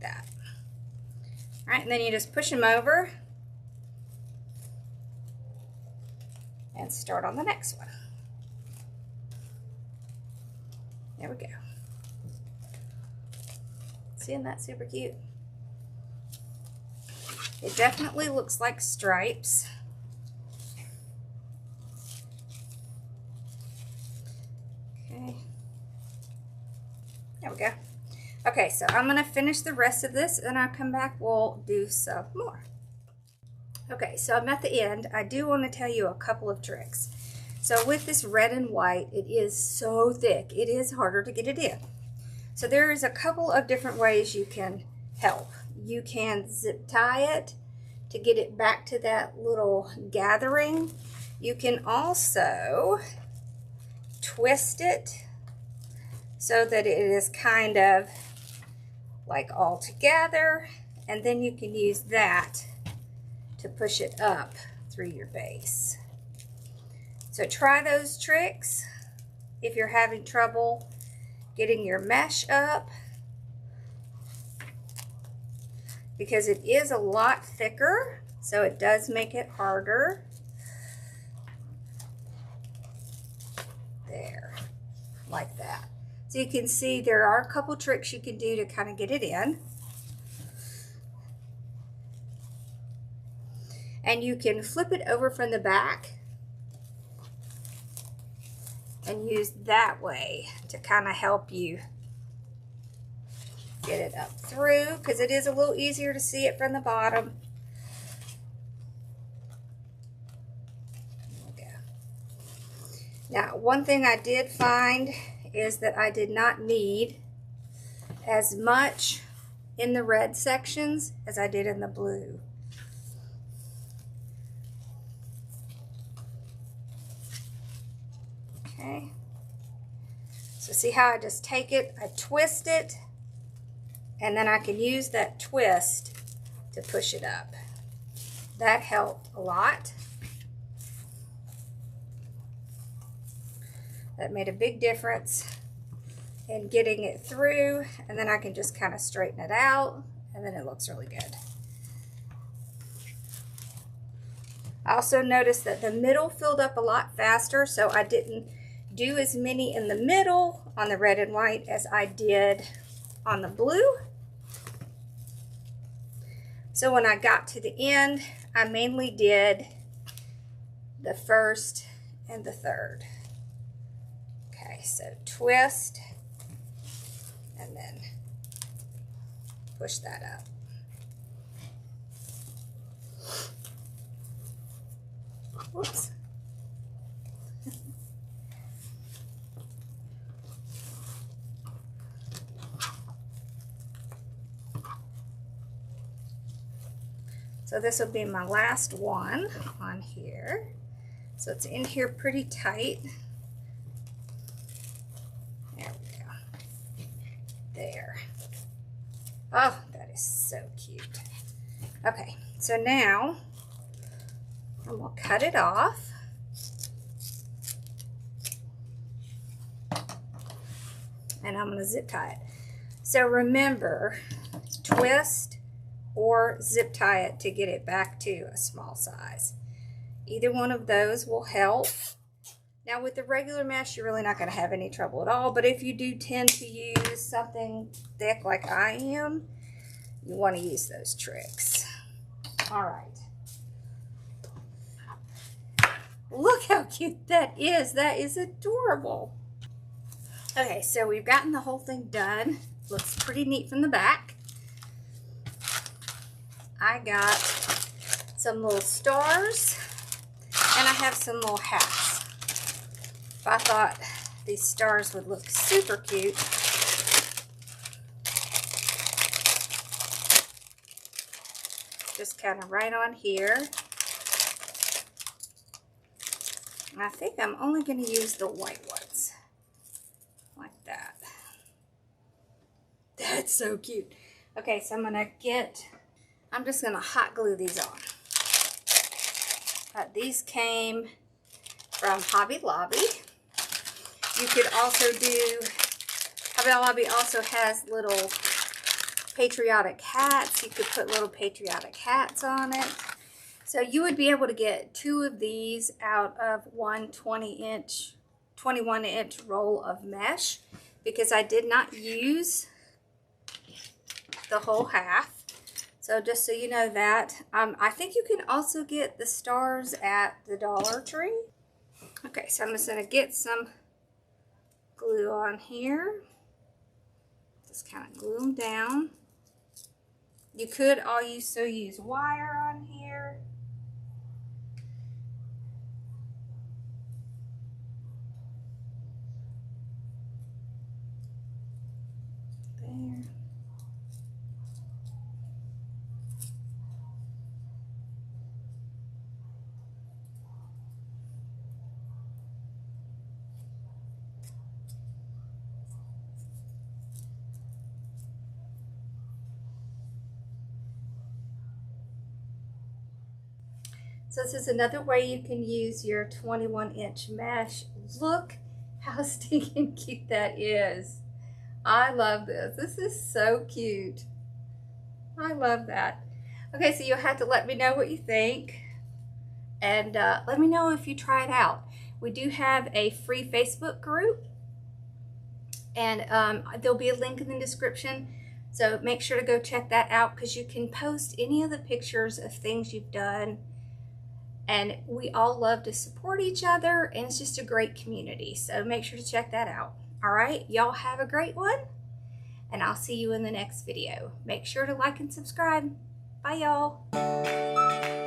That. All right, and then you just push them over and start on the next one. There we go. Isn't that super cute? It definitely looks like stripes. Okay. There we go. Okay, so I'm going to finish the rest of this and I'll come back, we'll do some more. Okay, so I'm at the end. I do want to tell you a couple of tricks. So with this red and white, it is so thick, it is harder to get it in. So there is a couple of different ways you can help. You can zip tie it to get it back to that little gathering. You can also twist it so that it is kind of like all together, and then you can use that to push it up through your base. So try those tricks if you're having trouble getting your mesh up, because it is a lot thicker, so it does make it harder. There, like that. So you can see there are a couple tricks you can do to kind of get it in. And you can flip it over from the back and use that way to kind of help you Get it up through, because it is a little easier to see it from the bottom. Now, one thing I did find is that I did not need as much in the red sections as I did in the blue. Okay. So see how I just take it, I twist it, and then I can use that twist to push it up. That helped a lot. That made a big difference in getting it through, and then I can just kind of straighten it out, and then it looks really good. I also noticed that the middle filled up a lot faster, so I didn't do as many in the middle on the red and white as I did on the blue. So when I got to the end, I mainly did the first and the third. Okay, so twist and then push that up. Whoops. So this will be my last one on here. So it's in here pretty tight. There we go. There. Oh, that is so cute. Okay, so now I'm going to cut it off. And I'm going to zip tie it. So remember, twist or zip tie it to get it back to a small size. Either one of those will help. Now with the regular mesh, you're really not going to have any trouble at all, but if you do tend to use something thick like I am, you want to use those tricks. All right. Look how cute that is. That is adorable. Okay, so we've gotten the whole thing done. Looks pretty neat from the back. I got some little stars and I have some little hats. I thought these stars would look super cute. Just kind of right on here. And I think I'm only going to use the white ones. Like that. That's so cute. Okay, so I'm just going to hot glue these on. These came from Hobby Lobby. You could also do, Hobby Lobby also has little Patriotic hats. You could put little Patriotic hats on it. So you would be able to get 2 of these out of one 21-inch roll of mesh, because I did not use the whole half. So just so you know that. I think you can also get the stars at the Dollar Tree. Okay, so I'm just going to get some glue on here. Just kind of glue them down. You could also use wire on here. There. So this is another way you can use your 21-inch mesh. Look how stinking cute that is. I love this. This is so cute. I love that. Okay, so you'll have to let me know what you think. And let me know if you try it out. We do have a free Facebook group. And there'll be a link in the description. So make sure to go check that out, because you can post any of the pictures of things you've done. And we all love to support each other, and it's just a great community. So make sure to check that out. All right, y'all have a great one, and I'll see you in the next video. Make sure to like and subscribe. Bye, y'all.